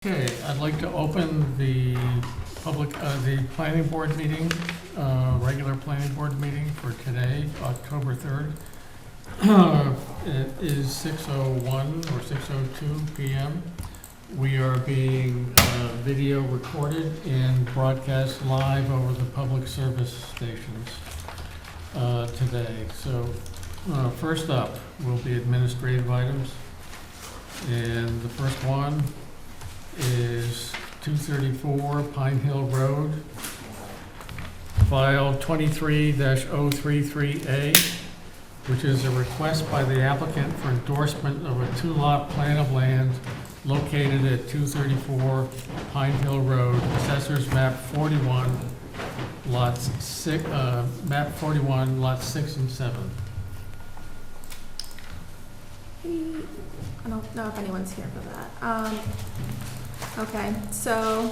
Okay, I'd like to open the the planning board meeting, regular planning board meeting for today, October 3rd. It is 6:01 or 6:02 PM. We are being video recorded and broadcast live over the public service stations today. So first up will be administrative items. And the first one is 234 Pine Hill Road, file 23-033A, which is a request by the applicant for endorsement of a two-lot plan of land located at 234 Pine Hill Road, Assessors Map 41, lots 6, map 41, lots 6 and 7. I don't know if anyone's here for that. Okay, so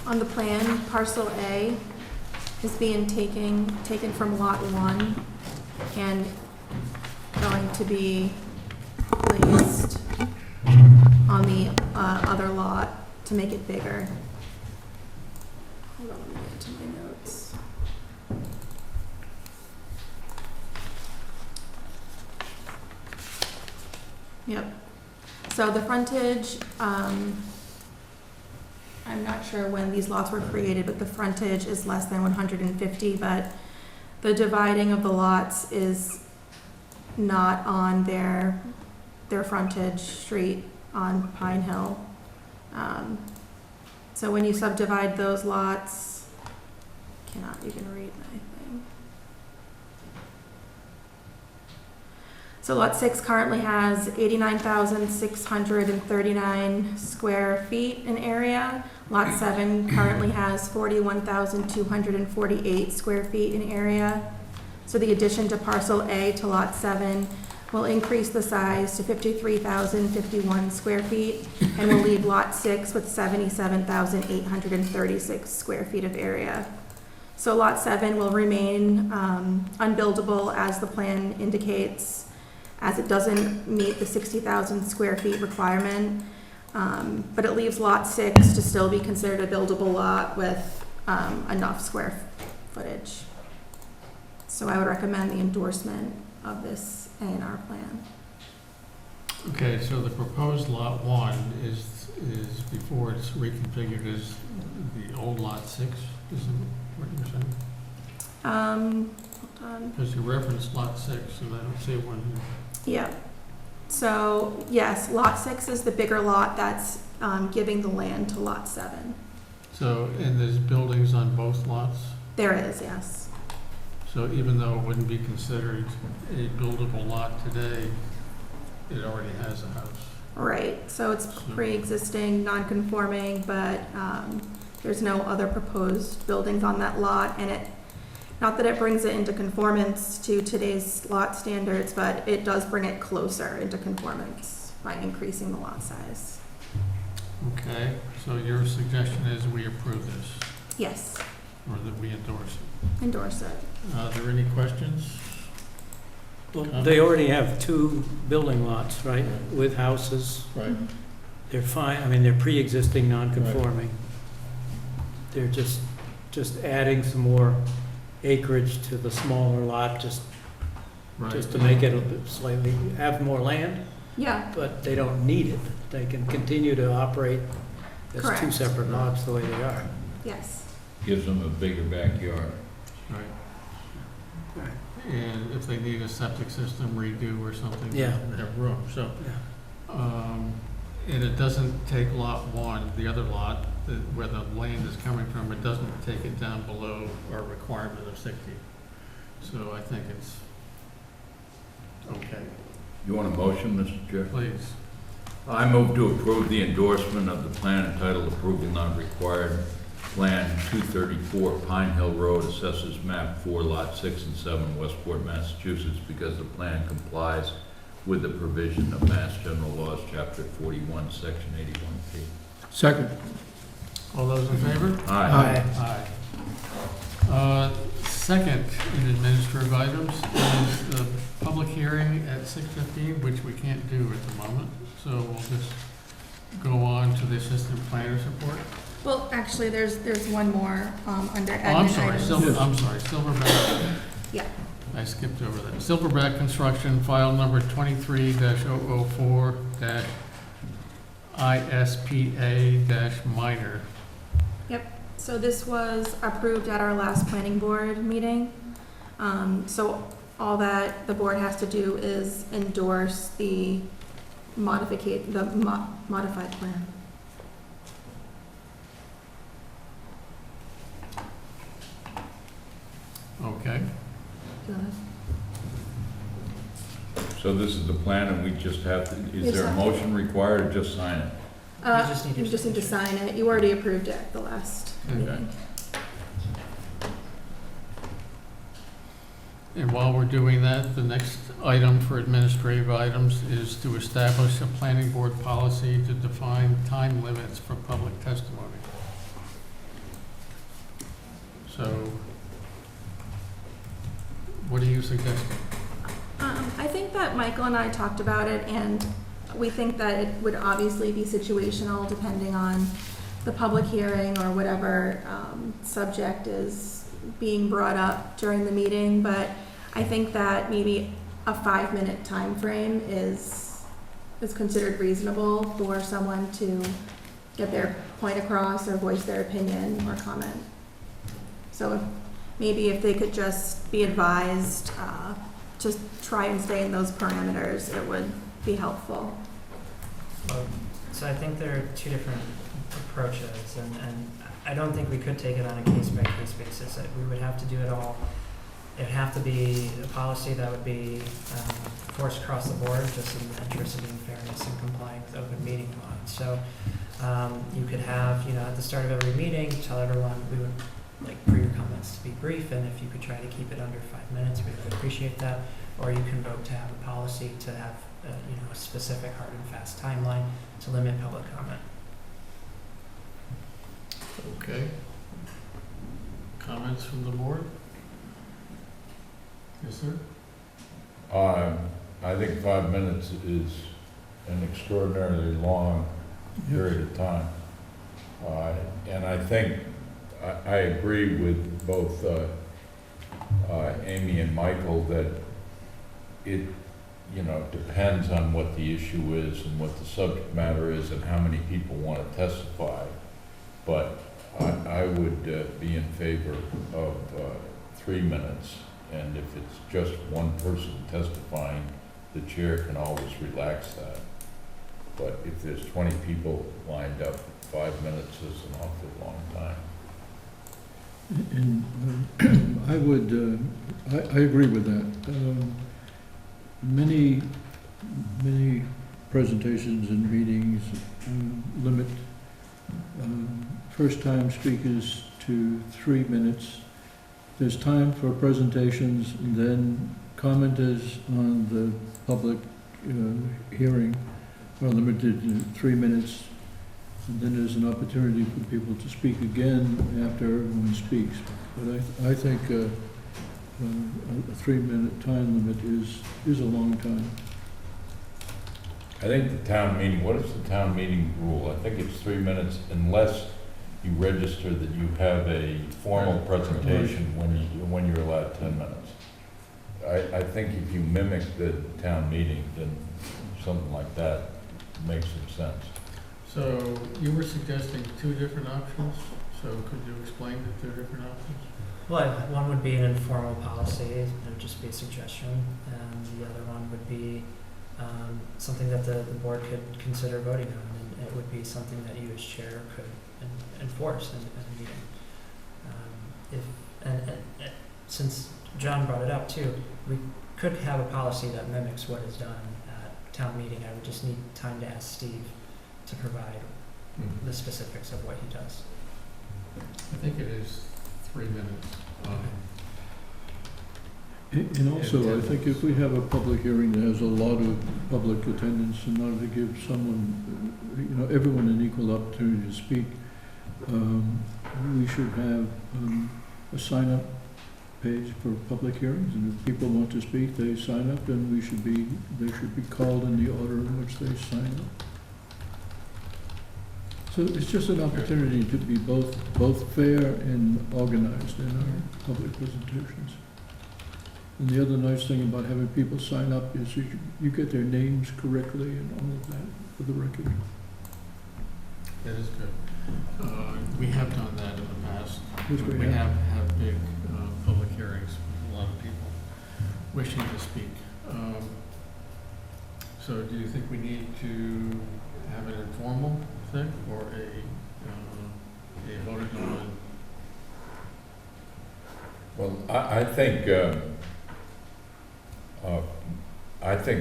on the plan, parcel A is being taken from lot 1 and going to be placed on the other lot to make it bigger. Hold on, let me get to my notes. Yep. So the frontage, I'm not sure when these lots were created, but the frontage is less than 150, but the dividing of the lots is not on their frontage street on Pine Hill. So when you subdivide those lots, cannot even read my thing. So lot 6 currently has 89,639 square feet in area. Lot 7 currently has 41,248 square feet in area. So the addition to parcel A to lot 7 will increase the size to 53,051 square feet and will leave lot 6 with 77,836 square feet of area. So lot 7 will remain unbuildable as the plan indicates, as it doesn't meet the 60,000 square feet requirement, but it leaves lot 6 to still be considered a buildable lot with enough square footage. So I would recommend the endorsement of this A&R plan. Okay, so the proposed lot 1 is before it's reconfigured as the old lot 6, is what you're saying? Hold on. Because you referenced lot 6, and I don't see one here. Yeah. So yes, lot 6 is the bigger lot that's giving the land to lot 7. So, and there's buildings on both lots? There is, yes. So even though it wouldn't be considered a buildable lot today, it already has a house? Right, so it's pre-existing, non-conforming, but there's no other proposed buildings on that lot, and not that it brings it into conformance to today's lot standards, but it does bring it closer into conformance by increasing the lot size. Okay, so your suggestion is we approve this, Yes, or that we endorse it? endorse it. Are there any questions? Well, they already have 2 building lots, right, with houses. Right. They're fine, I mean, they're pre-existing, non-conforming. They're just adding some more acreage to the smaller lot, just to make it a bit slightly, have more land, Yeah, but they don't need it. They can continue to operate as 2 Correct. separate lots the way they are. yes. Gives them a bigger backyard. Right. And if they need a septic system redo or something, they Yeah. have room, so. Yeah. And it doesn't take lot 1, the other lot, where the land is coming from, it doesn't take it down below our requirement of 60. So I think it's okay. You want a motion, Mr. Chair? Please. I move to approve the endorsement of the plan entitled Approval Not Required, Plan 234 Pine Hill Road, Assessors Map 4, Lot 6 and 7, Westport, Massachusetts, because the plan complies with the provision of Mass General Laws, Chapter 41, Section 81P. Second. All those in favor? Aye. Aye. Second in administrative items is the public hearing at 6:15, which we can't do at the moment. So we'll just go the assistant planner's report? Well, actually, there's one more, under Oh, I'm admin sorry, items. I'm sorry, Silverback. Yeah. I skipped over that. Silverback Construction, file number 23-004-ISPA-minor. So this was approved at our last planning board meeting. So all that the board has to do is endorse the modified plan. Okay. Go ahead. So this is the plan, and we just have to, is Yes, there a sir. motion required, or just sign it? You just need to sign it. You already approved it at the last Okay. meeting. And while we're doing that, the next item for administrative items is to establish a planning board policy to define time limits for public testimony. So, what are you suggesting? I think that Michael and I talked about it, and we think that it would obviously be situational depending on the public hearing or whatever subject is being brought up during the meeting, but I think that maybe a 5-minute time frame is considered reasonable for someone to get their point across or voice their opinion or comment. So maybe if they could just be advised, just try and stay in those parameters, it would be helpful. So I think there are two different approaches, and I don't think we could take it on a case-by-case basis. We would have to do it all. It'd have to be a policy that would be forced across the board, just in the interest of being fairness and complying with open meeting law. So you could have, at the start of every meeting, tell everyone we would like for your comments to be brief, and if you could try to keep it under 5 minutes, we would appreciate that. Or you can vote to have a policy to have, a specific hard and fast timeline to limit public comment. Okay. Comments from the board? Yes, sir? I think 5 minutes is an extraordinarily long period of time. And I think, I agree with both Amy and Michael that it, depends on what the issue is and what the subject matter is and how many people want to testify. But I would be in favor of 3 minutes. And if it's just one person testifying, the chair can always relax that. But if there's 20 people lined up, 5 minutes is an awfully long time. And I would, I agree with that. Many presentations and meetings limit first-time speakers to 3 minutes. There's time for presentations, and then commenters on the public hearing are limited to 3 minutes. And then there's an opportunity for people to speak again after everyone speaks. But I think a 3-minute time limit is a long time. I think the town meeting, what is the town meeting rule? I think it's 3 minutes unless you register that you have a formal presentation when you're allowed 10 minutes. I think if you mimic the town meeting, then something like that makes some sense. So you were suggesting 2 different options, so could you explain the 2 different options? Well, one would be an informal policy, it would just be a suggestion, and the other one would be something that the board could consider voting on, and it would be something that you as chair could enforce in a meeting. Since John brought it up too, we could have a policy that mimics what is done at town meeting. I would just need time to ask Steve to provide the specifics of what he does. I think it is 3 minutes. And also, I think if we have a public hearing that has a lot of public attendance, in order to give someone, everyone an equal opportunity to speak, we should have a sign-up page for public hearings, and if people want to speak, they sign up, and they should be called in the order in which they sign up. So it's just an opportunity to be both fair and organized in our public presentations. And the other nice thing about having people sign up is you get their names correctly and all of that for the record. That is good. We have done that in the past. Yes, we We have. have big public hearings with a lot of people wishing to speak. So do you think we need to have an informal thing or a voted on? Well, I think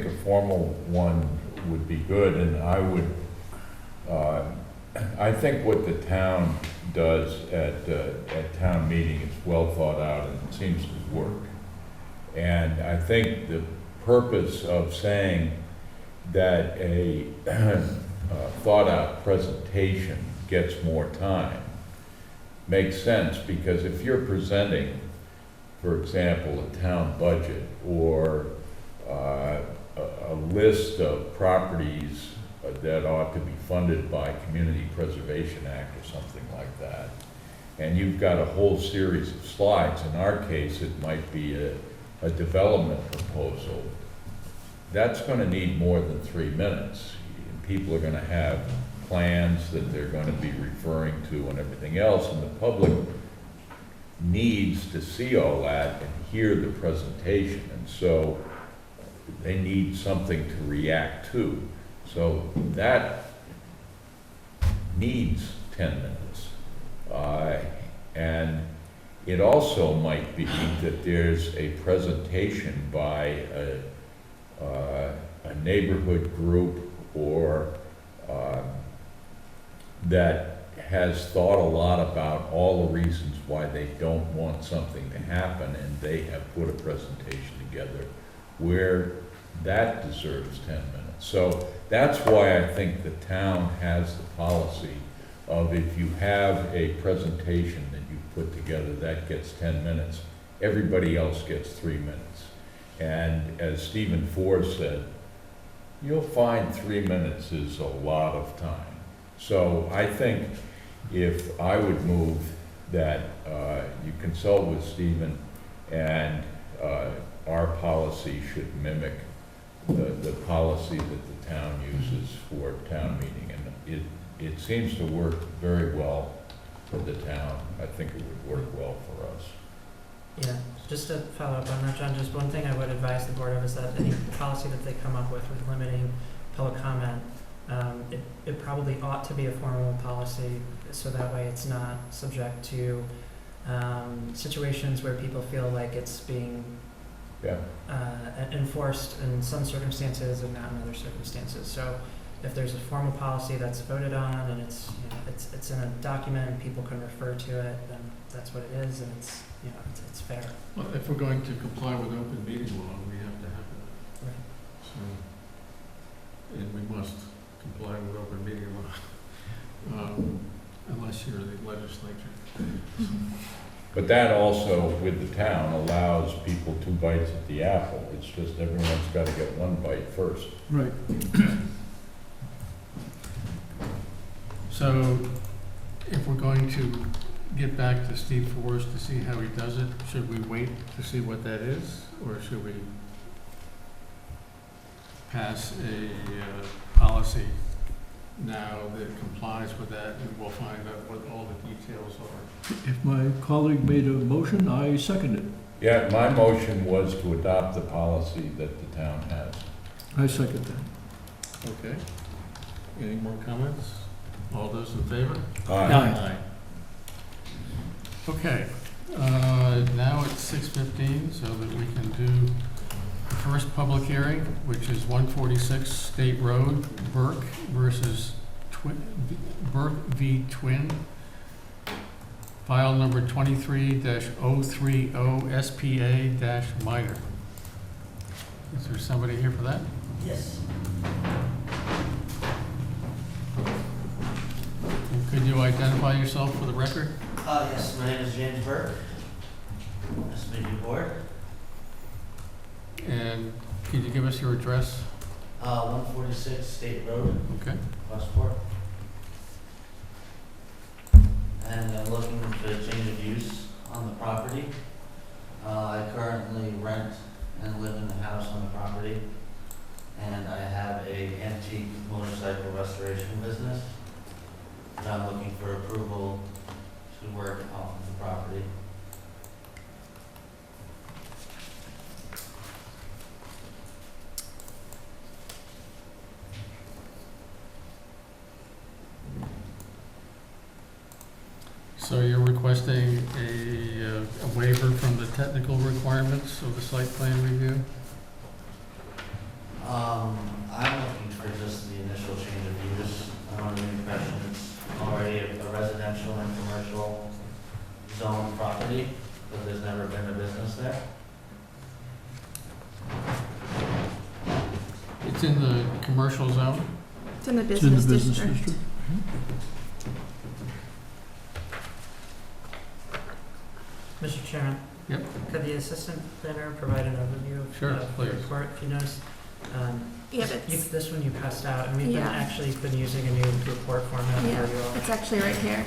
a formal one would be good, and I think what the town does at town meeting is well thought out and it seems to work. And I think the purpose of saying that a thought out presentation gets more time makes sense, because if you're presenting, for example, a town budget or a list of properties that ought to be funded by Community Preservation Act or something like that, and you've got a whole series of slides, in our case it might be a development proposal, that's going to need more than 3 minutes. People are going to have plans that they're going to be referring to and everything else, and the public needs to see all that and hear the presentation, and so they need something to react to. So that needs 10 minutes. And it also might be that there's a presentation by a neighborhood group or that has thought a lot about all the reasons why they don't want something to happen, and they have put a presentation together where that deserves 10 minutes. So that's why I think the town has the policy of, if you have a presentation that you put together that gets 10 minutes, everybody else gets 3 minutes. And as Stephen Ford said, you'll find 3 minutes is a lot of time. So I think if I would move that you consult with Stephen, and our policy should mimic the policy that the town uses for town meeting. And it seems to work very well for the town. I think it would work well for us. Yeah, just to follow up on that, John, just one thing I would advise the board of is that any policy that they come up with limiting public comment, it probably ought to be a formal policy, so that way it's not subject to situations where people feel like it's being Yeah. enforced in some circumstances and not in other circumstances. So if there's a formal policy that's voted on and it's, you know, it's in a document and people can refer to it, then that's what it is, and it's, you know, it's fair. Well, if we're going to comply with open meeting law, we have to have that. Right. So, and we must comply with open meeting law, unless you're the legislature. But that also, with the town, allows people 2 bites at the apple. It's just everyone's got to get 1 bite first. Right. So if we're going to get back to Steve Forrest to see how he does it, should we wait to see what that is? Or should we pass a policy now that complies with that, and we'll find out what all the details are? If my colleague made a motion, I second it. Yeah, my motion was to adopt the policy that the town has. I second that. Okay. Any more comments? All those in favor? Aye. Okay, now it's 6:15, so that we can do the first public hearing, which is 146 State Road, Burke versus Burke v. Twin, file number 23-030 SPA-minor. Is there somebody here for that? Yes. Could you identify yourself for the record? Yes, my name is James Burke. Nice to meet you, board. And could you give us your address? 146 State Road, Okay. Westport. and I'm looking for a change of use on the property. I currently rent and live in the house on the property, and I have a antique motorcycle restoration business. And I'm looking for approval to work off of the property. So you're requesting a waiver from the technical requirements of the site plan review? I'm looking for just the initial change of use. I'm under the impression it's already a residential and commercial zone property, but there's never been a business there. It's in the commercial zone? It's in the It's in the business business district. district. Mr. Chairman? Yep. Could the assistant planner provide an overview of Sure, the please. report, if you noticed? Yeah, it's, This one you passed out, and we've Yeah. actually been using a new report format yeah, for you all. it's actually right here.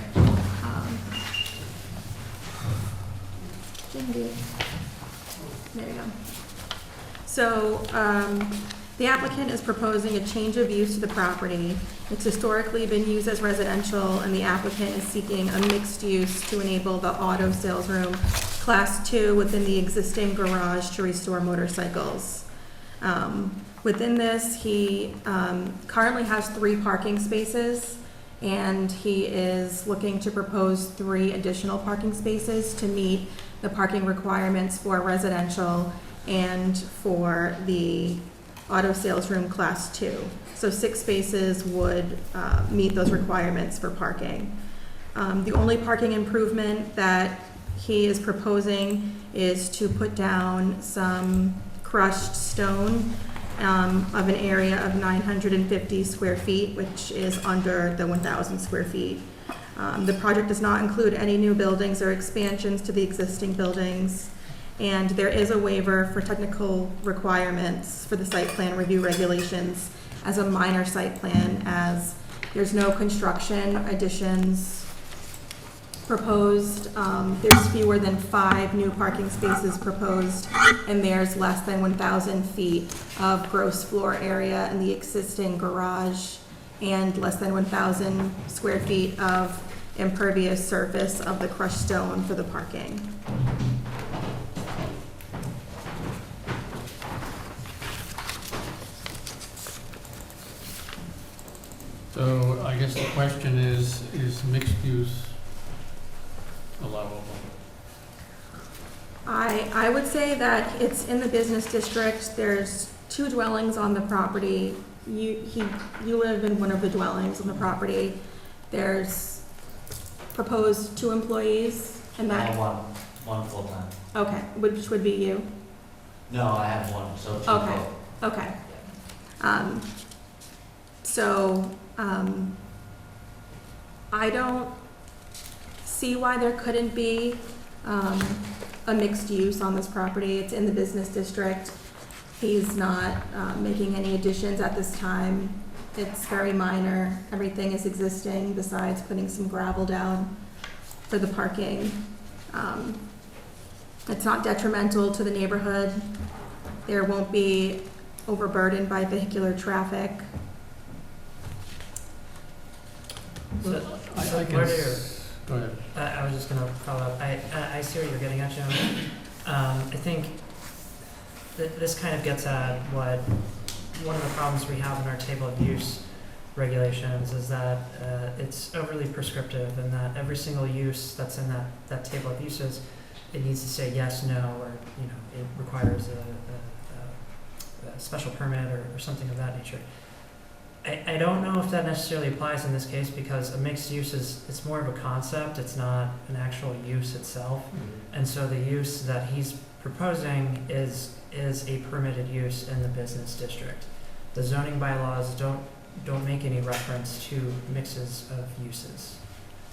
Jindy. There you go. So, the applicant is proposing a change of use to the property. It's historically been used as residential, and the applicant is seeking a mixed use to enable the auto sales room, Class 2, within the existing garage to restore motorcycles. Within this, he currently has 3 parking spaces, and he is looking to propose 3 additional parking spaces to meet the parking requirements for residential and for the auto sales room Class 2. So 6 spaces would meet those requirements for parking. The only parking improvement that he is proposing is to put down some crushed stone of an area of 950 square feet, which is under the 1,000 square feet. The project does not include any new buildings or expansions to the existing buildings, and there is a waiver for technical requirements for the site plan review regulations as a minor site plan, as there's no construction additions proposed. There's fewer than 5 new parking spaces proposed, and there's less than 1,000 feet of gross floor area in the existing garage, and less than 1,000 square feet of impervious surface of the crushed stone for the parking. So I guess the question is mixed use allowable? I would say that it's in the business district. There's 2 dwellings on the property. You live in one of the dwellings on the property. There's proposed 2 employees, and I that, have one full-time. okay, which would be you? No, I have one, so 2 Okay. full. Okay. So, I don't see why there couldn't be a mixed use on this property. It's in the business district. He's not making any additions at this time. It's very minor. Everything is existing besides putting some gravel down for the parking. It's not detrimental to the neighborhood. There won't be overburdened by vehicular traffic. So, I so can what are your, Go ahead. I was just gonna follow up. I see what you're getting at, Jim. I think this kind of gets at what, one of the problems we have in our table of use regulations is that it's overly prescriptive, and that every single use that's in that table of uses, it needs to say yes, no, or, you know, it requires a special permit or something of that nature. I don't know if that necessarily applies in this case, because a mixed use it's more of a concept, it's not an actual use itself. And so the use that he's proposing is a permitted use in the business district. The zoning bylaws don't make any reference to mixes of uses.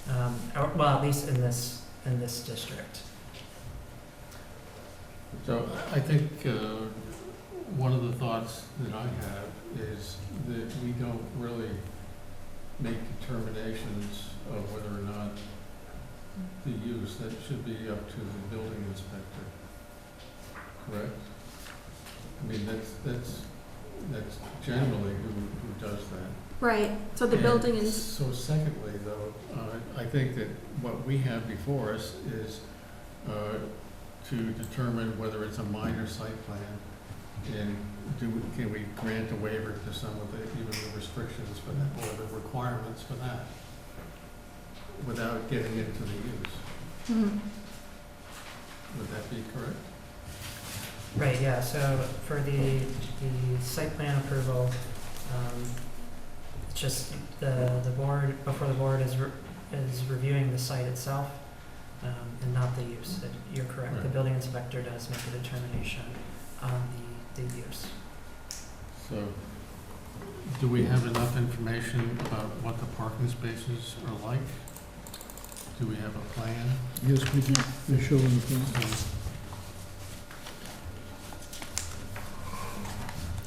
Well, at least in this district. So I think one of the thoughts that I have is that we don't really make determinations of whether or not the use, that should be up to the building inspector, correct? I mean, that's generally who does that. Right, so the building And is, so secondly, though, I think that what we have before us is to determine whether it's a minor site plan, and can we grant a waiver to some of the, even the restrictions for that, or the requirements for that, without getting into the use. mhm. Would that be correct? Right, yeah, so for the site plan approval, it's just the board, before the board is reviewing the site itself, and not the use. You're correct, the Right. building inspector does make a determination on the use. So, do we have enough information about what the parking spaces are like? Do we have a plan? Yes, we do. They're showing the plan.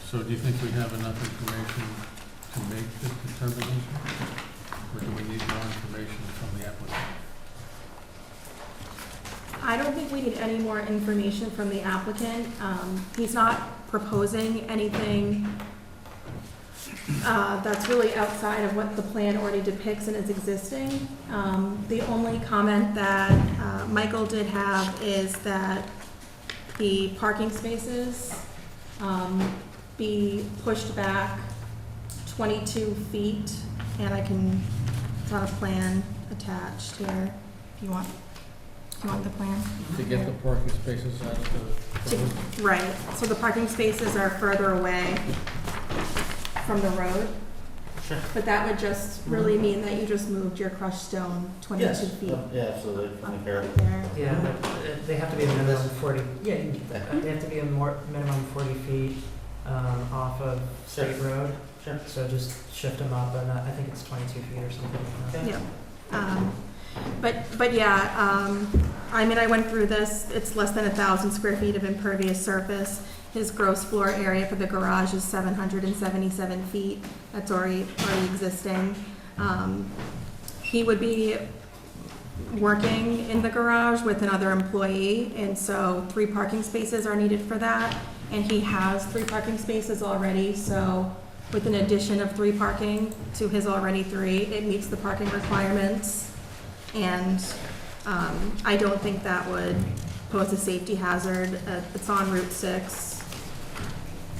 So do you think we have enough information to make this determination? Or do we need more information from the applicant? I don't think we need any more information from the applicant. He's not proposing anything that's really outside of what the plan already depicts and is existing. The only comment that Michael did have is that the parking spaces be pushed back 22 feet, and it's on a plan attached here, if you want. Do you want the plan? To get the parking spaces out of the road? Right, so the parking spaces are further away from the road. Sure. But that would just really mean that you just moved your crushed stone 22 feet Yeah, absolutely, from the up curb. there. Yeah, but they have to be a minimum 40, yeah, you can keep that. They have to be a minimum 40 feet off of State Road. Sure. So just shift them up, and I think it's 22 feet or something like that. Yeah. But yeah, I mean, I went through this, it's less than 1,000 square feet of impervious surface. His gross floor area for the garage is 777 feet, that's already existing. He would be working in the garage with another employee, and so 3 parking spaces are needed for that. And he has 3 parking spaces already, so with an addition of 3 parking to his already 3, it meets the parking requirements. And I don't think that would pose a safety hazard. It's on Route 6,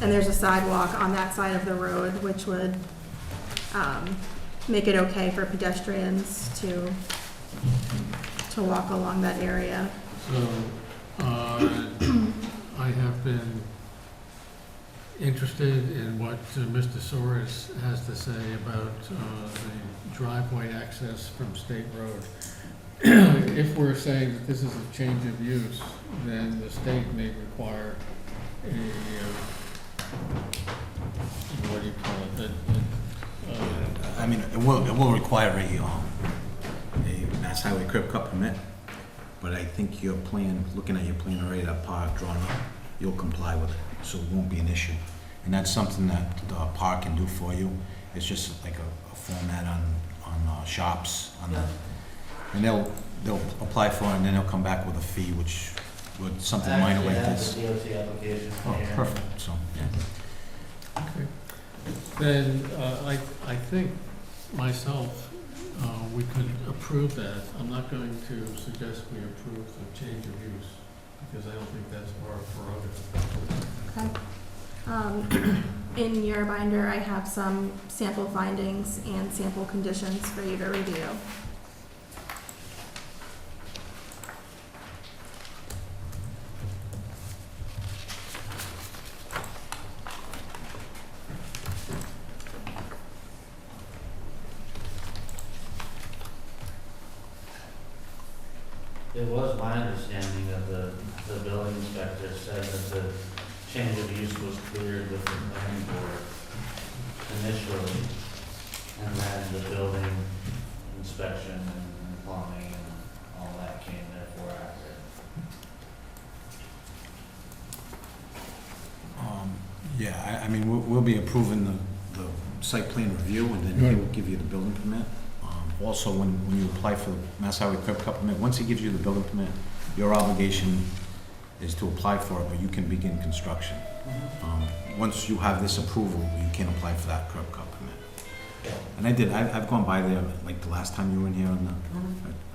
and there's a sidewalk on that side of the road, which would make it okay for pedestrians to walk along that area. So, I have been interested in what Mr. Soares has to say about the driveway access from State Road. If we're saying that this is a change of use, then the state may require a, what do you call it? I mean, it will require a Mass Highway curb cut permit, but I think your plan, looking at your plan already, that park drawn up, you'll comply with it, so it won't be an issue. And that's something that the park can do for you. It's just like a format on shops, on the, and they'll apply for it, and then they'll come back with a fee, which would something minor like this. I actually have the DOT application Oh, here. perfect, so, yeah. Okay. Then, I think myself, we could approve that. I'm not going to suggest we approve the change of use, because I don't think that's our prerogative. Okay. In your binder, I have some sample findings and sample conditions for you to review. It was my understanding that the building inspector said that the change of use was cleared with the planning board initially, and then the building inspection and plumbing and all that came therefore after. Yeah, I mean, we'll be approving the site plan review, and then Right. he'll give you the building permit. Also, when you apply for the Mass Highway curb cut permit, once he gives you the building permit, your obligation is to apply for it, but you can begin construction. Once you have this approval, you can apply for that curb cut permit. And I've gone by there, like the last time you were in here, and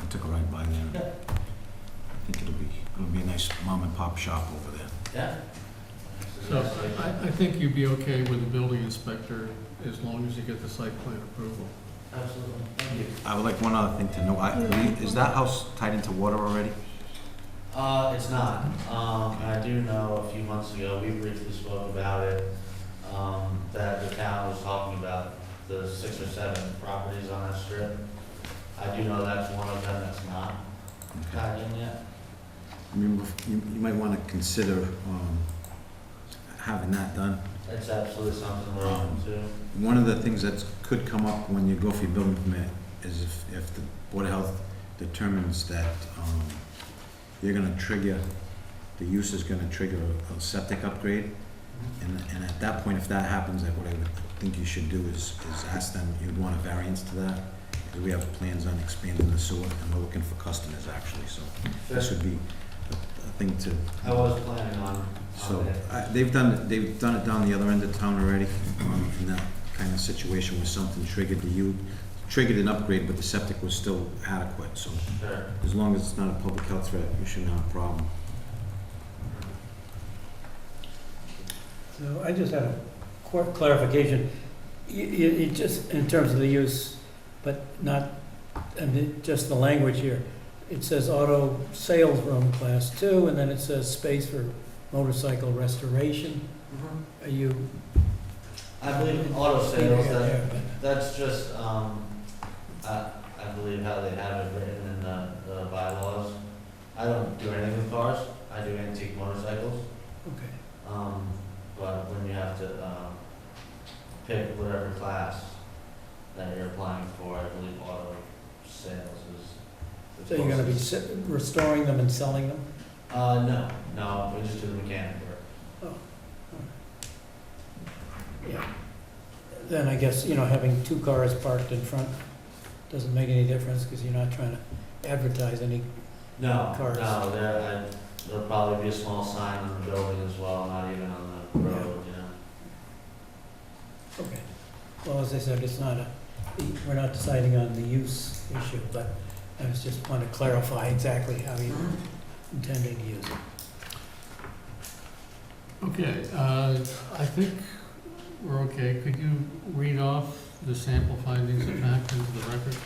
I took a ride by there. I think it'll be a nice mom and pop shop over there. Yeah. So I think you'd be okay with the building inspector as long as you get the site plan approval. Absolutely, thank you. I would like one other thing to know. Is that house tied into water already? It's not. I do know a few months ago, we briefly spoke about it, that the town was talking about the 6 or 7 properties on that strip. I do know that's one of them that's not tied in yet. I mean, you might want to consider having that done. It's absolutely something we're open to. One of the things that could come up when you go for your building permit is if the Board of Health determines that you're gonna trigger, the use is gonna trigger a septic upgrade. And at that point, if that happens, what I would think you should do is ask them, you'd want a variance to that. Because we have plans on expanding the sewer, and we're looking for customers actually, so this would be a thing to. I was planning on So, it. they've done it down the other end of town already, in that kind of situation where something triggered an upgrade, but the septic was still adequate, so Sure. as long as it's not a public health threat, you shouldn't have a problem. So I just had a clarification. You just, in terms of the use, but not, just the language here. It says auto sales room class 2, and then it says space for motorcycle restoration. Are you? I believe auto sales, Yeah, but- that's just, I believe how they have it written in the bylaws. I don't do anything with cars, I do antique motorcycles. Okay. But when you have to, pick whatever class that you're applying for, I believe auto sales is. So you're gonna be restoring them and selling them? No, we just do the mechanic work. Yeah. Then I guess, having 2 cars parked in front doesn't make any difference, because you're not trying to advertise any. No, Cars. no, there'll probably be a small sign on the building as well, not even on the road, Okay. Well, as I said, we're not deciding on the use issue, but I just want to clarify exactly how you're intending to use it. Okay, I think we're okay. Could you read off the sample findings of fact into the record?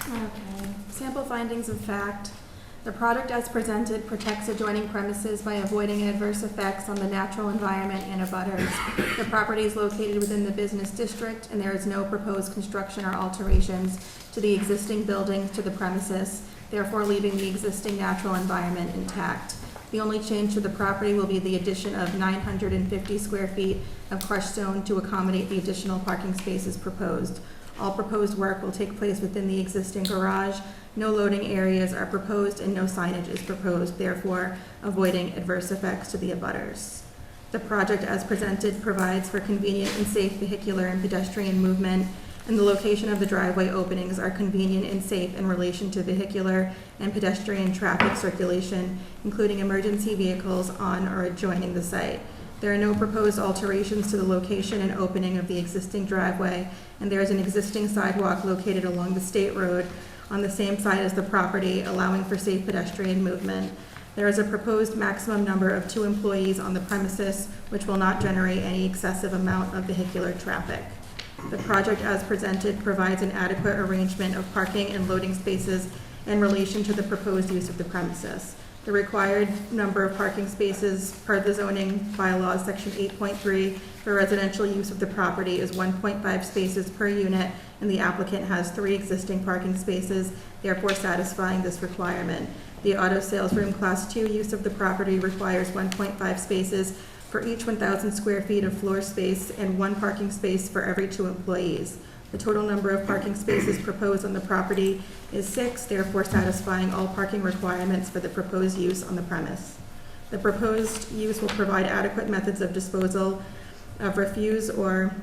Okay. Sample findings of fact. The product as presented protects adjoining premises by avoiding adverse effects on the natural environment and abutters. The property is located within the business district, and there is no proposed construction or alterations to the existing building to the premises, therefore leaving the existing natural environment intact. The only change to the property will be the addition of 950 square feet of crushed stone to accommodate the additional parking spaces proposed. All proposed work will take place within the existing garage. No loading areas are proposed and no signage is proposed, therefore avoiding adverse effects to the abutters. The project as presented provides for convenient and safe vehicular and pedestrian movement, and the location of the driveway openings are convenient and safe in relation to vehicular and pedestrian traffic circulation, including emergency vehicles on or adjoining the site. There are no proposed alterations to the location and opening of the existing driveway, and there is an existing sidewalk located along the state road on the same side as the property, allowing for safe pedestrian movement. There is a proposed maximum number of 2 employees on the premises, which will not generate any excessive amount of vehicular traffic. The project as presented provides an adequate arrangement of parking and loading spaces in relation to the proposed use of the premises. The required number of parking spaces per the zoning bylaws, section 8.3, for residential use of the property is 1.5 spaces per unit, and the applicant has 3 existing parking spaces, therefore satisfying this requirement. The auto sales room class 2 use of the property requires 1.5 spaces for each 1,000 square feet of floor space and 1 parking space for every 2 employees. The total number of parking spaces proposed on the property is 6, therefore satisfying all parking requirements for the proposed use on the premise. The proposed use will provide adequate methods of disposal of refuse or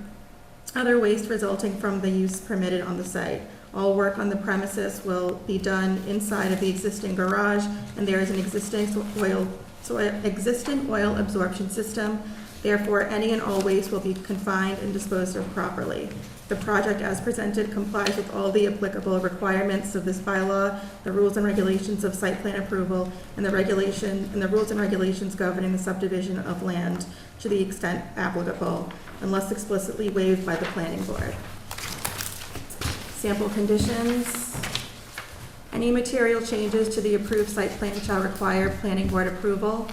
other waste resulting from the use permitted on the site. All work on the premises will be done inside of the existing garage, and there is an existing oil absorption system. Therefore, any and all waste will be confined and disposed of properly. The project as presented complies with all the applicable requirements of this bylaw, the rules and regulations of site plan approval, and the rules and regulations governing the subdivision of land to the extent applicable, unless explicitly waived by the planning board. Sample conditions. Any material changes to the approved site plan shall require planning board approval.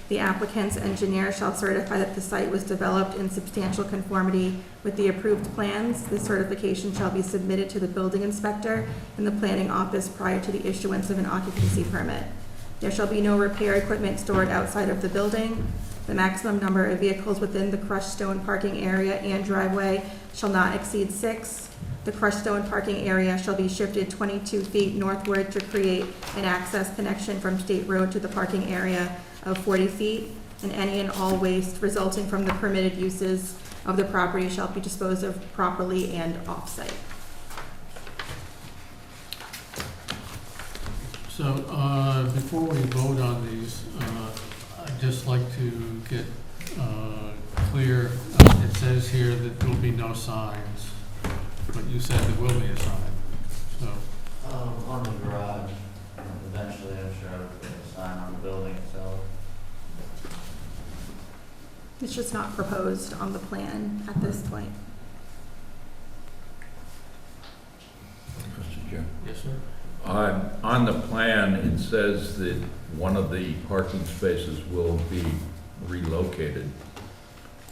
The applicant's engineer shall certify that the site was developed in substantial conformity with the approved plans. This certification shall be submitted to the building inspector in the planning office prior to the issuance of an occupancy permit. There shall be no repair equipment stored outside of the building. The maximum number of vehicles within the crushed stone parking area and driveway shall not exceed 6. The crushed stone parking area shall be shifted 22 feet northward to create an access connection from State Road to the parking area of 40 feet, and any and all waste resulting from the permitted uses of the property shall be disposed of properly and off-site. So, before we vote on these, I'd just like to get clear, it says here that there will be no signs, but you said there will be a sign, so. On the garage, eventually I'm sure I would put a sign on the building itself. It's just not proposed on the plan at this point. Mr. Chair. Yes, sir. On the plan, it says that one of the parking spaces will be relocated.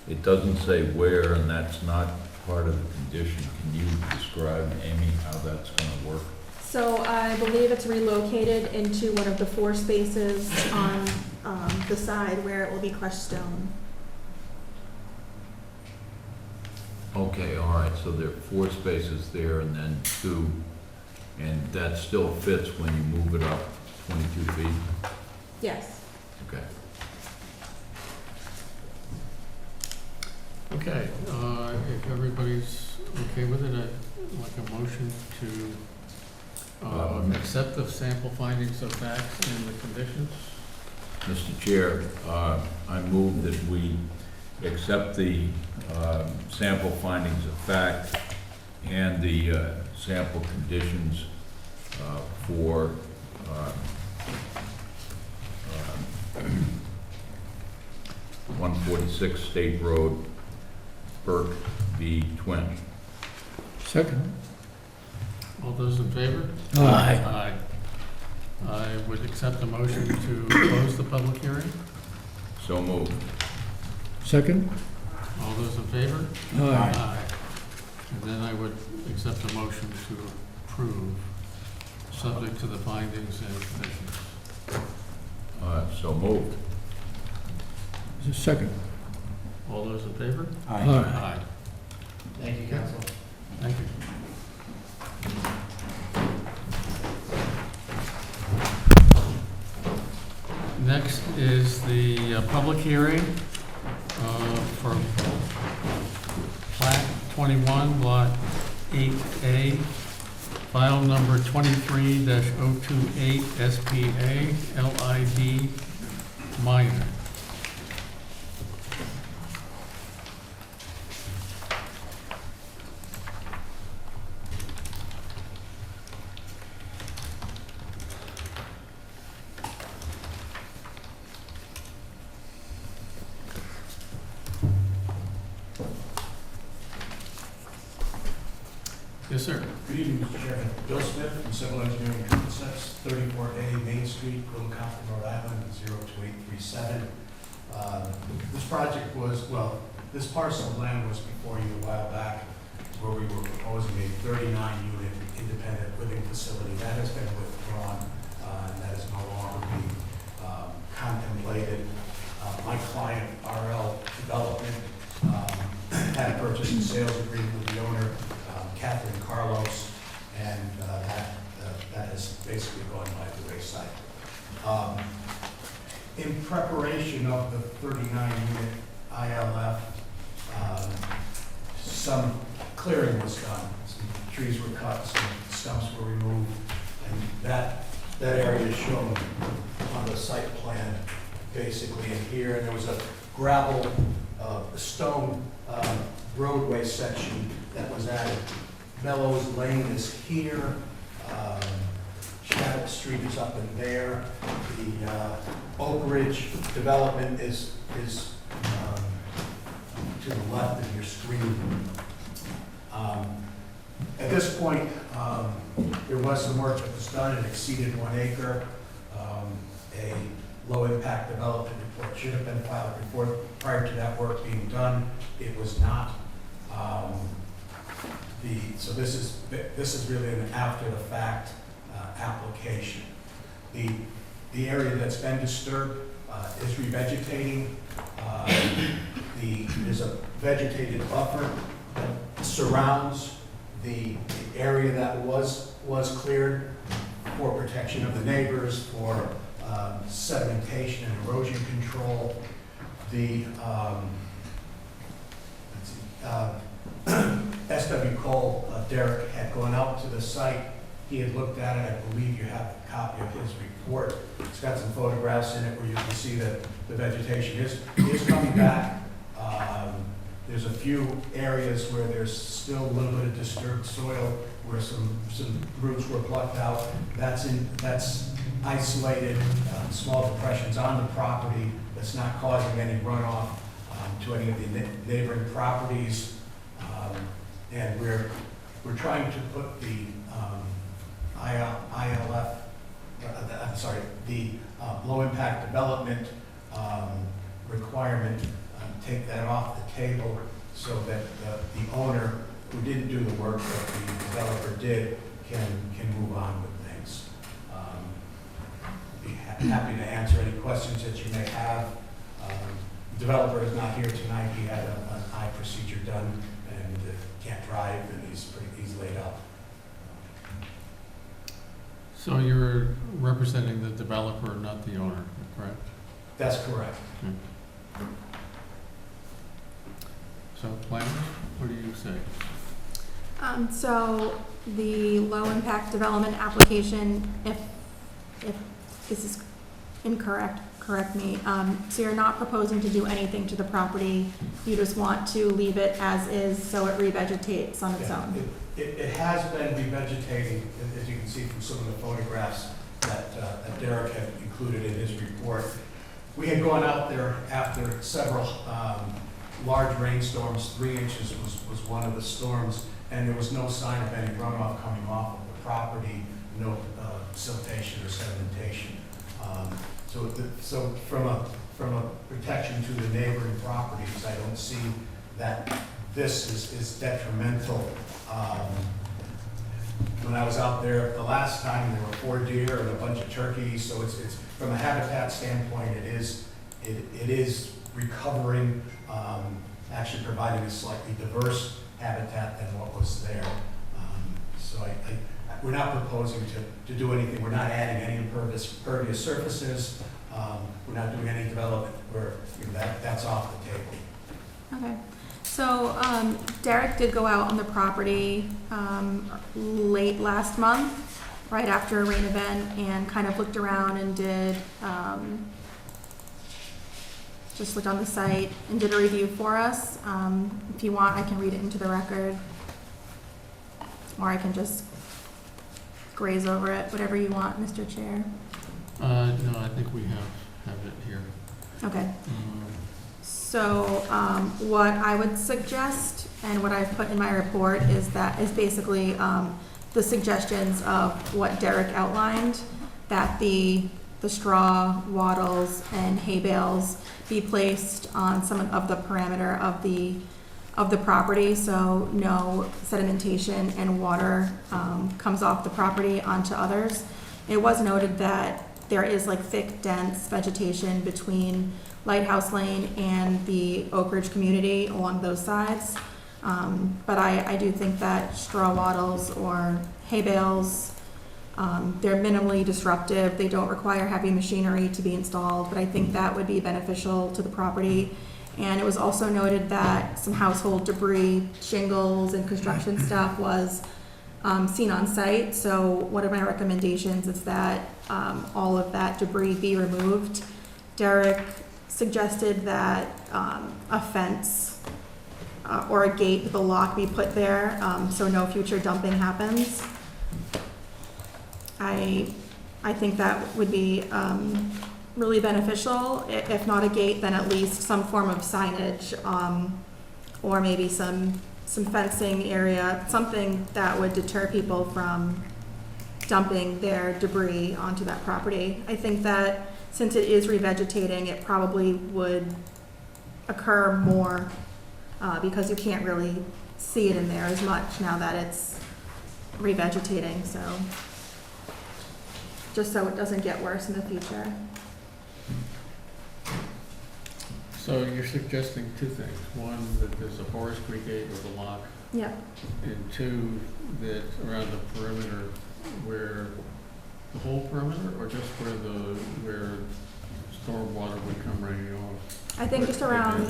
It doesn't say where, and that's not part of the condition. Can you describe, Amy, how that's going to work? So I believe it's relocated into one of the 4 spaces on the side where it will be crushed stone. Okay, all right, so there are 4 spaces there and then 2, and that still fits when you move it up 22 feet? Yes. Okay. Okay, if everybody's okay with it, I'd like a motion to accept the sample findings of facts and the conditions. Mr. Chair, I move that we accept the sample findings of fact and the sample conditions for 146 State Road, Burke v. Twin. Second? All those in favor? Aye. Aye. I would accept a motion to close the public hearing. So moved. Second? All those in favor? Aye. And then I would accept a motion to approve, subject to the findings and conditions. So moved. Is there a second? All those in favor? Aye. Aye. Thank you, council. Thank you. Next is the public hearing for Plat 21, Lot 8A, file number 23-028 SPA LID minor. Yes, sir. Good evening, Mr. Chairman. Bill Smith from Civil Engineering Concepts, 34A Main Street, Little Compton, Rhode Island, 02837. This project was, well, this parcel of land was before you a while back, where we were proposing a 39-unit independent living facility. That has been withdrawn, and that is no longer being contemplated. My client, RL Development, had a purchase and sales agreement with the owner, Catherine Carlos, and that has basically gone by the wayside. In preparation of the 39-unit ILF, Some clearing was done, some trees were cut, some stumps were removed, and that area is shown on the site plan, basically in here. And there was a gravel, stone roadway section that was added. Mellows Lane is here, Shabbat Street is up in there. The Oak Ridge development is to the left of your screen. At this point, there was some work that was done. It exceeded 1 acre. A low-impact development report should have been filed prior to that work being done. It was not. So this is really an after-the-fact application. The area that's been disturbed is revegetating. There's a vegetated buffer that surrounds the area that was cleared for protection of the neighbors, for sedimentation and erosion control. The S.W. Cole, Derek, had gone out to the site. He had looked at it. I believe you have a copy of his report. It's got some photographs in it where you can see that the vegetation is coming back. There's a few areas where there's still a little bit of disturbed soil, where some roots were plucked out. That's isolated, small depressions on the property that's not causing any runoff to any of the neighboring properties. And we're trying to put the ILF, the low impact development requirement, take that off the table so that the owner who didn't do the work that the developer did can move on with things. Be happy to answer any questions that you may have. The developer is not here tonight. He had an eye procedure done and can't drive, and he's laid up. So you're representing the developer, not the owner, correct? That's correct. So planners, what do you say? So the low-impact development application, if this is incorrect, correct me. So you're not proposing to do anything to the property. You just want to leave it as is so it revegetates on its own. It has been revegetating, as you can see from some of the photographs that Derek had included in his report. We had gone out there after several large rainstorms. 3 inches was one of the storms, and there was no sign of any runoff coming off of the property, no siltation or sedimentation. So from a protection to the neighboring properties, I don't see that this is detrimental. When I was out there the last time, there were 4 deer and a bunch of turkeys, so it's from a habitat standpoint, it is recovering, actually providing a slightly diverse habitat than what was there. So we're not proposing to do anything. We're not adding any impervious surfaces. We're not doing any development. That's off the table. Okay. So Derek did go out on the property late last month, right after a rain event, and kind of looked around and did just looked on the site and did a review for us. If you want, I can read it into the record, or I can just graze over it, whatever you want, Mr. Chair. No, I think we have it here. Okay. So what I would suggest, and what I've put in my report, is basically the suggestions of what Derek outlined, that the straw, wattles, and hay bales be placed on some of the perimeter of the property, so no sedimentation and water comes off the property onto others. It was noted that there is like thick, dense vegetation between Lighthouse Lane and the Oak Ridge community along those sides. But I do think that straw wattles or hay bales, they're minimally disruptive. They don't require heavy machinery to be installed, but I think that would be beneficial to the property. And it was also noted that some household debris, shingles, and construction stuff was seen on site. So one of my recommendations is that all of that debris be removed. Derek suggested that a fence or a gate with a lock be put there, so no future dumping happens. I think that would be really beneficial. If not a gate, then at least some form of signage, or maybe some fencing area, something that would deter people from dumping their debris onto that property. I think that since it is revegetating, it probably would occur more because you can't really see it in there as much now that it's revegetating, so just so it doesn't get worse in the future. So you're suggesting two things. One, that there's a forestry gate with a lock, Yep. and two, that around the perimeter, where, the whole perimeter, or just where stormwater would come raining off? I think just around,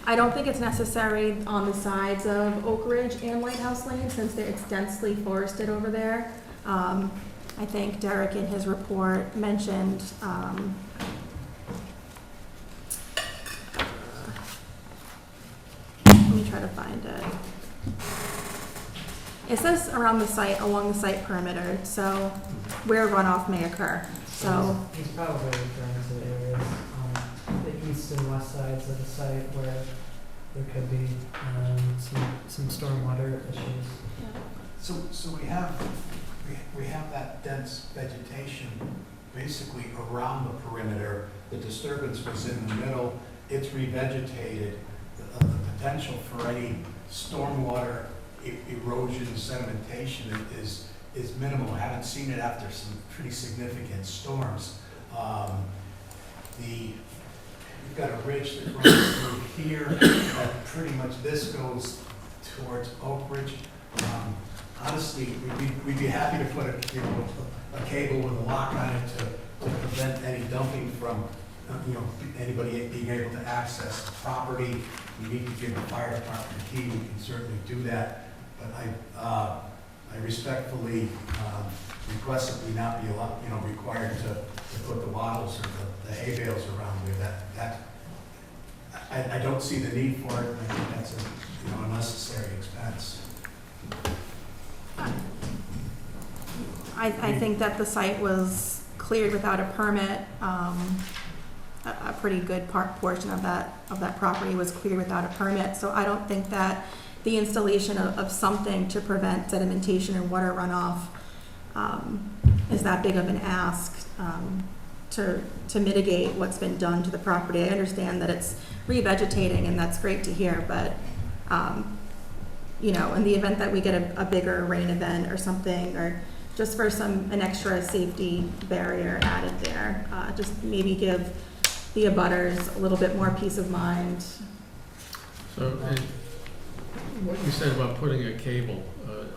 I don't think it's necessary on the sides of Oak Ridge and Lighthouse Lane since it's densely forested over there. I think Derek in his report mentioned, let me try to find it. It says around the site, along the site perimeter, so where runoff may occur, so. He's probably referring to the areas on the east and west sides of the site where there could be some stormwater issues. So we have that dense vegetation basically around the perimeter. The disturbance was in the middle. It's revegetated. The potential for any stormwater erosion, sedimentation is minimal. I haven't seen it after some pretty significant storms. You've got a ridge that runs through here, and pretty much this goes towards Oak Ridge. Honestly, we'd be happy to put a cable with a lock on it to prevent any dumping from, anybody being able to access the property. We need to give the fire department a key, we can certainly do that. But I respectfully request that we not be required to put the wattles or the hay bales around there. I don't see the need for it, and I think that's a unnecessary expense. I think that the site was cleared without a permit. A pretty good portion of that property was cleared without a permit. So I don't think that the installation of something to prevent sedimentation and water runoff is that big of an ask to mitigate what's been done to the property. I understand that it's revegetating, and that's great to hear, but in the event that we get a bigger rain event or something, or just for an extra safety barrier added there, just maybe give the abutters a little bit more peace of mind. So, what you said about putting a cable,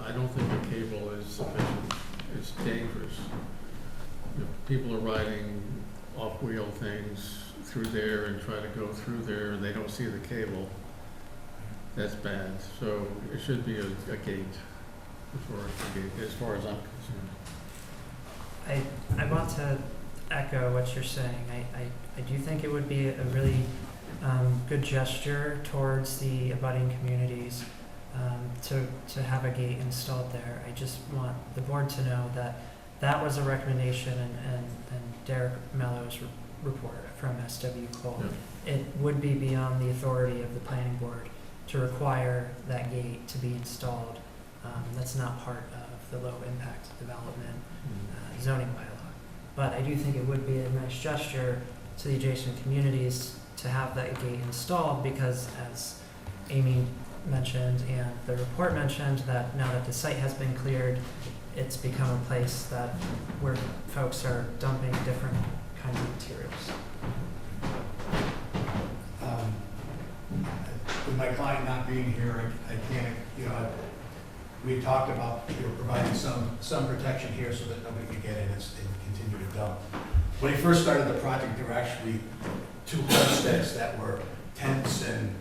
I don't think a cable is sufficient. It's dangerous. If people are riding off-wheel things through there and try to go through there, and they don't see the cable, that's bad. So it should be a gate, as far as I'm concerned. I want to echo what you're saying. I do think it would be a really good gesture towards the abutting communities to have a gate installed there. I just want the board to know that that was a recommendation and Derek Mello's report from SW Cole. Yeah. It would be beyond the authority of the planning board to require that gate to be installed. That's not part of the low impact development zoning bylaw. But I do think it would be a nice gesture to the adjacent communities to have that gate installed, because as Amy mentioned and the report mentioned, that now that the site has been cleared, it's become a place where folks are dumping different kinds of materials. With my client not being here, I can't, we talked about providing some protection here so that nobody could get in and continue to dump. When he first started the project, there were actually two homesteads that were tents and,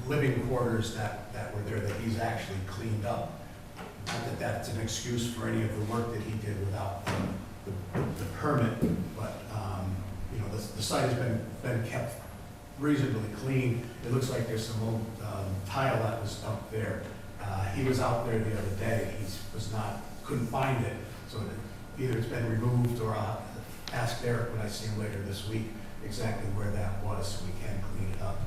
living quarters that were there that he's actually cleaned up. Not that that's an excuse for any of the work that he did without the permit, but, the site has been kept reasonably clean. It looks like there's some old tile that was up there. He was out there the other day, couldn't find it, so either it's been removed or I'll ask Eric when I see him later this week exactly where that was, so we can clean it up.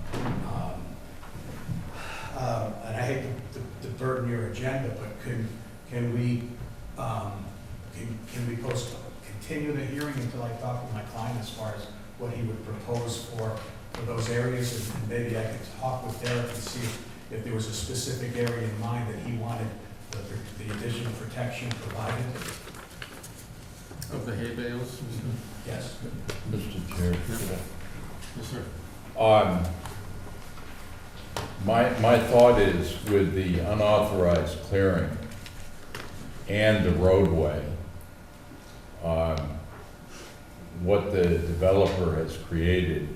And I hate to burden your agenda, but can we continue the hearing until I talk with my client as far as what he would propose for those areas? And maybe I could talk with Derek and see if there was a specific area in mind that he wanted the additional protection provided. Of the hay bales? Yes. Mr. Chair. Yes, sir. My thought is with the unauthorized clearing and the roadway, what the developer has created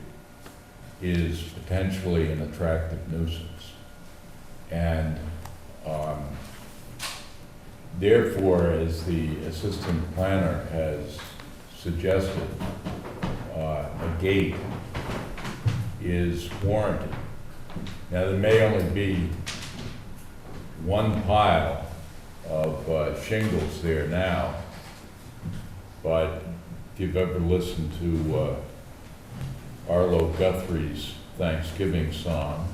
is potentially an attractive nuisance. And therefore, as the assistant planner has suggested, a gate is warranted. Now, there may only be one pile of shingles there now, but if you've ever listened to Arlo Guthrie's Thanksgiving song,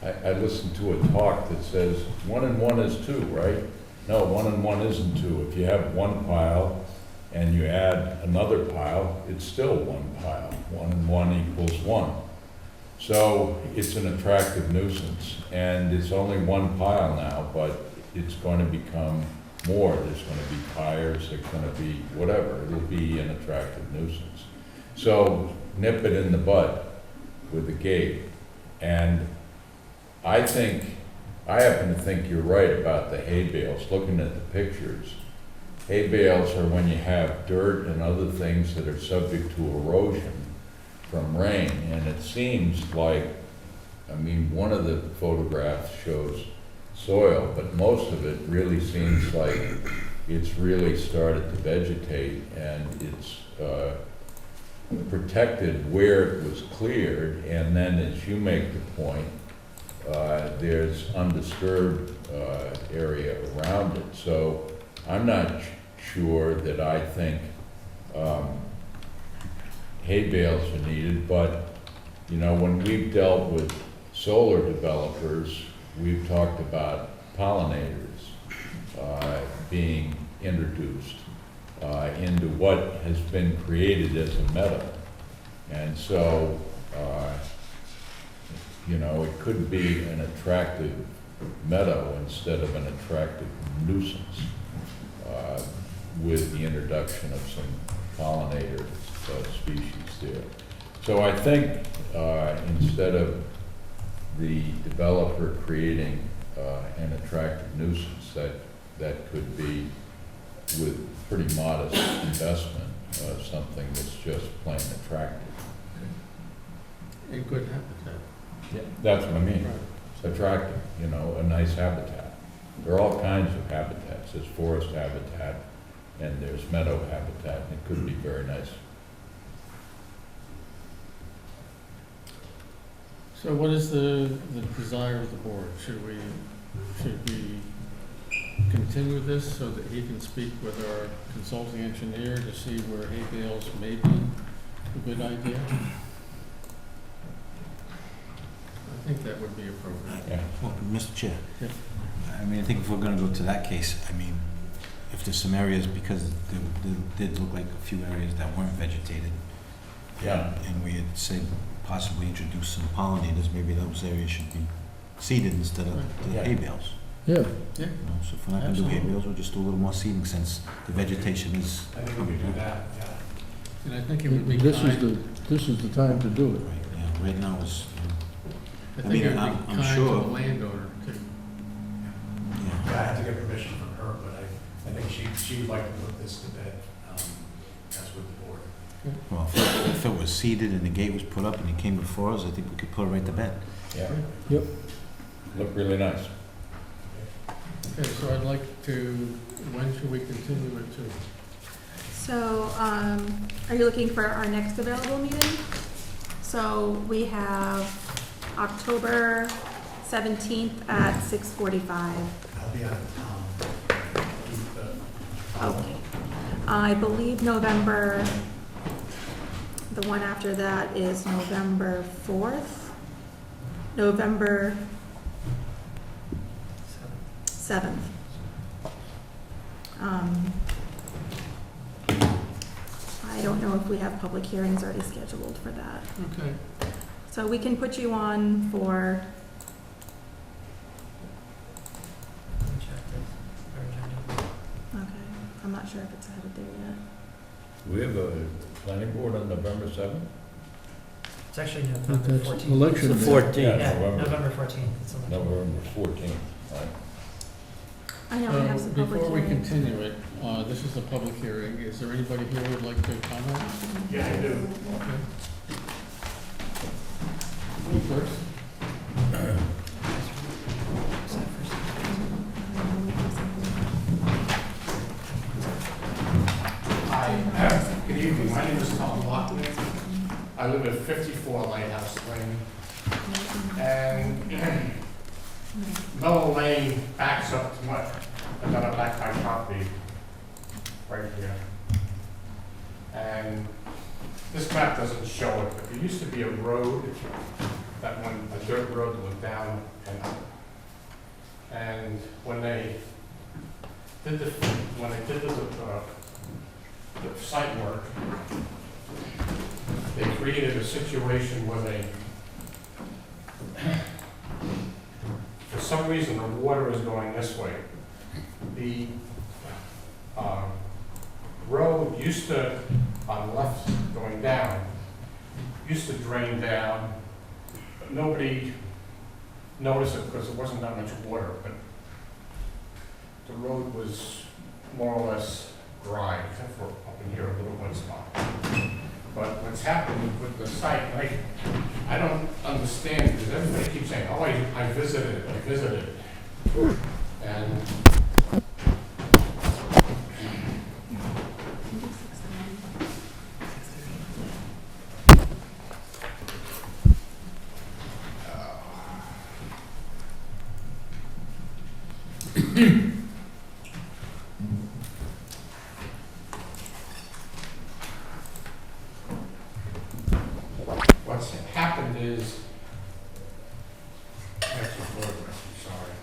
I listened to a talk that says 1 and 1 is 2, right? No, 1 and 1 isn't 2. If you have one pile and you add another pile, it's still one pile. 1 and 1 equals 1. So it's an attractive nuisance, and it's only one pile now, but it's going to become more. There's going to be tires, there's going to be whatever. It'll be an attractive nuisance. So nip it in the bud with the gate. And I happen to think you're right about the hay bales. Looking at the pictures, hay bales are when you have dirt and other things that are subject to erosion from rain. And it seems like, one of the photographs shows soil, but most of it really seems like it's really started to vegetate, and it's protected where it was cleared. And then, as you make the point, there's undisturbed area around it. So I'm not sure that I think hay bales are needed, but when we've dealt with solar developers, we've talked about pollinators being introduced into what has been created as a meadow. And so it could be an attractive meadow instead of an attractive nuisance with the introduction of some pollinator species there. So I think instead of the developer creating an attractive nuisance, that could be with pretty modest investment, something that's just plain attractive. A good habitat. Yeah, that's what I mean. It's attractive, a nice habitat. There are all kinds of habitats. There's forest habitat and there's meadow habitat, and it could be very nice. So what is the desire of the board? Should we continue this so that he can speak with our consulting engineer to see where hay bales may be a good idea? I think that would be appropriate. Yeah. Well, Mr. Chair. Yep. I think if we're gonna go to that case, if there's some areas, because there did look like a few areas that weren't vegetated. Yeah. And we had said possibly introduce some pollinators, maybe those areas should be seeded instead of the Yeah. hay bales. Yeah, So if we're not gonna do hay Absolutely. bales, we'll just do a little more seeding since the vegetation is. I think we could do that, yeah. And I think it would be this kind, is the time to do it. Right, yeah, right now is, I I think mean, it would I'm be kind to sure- the landowner to, yeah. Yeah, I had to get permission from her, but I think she would like to put this to bed, as with the board. Well, if it was seated and the gate was put up and he came before us, I think we could put it right to bed. Yeah. Yep. Look really nice. Okay, so I'd like to, when should we continue it to? So, are you looking for our next available meeting? So we have October 17th at 6:45. I'll be out of town. Okay. I believe November, the one after that is November 4th. November 7th. I don't know if we have public hearings already scheduled for that. Okay. So we can put you on for, Let me check this, our agenda. okay, I'm not sure if it's ahead there yet. We have a planning board on November 7th? It's actually November That's 14th. election It's the day. 14th. Yeah, November. November 14th, it's election. November 14th, right? I know we have some public Before we hearings. continue it, this is a public hearing. Is there anybody here who would like to comment? Yeah, I do. Okay. You first. Is that first? Hi, good evening. My name is Tom Lockman. I live at 54 Lighthouse Lane. And Mellow Lane backs up to another back my property right here. And this map doesn't show it, but there used to be a road, a dirt road that went down and up. And when they did the site work, they created a situation where they, for some reason, the water is going this way. The road used to, on the left going down, used to drain down, but nobody noticed it because there wasn't that much water, but the road was more or less dry, except for up in here, a little one spot. But what's happened with the site, I don't understand, because everybody keeps saying, oh, I visited it. And what's happened is, I have some photographs, I'm sorry.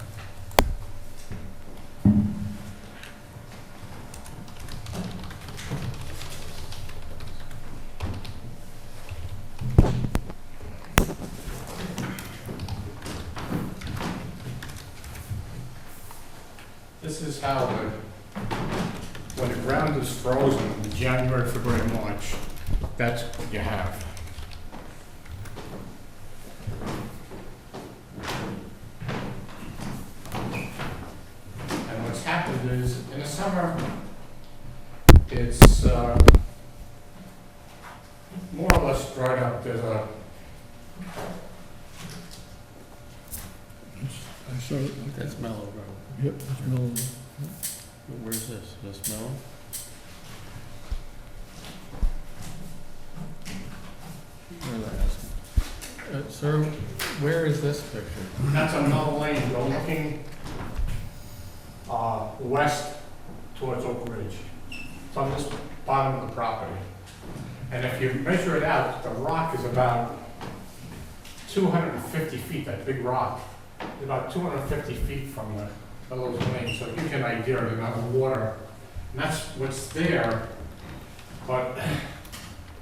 This is how when the ground is frozen in January, February, March, that's what you have. And what's happened is, in the summer, it's more or less dried up. There's a, I saw it. That's Mellow Road. Yep, it's Mellow. Where's this? This Mellow? Where are they asking? Sir, where is this picture? that's on Mellow Lane, you're looking west towards Oak Ridge. It's on this bottom of the property. And if you measure it out, the rock is about 250 feet, that big rock, is about 250 feet from the Mellows Lane, so it gives you an idea of the amount of water. And that's what's there, but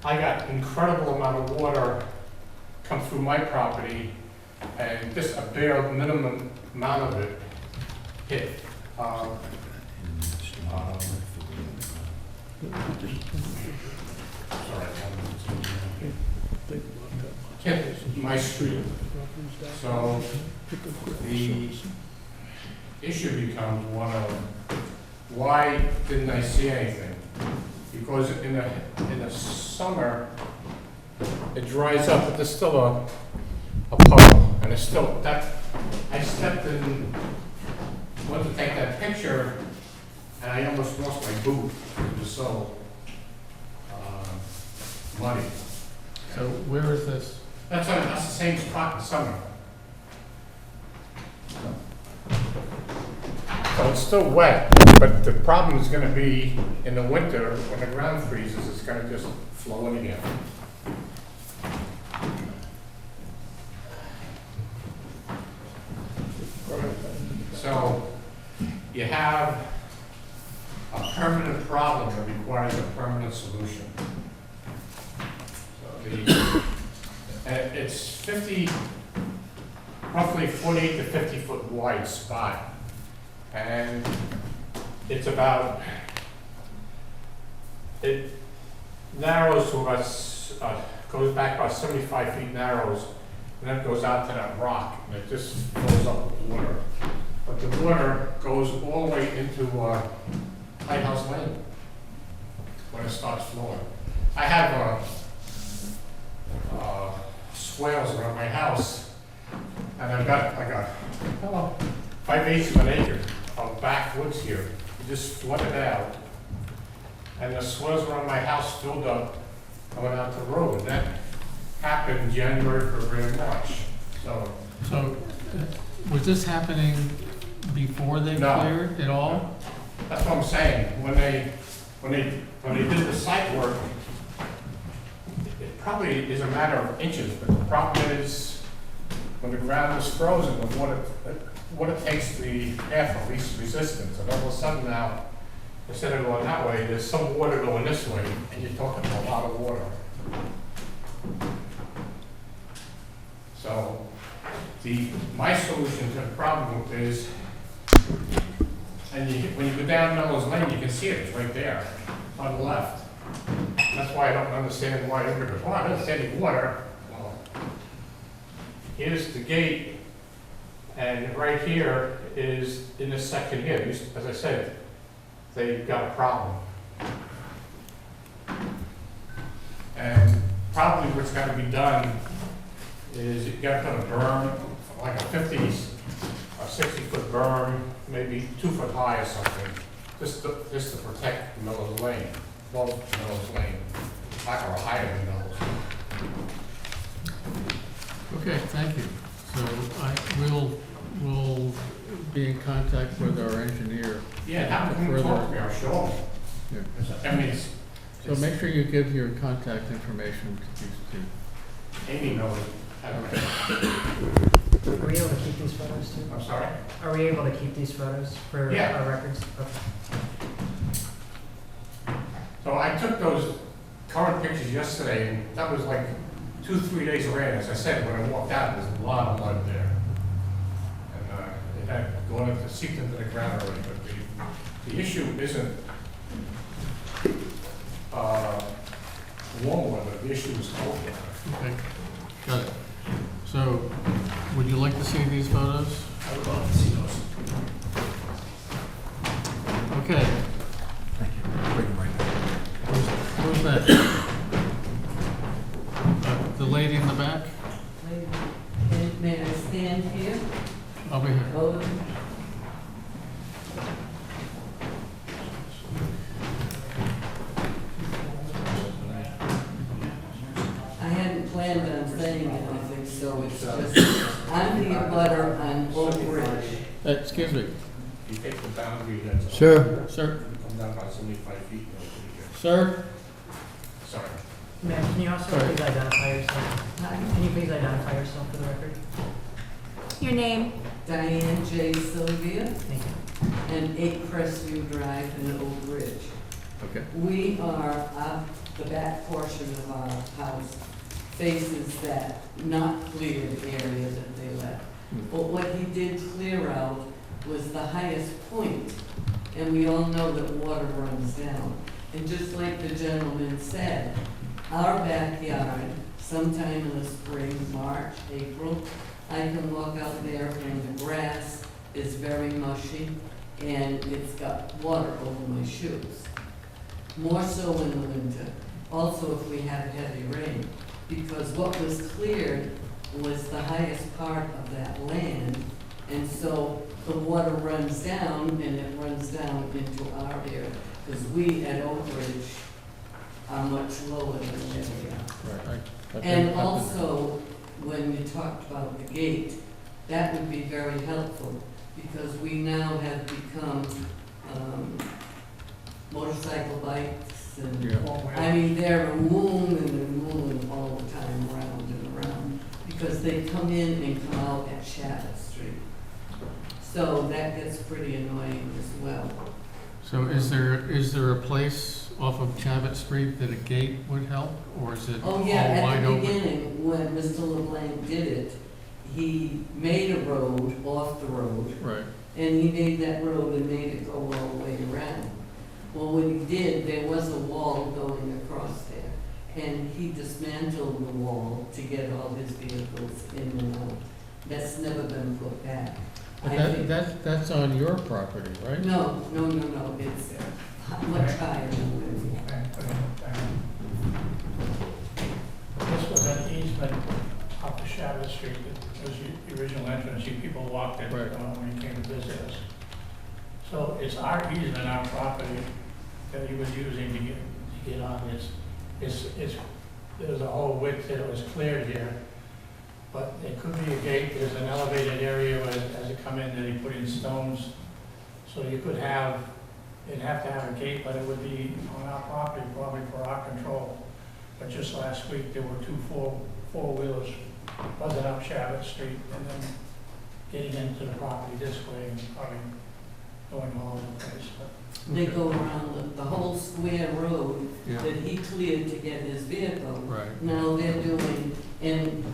I got incredible amount of water come through my property, and just a bare minimum amount of it hit. Sorry, hit my street. So the issue becomes one of, why didn't I see anything? because in the summer, it dries up, but there's still a puddle, and it's still, I stepped in, went to take that picture, and I almost lost my boot, it was so, muddy. So where is this? That's the same spot in summer. So it's still wet, but the problem is gonna be in the winter, when the ground freezes, it's gonna just flow in again. So you have a permanent problem that requires a permanent solution. So it's roughly 48 to 50 foot wide spot. And it's about, it narrows to about, goes back about 75 feet narrows, and then goes out to that rock, and it just fills up with water. But the water goes all the way into Lighthouse Lane when it starts flowing. I have swales around my house, and I got 5/8 of an acre of backwoods here. It just flooded out, and the swales around my house filled up coming out the road. And that happened January, February, March. So Was this happening before they No. cleared at all? that's what I'm saying. When they did the site work, it probably is a matter of inches, but the problem is when the ground is frozen, the water takes the path of least resistance, and all of a sudden now, instead of going that way, there's some water going this way, and you're talking about a lot of water. So, my solution to the problem is, and when you go down Melrose Lane, you can see it, it's right there, on the left. That's why I don't understand why everybody goes, well, I don't see any water. Well, here's the gate, and right here is, in this section here, as I said, they've got a problem. And probably what's gotta be done is you gotta put a berm, like a 50 or 60-foot berm, maybe 2 foot high or something, just to protect Miller's Lane, well, Miller's Lane, or higher than Miller's. Okay, thank you. So we'll be in contact with our engineer. Yeah, have them come talk to me, I'll show them. Yeah. I mean, So make sure you give your contact information to these two. Amy knows. Okay. Are we able to keep these photos too? I'm sorry? Are we able to keep these photos for Yeah. our records? Okay. So I took those current pictures yesterday, and that was like 2-3 days of rain. As I said, when I walked out, there's a lot of mud there. And it had gone into, seeped into the ground already, but the issue isn't warm weather, the issue is cold weather. Okay, got it. So would you like to see these photos? I would love to see those. Okay, Thank you. Bring them right back. who's that? The lady in the back? May I stand here? Over here. Oh, I hadn't planned on saying anything, so it's just, I'm the abutter on Oak Ridge. Excuse me, You take the boundary that's. Sir. Sir. Come down about 75 feet. sir? Sorry. Ma'am, can you also Sorry. please identify yourself? Can you please identify yourself for the record? Your name? Diane J. Sylvia Thank you. and 8 Crestview Drive in Oak Ridge. Okay. We are, the back portion of our house faces that not cleared area that they left. But what he did clear out was the highest point, and we all know that water runs down. And just like the gentleman said, our backyard, sometime in the spring, March, April, I can walk out there and the grass is very mushy and it's got water over my shoes. more so in the winter, also if we had heavy rain. Because what was cleared was the highest part of that land, and so the water runs down, and it runs down into our area, because we at Oak Ridge are much lower than where they are. Right, And also, when you talked about the gate, that would be very helpful, because we now have become, motorcycle bikes and, Yeah. I mean, they're moving and moving all the time around and around, because they come in and come out at Shabbat Street. So that gets pretty annoying as well. So is there a place off of Chavit Street that a gate would help, or is it all Oh, yeah, wide at the open? beginning, when Mr. LeBlanc did it, he made a road off the road, Right, and he made that road and made it go all the way around. Well, what he did, there was a wall going across there, and he dismantled the wall to get all his vehicles in and out. That's never been put back. but I think- that's on your property, right? No, it's much higher than where we are. This was an easement off of Shabbat Street, that was the original entrance, you people walked it Right. when you came to visit us. So it's our easement, our property that he was using to get on this. There's a whole width that was cleared here, but it could be a gate, there's an elevated area as you come in that he put in stones. So you could have, you'd have to have a gate, but it would be on our property, probably for our control. But just last week, there were two four-wheelers buzzing up Shabbat Street and then getting into the property this way and probably going all over the place. But They go around the whole square road Yeah, that he cleared to get his vehicle. right. Now they're doing, and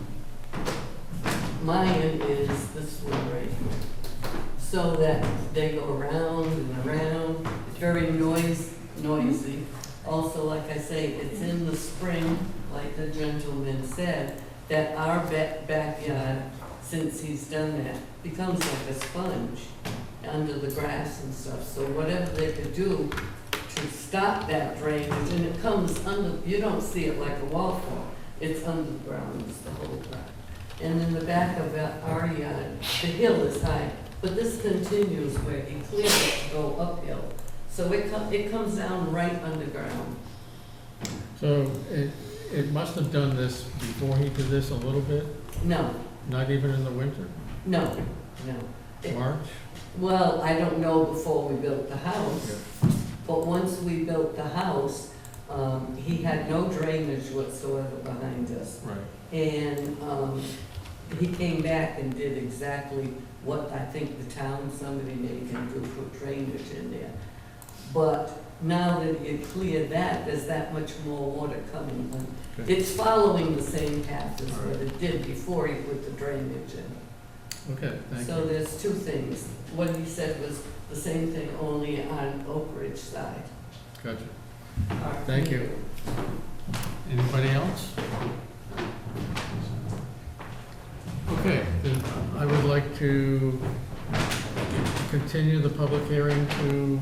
mine is this one right here. So that they go around and around, it's very noisy. Also, like I say, it's in the spring, like the gentleman said, that our backyard, since he's done that, becomes like a sponge under the grass and stuff. So whatever they could do to stop that drainage, and it comes under, you don't see it like a waterfall, it's underground, it's the whole ground. And in the back of our yard, the hill is high, but this continues where he cleared it to go uphill. So it comes down right underground. So it must have done this before he did this a little bit, No, not even in the winter, no. It- March? Well, I don't know before we built the house, but once we built the house, he had no drainage whatsoever behind us. Right, And he came back and did exactly what I think the town, somebody made him do, put drainage in there. But now that he had cleared that, there's that much more water coming. Okay. It's following the same path as what it did before he put the drainage in. okay, thank So you. there's two things. What he said was the same thing, only on Oak Ridge side. Gotcha. Thank you. Anybody else? Okay, then I would like to continue the public hearing to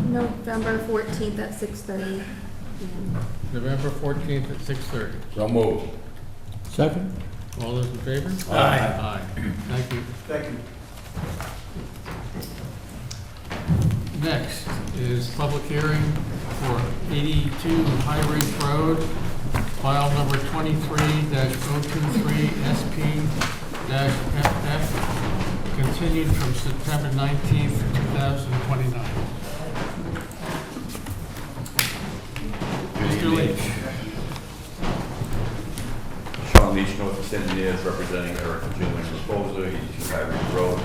November 14th at 6:30 p.m. November 14th at 6:30. So moved. Second? All those in favor? Aye. Aye. Thank you. Thank you. Next is public hearing for 82 High Ridge Road, file number 23-023 SP-FF, continued from September 19th, 2029. Mr. Leach. Sean Leach, Northeast Engineers, representing Eric and Julian Reposa, 82 High Ridge Road.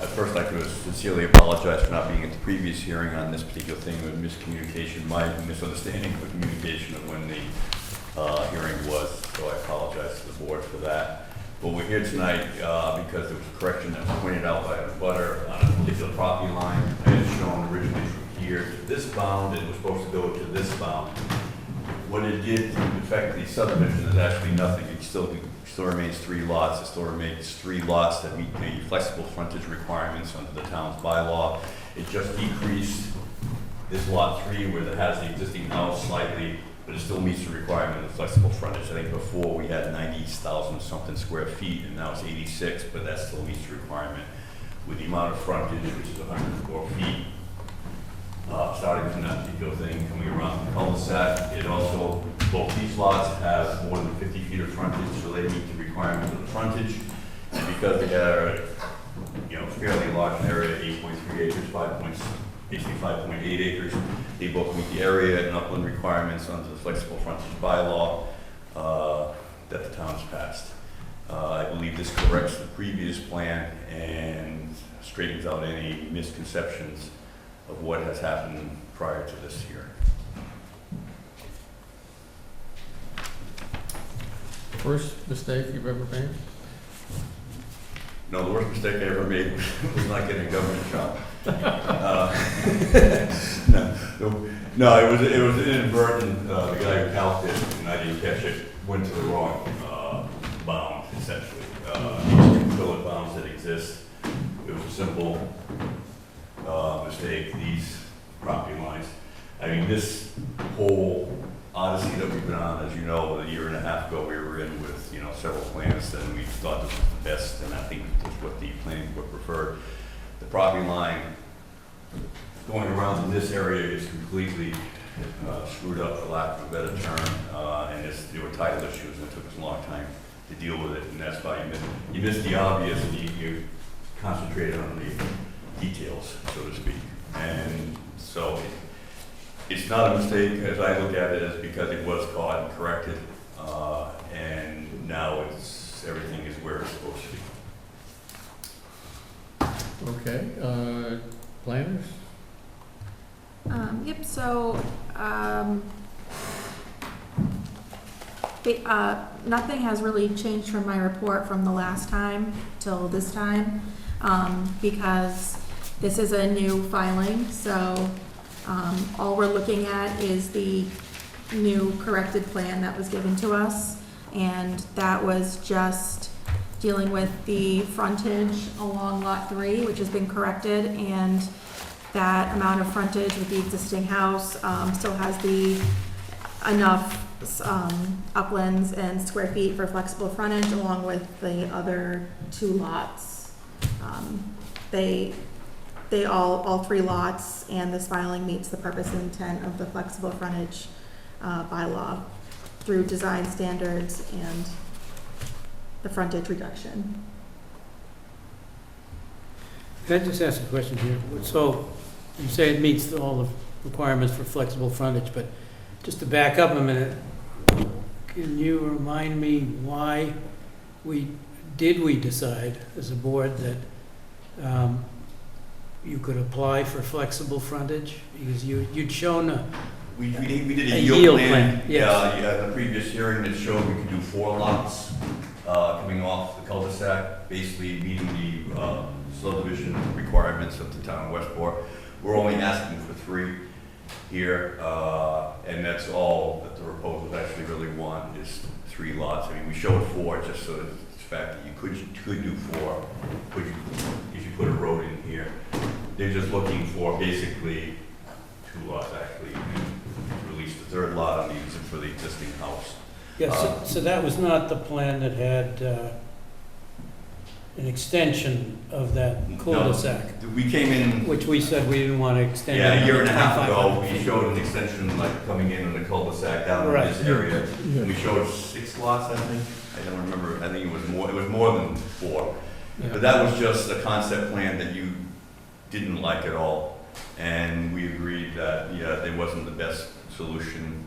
I'd first like to sincerely apologize for not being at the previous hearing on this particular thing with miscommunication, my misunderstanding of the communication of when the hearing was, so I apologize to the board for that. But we're here tonight because there was a correction that was pointed out by a butter on a particular property line. I had shown originally from here to this bound, and it was supposed to go to this bound. What it did to affect the subdivision is actually nothing. It still remains 3 lots. It still remains 3 lots that meet the flexible frontage requirements under the town's bylaw. It just decreased This lot 3 where it has the existing house slightly, but it still meets the requirement of flexible frontage. I think before we had 90,000 something square feet, and now it's 86, but that still meets the requirement with the amount of frontage, which is 104 feet. Starting from that particular thing, coming around the cul-de-sac, it also, both these lots have more than 50 feet of frontage, so they meet the requirement of the frontage. And because they are, fairly large area, 8.3 acres, basically 5.8 acres, they both meet the area and upland requirements under the flexible frontage bylaw that the town's passed. I believe this corrects the previous plan and straightens out any misconceptions of what has happened prior to this here. Worst mistake you've ever made? No, the worst mistake I ever made was not getting a government job. No, it was inadvertent. The guy who counted it, and I didn't catch it, went to the wrong bound, essentially. These 2 fillet bounds that exist, it was a simple mistake, these property lines. I mean, this whole odyssey that we've been on, as you know, a year and a half ago, we were in with, several plans, and we thought this was the best, and I think that's what the planning board preferred. The property line going around in this area is completely screwed up, for lack of a better term, and there were title issues, and it took us a long time to deal with it, and that's why you missed the obvious, and you concentrated on the details, so to speak. And so it's not a mistake, as I look at it, it's because it was caught and corrected, and now everything is where it's supposed to be. Okay, planners? Yep, so, nothing has really changed from my report from the last time till this time, because this is a new filing, so, all we're looking at is the new corrected plan that was given to us, and that was just dealing with the frontage along Lot 3, which has been corrected, and that amount of frontage with the existing house still has enough uplands and square feet for flexible frontage, along with the other 2 lots. All 3 lots, and this filing meets the purpose and intent of the flexible frontage bylaw through design standards and the frontage reduction. Can I just ask a question here? So you say it meets all the requirements for flexible frontage, but just to back up a minute, can you remind me why we decide as a board that you could apply for flexible frontage? Because you'd shown We did a a yield yield plan, plan. yes. Yeah, the previous hearing that showed we could do 4 lots coming off the cul-de-sac, basically meeting the subdivision requirements of the town of Westport. We're only asking for 3 here, and that's all that the proposals actually really want is 3 lots. I mean, we showed 4 just so that the fact that you could do 4, if you put a road in here. They're just looking for basically 2 lots actually, and release the 3rd lot on the, for the existing house. Yeah, so that was not the plan that had an extension of that cul-de-sac, We came in, which we said we didn't want to extend. yeah, a year and a half 2,500 ago, we feet. showed an extension like coming in on the cul-de-sac down in Right. this area. Yeah. We showed 6 lots, I think. I don't remember, I think it was more than 4. Yeah. But that was just a concept plan that you didn't like at all. And we agreed that, yeah, it wasn't the best solution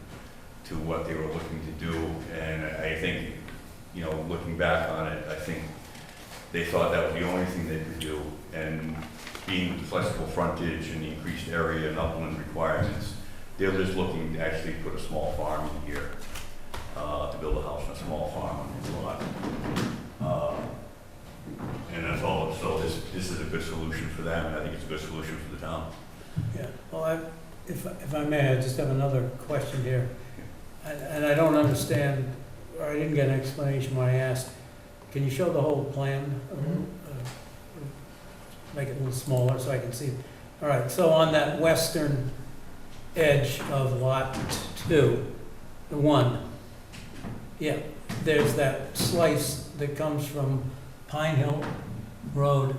to what they were looking to do. And I think, looking back on it, I think they thought that was the only thing they could do. And being the flexible frontage and the increased area and upland requirements, they're just looking to actually put a small farm in here, to build a house on a small farm on this lot. And that's all, so this is a good solution for them, and I think it's a good solution for the town. Yeah, well, if I may, I just have another question here. And I don't understand, or I didn't get an explanation when I asked. Can you show the whole plan? Make it a little smaller so I can see. All right, so on that western edge of lot 1. Yeah, there's that slice that comes from Pine Hill Road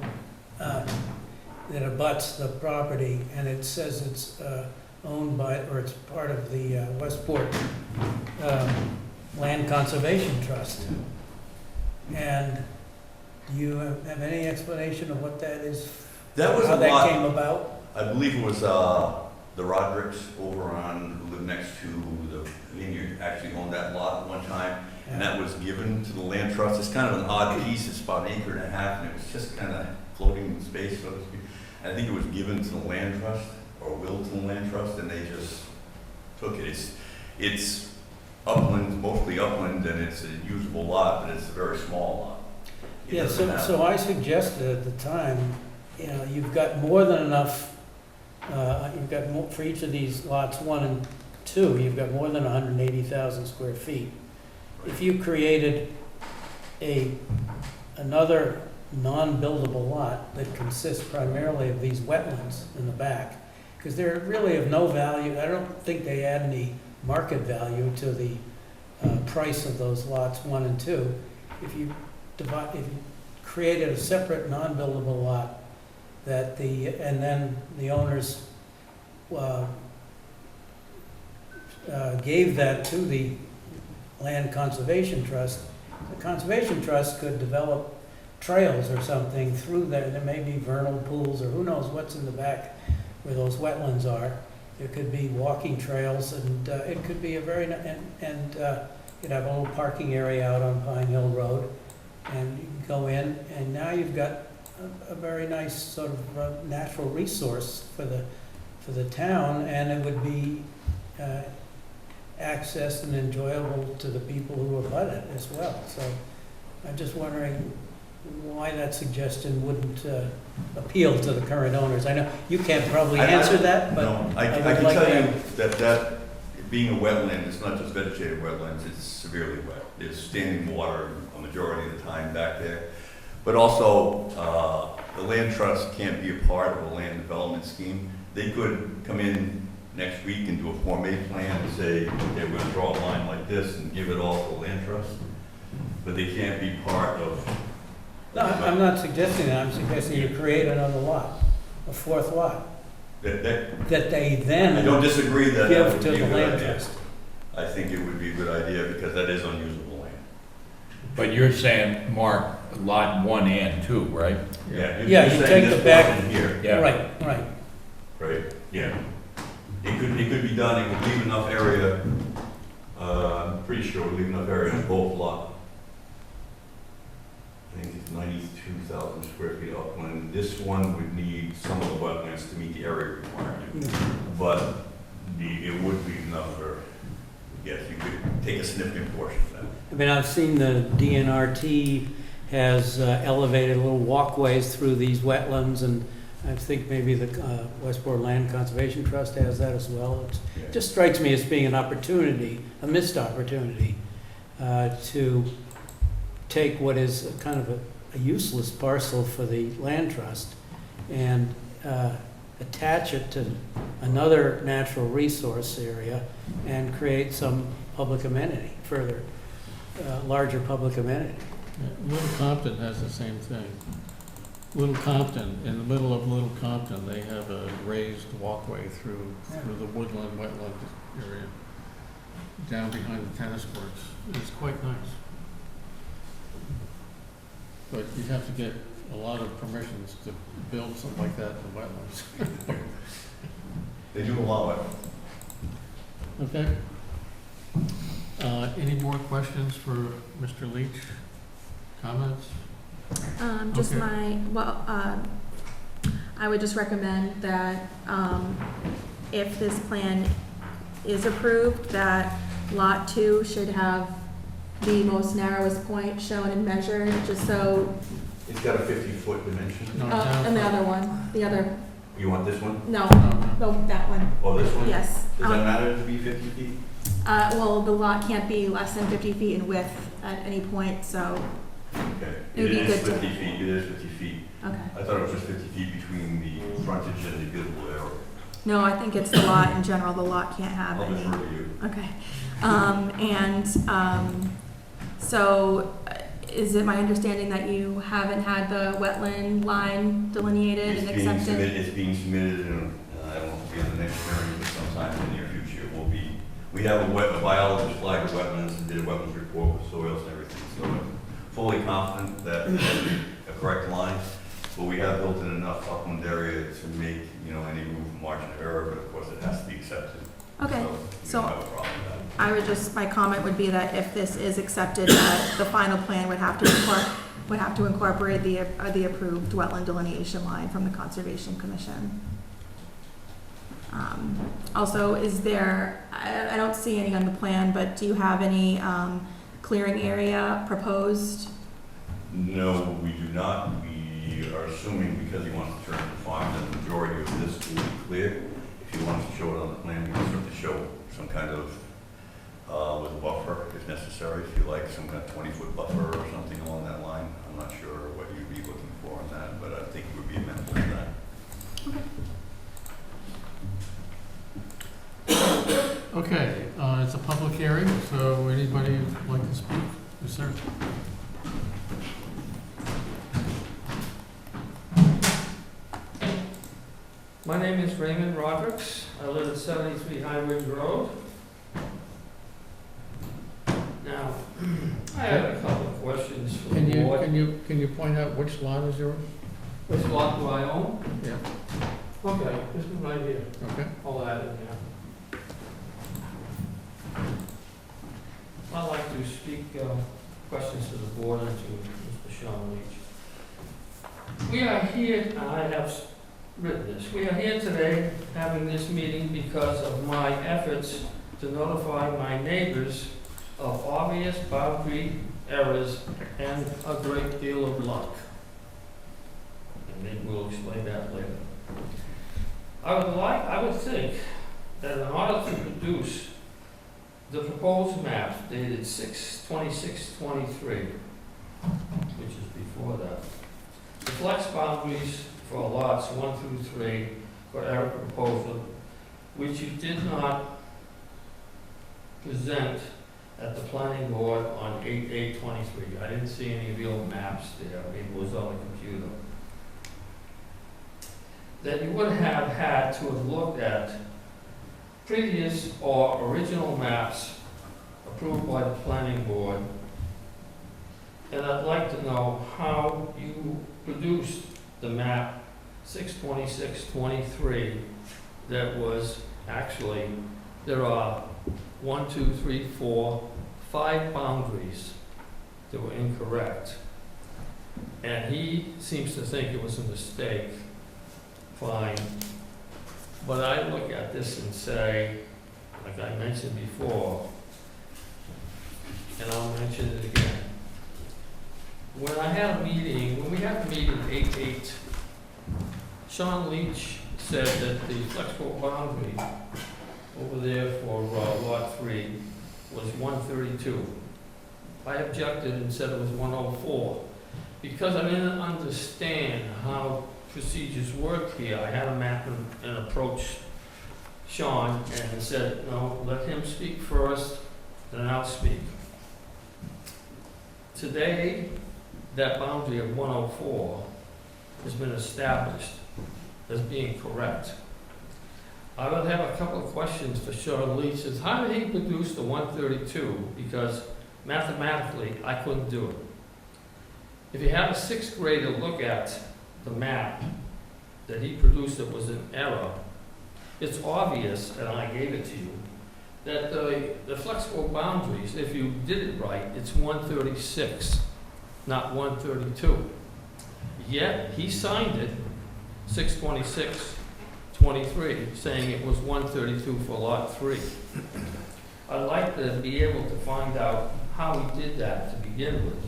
that abuts the property, and it says it's owned by, or it's part of the Westport Land Conservation Trust. And do you have any explanation of what that is? That was How a that lot, came about? I believe it was the Rodericks over on, who lived next to the vineyard, actually owned that lot at one time. And that was given to the land trust. It's kind of an odd piece, it's about 1.5 acres, and it was just kind of floating in space, so to speak. And I think it was given to the land trust, or willed to the land trust, and they just took it. It's upland, mostly upland, and it's a usable lot, but it's a very small lot. It Yeah, doesn't have- so I suggested at the time, you know, you've got more than enough, you've got more, for each of these lots 1 and 2, you've got more than 180,000 square feet. If you created another non-buildable lot that consists primarily of these wetlands in the back, because they're really of no value, I don't think they add any market value to the price of those lots 1 and 2. If you created a separate non-buildable lot and then the owners gave that to the Land Conservation Trust, the Conservation Trust could develop trails or something through there. There may be vernal pools or who knows what's in the back where those wetlands are. There could be walking trails, and it could be a very, and you'd have a little parking area out on Pine Hill Road, and you can go in, and now you've got a very nice sort of natural resource for the town, and it would be accessed and enjoyable to the people who abut it as well. So I'm just wondering why that suggestion wouldn't appeal to the current owners. I know you can't probably answer that, but No, I would can like tell to- you that being a wetland, it's not just vegetated wetlands, it's severely wet. There's standing water a majority of the time back there. But also, the land trust can't be a part of a land development scheme. They could come in next week and do a Form A plan and say, okay, we're gonna draw a line like this and give it all to the land trust. But they can't be part of. No, I'm not suggesting that. I'm suggesting you create another lot, a 4th lot, That, that they I then don't disagree that that give would to be the a good land idea. trust. I think it would be a good idea because that is unusable land. But you're saying, Mark, lot 1 and 2, right? Yeah, Yeah, you're you saying take this the back- portion here, Yeah. Right, right. right? Yeah. It could be done, it would leave enough area, I'm pretty sure it would leave enough area in both lots. I think it's 92,000 square feet upland. This one would need some of the wetlands to meet the area requirement. But it would be enough for, yes, you could take a significant portion of that. I mean, I've seen the DNRT has elevated little walkways through these wetlands, and I think maybe the Westport Land Conservation Trust has that as well. It just strikes me as being an opportunity, a missed opportunity, to take what is kind of a useless parcel for the land trust and attach it to another natural resource area and create some public amenity, further, larger public amenity. Yeah, Little Compton has the same thing. Little Compton, in the middle of Little Compton, they have a raised walkway through the woodland, wetland area, down behind the tennis courts. It's quite nice. But you'd have to get a lot of permissions to build something like that in the wetlands. They do allow it. Okay. Any more questions for Mr. Leach? Comments? Just Okay. I would just recommend that, if this plan is approved, that Lot 2 should have the most narrowest point shown and measured, just so, It's got a 50-foot dimension. No, down and the for- other one, You want this one? no, No, no, that one, Oh, this one? yes. Does that matter to be 50 feet? Well, the lot can't be less than 50 feet in width at any point, so, Okay. It would be is good to- 50 feet, it is 50 feet. okay. I thought it was just 50 feet between the frontage and the buildable area. No, I think it's the lot in general, the lot can't have I'll any. defer to you. Okay. So is it my understanding that you haven't had the wetland line delineated and accepted? It's being submitted, and I don't know if it'll be in the next hearing, but sometime in the near future it will be. We have a biologist flagged the wetlands and did a wetlands report with soils and everything, so I'm fully confident that it's a correct line. But we have built in enough upland area to make, any room for margin of error, but of course it has to be accepted. Okay, So we don't have a problem with that. my comment would be that if this is accepted, that the final plan would have to incorporate the approved wetland delineation line from the Conservation Commission. Also, is there, I don't see any on the plan, but do you have any clearing area proposed? No, we do not. We are assuming because he wants to turn the farm, that the majority of this will be clear. If he wants to show it on the plan, we can certainly show some kind of, with a buffer if necessary, if you like, some kind of 20-foot buffer or something along that line. I'm not sure what you'd be looking for on that, but I think it would be amenable to that. Okay, it's a public hearing, so anybody would like to speak? Yes, sir. My name is Raymond Rodericks. I live at 73 High Ridge Road. Now, I have a couple of questions for Can the you, board. can you point out which lot is yours? Which lot do I own? Yeah. Okay, this is right here. Okay. All that in there. I'd like to speak questions to the board and to Mr. Sean Leach. We are here, and I have written this, we are here today having this meeting because of my efforts to notify my neighbors of obvious boundary errors and a great deal of luck. And maybe we'll explain that later. I would think that in order to produce the proposed map dated 6/26/23, which is before that, the flex boundaries for lots 1 through 3 for our proposal, which you did not present at the planning board on 8/8/23. I didn't see any real maps there, maybe it was on the computer. That you would have had to have looked at previous or original maps approved by the planning board. And I'd like to know how you produced the map 6/26/23 that was actually, there are 1, 2, 3, 4, 5 boundaries that were incorrect. And he seems to think it was a mistake. Fine. But I look at this and say, like I mentioned before, and I'll mention it again. When we had a meeting 8/8, Sean Leach said that the flexible boundary over there for lot 3 was 132. I objected and said it was 104. Because I didn't understand how procedures work here, I had a map and approached Sean and said, no, let him speak first, then I'll speak. Today, that boundary of 104 has been established as being correct. I would have a couple of questions for Sean Leach. Is how did he produce the 132? Because mathematically, I couldn't do it. If you have a 6th grader look at the map that he produced that was an error, it's obvious, and I gave it to you, that the flexible boundaries, if you did it right, it's 136, not 132. Yet, he signed it 6/26/23, saying it was 132 for lot 3. I'd like to be able to find out how he did that to begin with.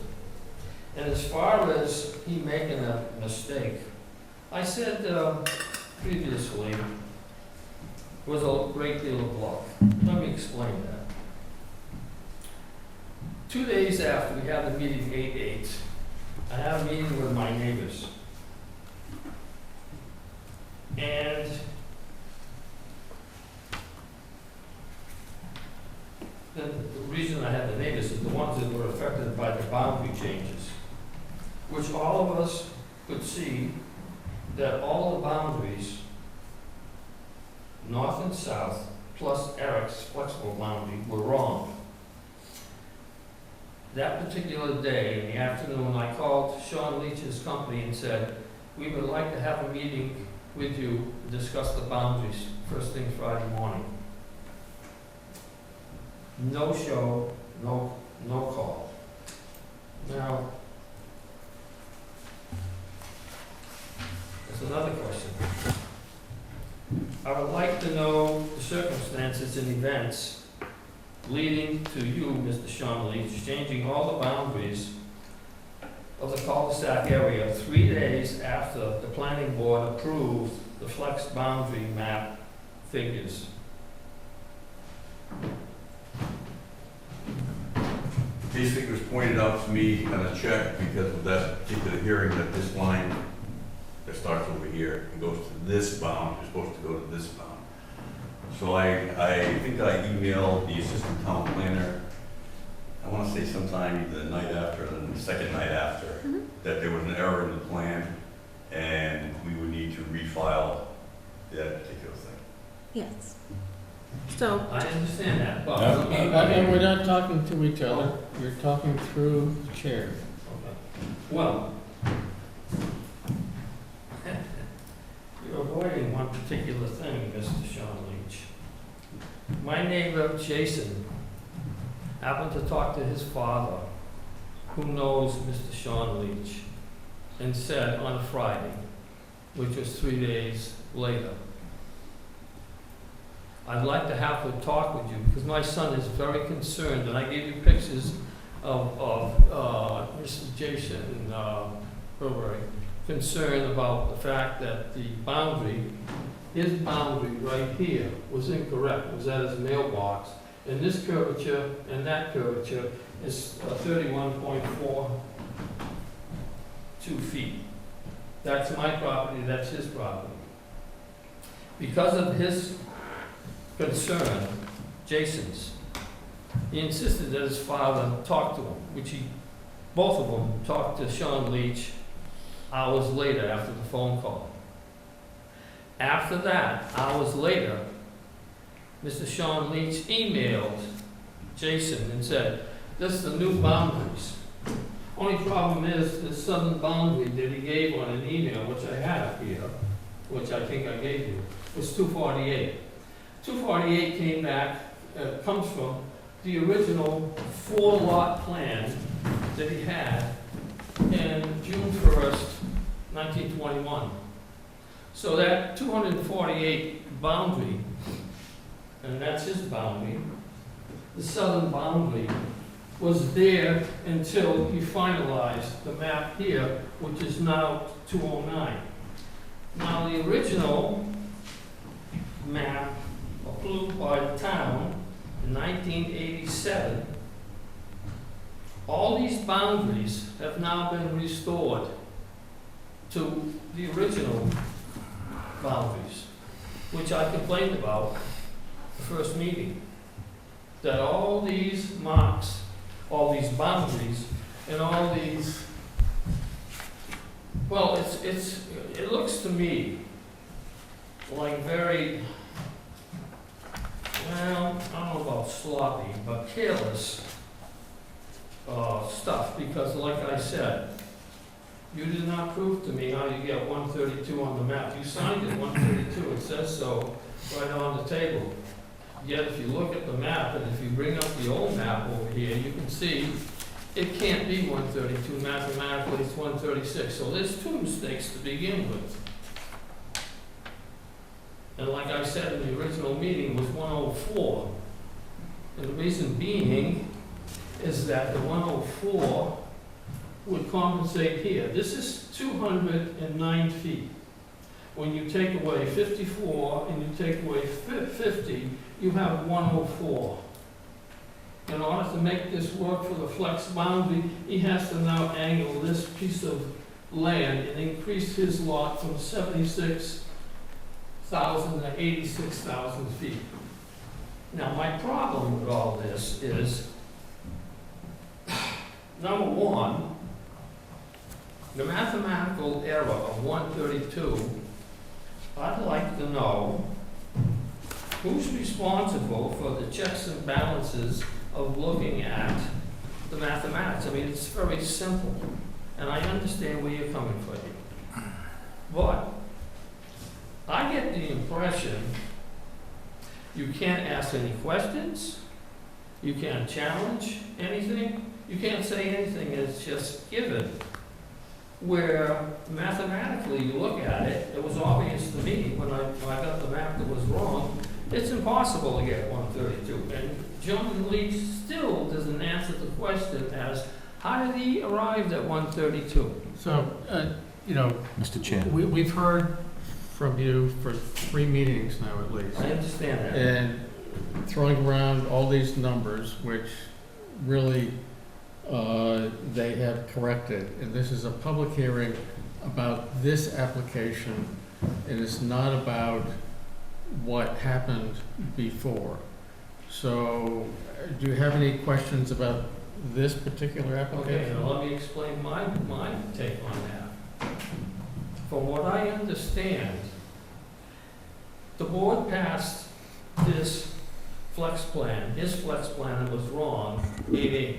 And as far as he making a mistake, I said previously, it was a great deal of luck. Let me explain that. 2 days after we had the meeting 8/8, I had a meeting with my neighbors. And all of us could see that all the boundaries, north and south, plus Eric's flexible boundary, were wrong. That particular day, in the afternoon, I called Sean Leach's company and said, we would like to have a meeting with you to discuss the boundaries first thing Friday morning. No show, no call. Now, there's another question. I would like to know the circumstances and events leading to you, Mr. Sean Leach, changing all the boundaries of the cul-de-sac area 3 days after the planning board approved the flex boundary map figures. Basically, it was pointed out to me on a check because of that particular hearing that this line that starts over here and goes to this bound, is supposed to go to this bound. So I think I emailed the assistant town planner, I want to say sometime either the night after or the second night after, that there was an error in the plan and we would need to refile that particular thing. Yes. So, I understand that, but. And we're not talking to each other, you're talking through the chair. Okay. Well, you're avoiding one particular thing, Mr. Sean Leach. My neighbor, Jason, happened to talk to his father, who knows Mr. Sean Leach, and said on Friday, which was 3 days later, I'd like to have a talk with you, because my son is very concerned, and I gave you pictures of Mrs. Jason Burberry, concerned about the fact that the boundary, his boundary right here was incorrect, was at his mailbox, and this curvature and that curvature is 31.42 feet. That's my property, that's his property. Because of his concern, Jason's, he insisted that his father talk to him, which both of them talked to Sean Leach hours later after the phone call. After that, hours later, Mr. Sean Leach emailed Jason and said, this is the new boundaries. Only problem is the southern boundary that he gave on an email, which I have here, which I think I gave you, was 248. 248 came back, comes from the original 4-lot plan that he had in June 1st, 1921. So that 248 boundary, and that's his boundary, the southern boundary, was there until he finalized the map here, which is now 209. Now, the original map approved by the town in 1987, all these boundaries have now been restored to the original boundaries, which I complained about the first meeting, that all these marks, all these boundaries, and all these, well, it looks to me like very, well, I don't know about sloppy, but careless stuff, because like I said, you did not prove to me how you get 132 on the map. You signed it 132, it says so right on the table. Yet if you look at the map, and if you bring up the old map over here, you can see it can't be 132 mathematically, it's 136. So there's two mistakes to begin with. And like I said in the original meeting, was 104. And the reason being is that the 104 would compensate here. This is 209 feet. When you take away 54 and you take away 50, you have 104. In order to make this work for the flex boundary, he has to now angle this piece of land and increase his lot from 76,000 to 86,000 feet. Now, my problem with all this is, number one, the mathematical error of 132, I'd like to know who's responsible for the checks and balances of looking at the mathematics. I mean, it's very simple, and I understand where you're coming from. But I get the impression you can't ask any questions, you can't challenge anything, you can't say anything is just given. Where mathematically you look at it, it was obvious to me when I got the map that was wrong, it's impossible to get 132. And John Leach still doesn't answer the question as, how did he arrive at 132? So, you know, Mr. Chair. we've heard from you for 3 meetings now at least. I understand that. And throwing around all these numbers, which really they have corrected. And this is a public hearing about this application, and it's not about what happened before. So, do you have any questions about this particular Okay, application? now let me explain my take on that. From what I understand, the board passed this flex plan, his flex plan that was wrong, 8/8.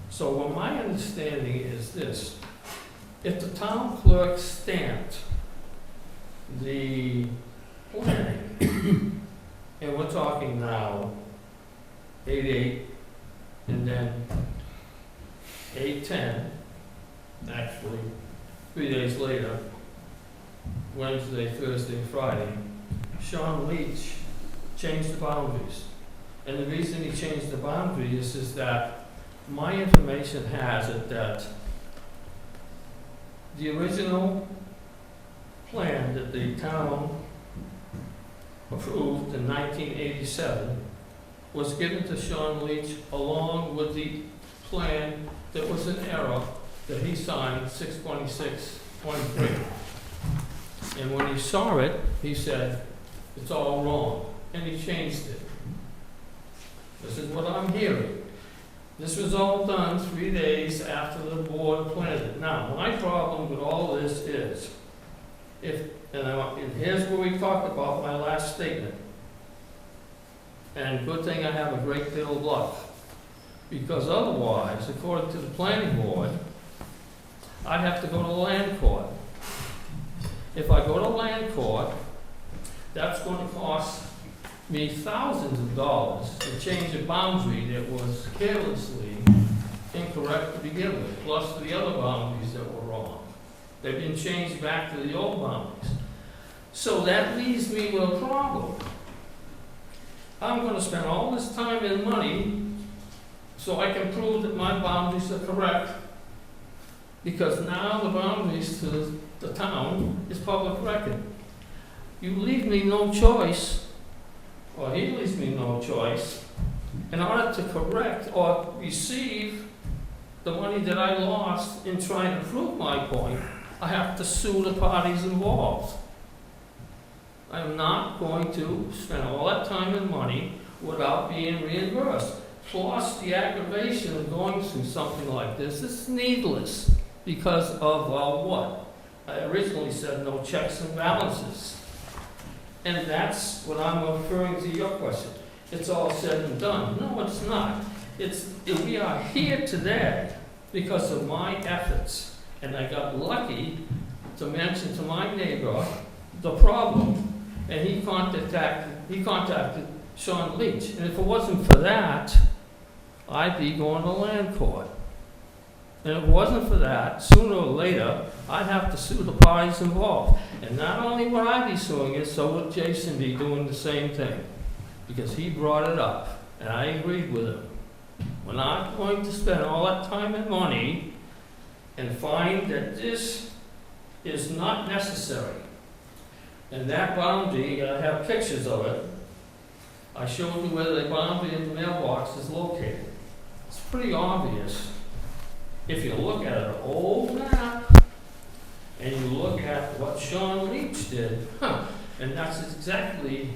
So what my understanding is this: if the town clerk stamped the planning, and we're talking now 8/8, and then 8/10, actually, 3 days later, Wednesday, Thursday, Friday, Sean Leach changed the boundaries. And the reason he changed the boundaries is that my information has it that the original plan that the town approved in 1987 was given to Sean Leach along with the plan that was in error that he signed 6/26/23. And when he saw it, he said, it's all wrong, and he changed it. This is what I'm hearing. This was all done 3 days after the board planned it. Now, my problem with all this is, and here's where we talked about my last statement. And good thing I have a great deal of luck, because otherwise, according to the planning board, I'd have to go to land court. If I go to land court, that's going to cost me thousands of dollars to change a boundary that was carelessly incorrect to begin with, plus the other boundaries that were wrong. They've been changed back to the old boundaries. So that leaves me with a problem. I'm going to spend all this time and money so I can prove that my boundaries are correct, because now the boundaries to the town is public record. You leave me no choice, or he leaves me no choice, in order to correct or receive the money that I lost in trying to prove my point. I have to sue the parties involved. I am not going to spend all that time and money without being reimbursed. Plus, the aggravation of going through something like this is needless because of what? I originally said no checks and balances. And that's what I'm referring to your question. It's all said and done. No, it's not. We are here today because of my efforts. And I got lucky to mention to my neighbor the problem, and he contacted Sean Leach. And if it wasn't for that, I'd be going to land court. And if it wasn't for that, sooner or later, I'd have to sue the parties involved. And not only would I be suing it, so would Jason be doing the same thing. Because he brought it up, and I agreed with him. We're not going to spend all that time and money and find that this is not necessary. And that boundary, I have pictures of it. I showed you where the boundary of the mailbox is located. It's pretty obvious. If you look at an old map and you look at what Sean Leach did, and that's exactly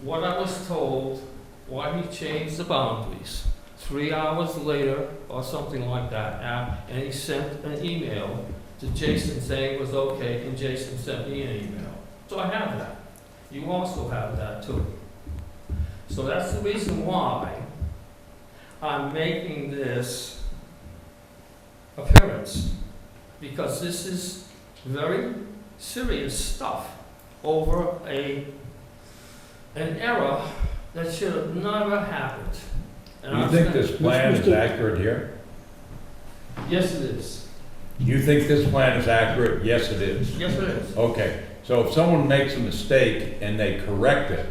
what I was told why he changed the boundaries. 3 hours later, or something like that, and he sent an email to Jason saying it was okay, and Jason sent me an email. So I have that. You also have that too. So that's the reason why I'm making this appearance, because this is very serious stuff over an error that should have never happened. And You I'm think saying- this plan is accurate here? Yes, it is. You think this plan is accurate? Yes, it is. Yes, it is. Okay, so if someone makes a mistake and they correct it,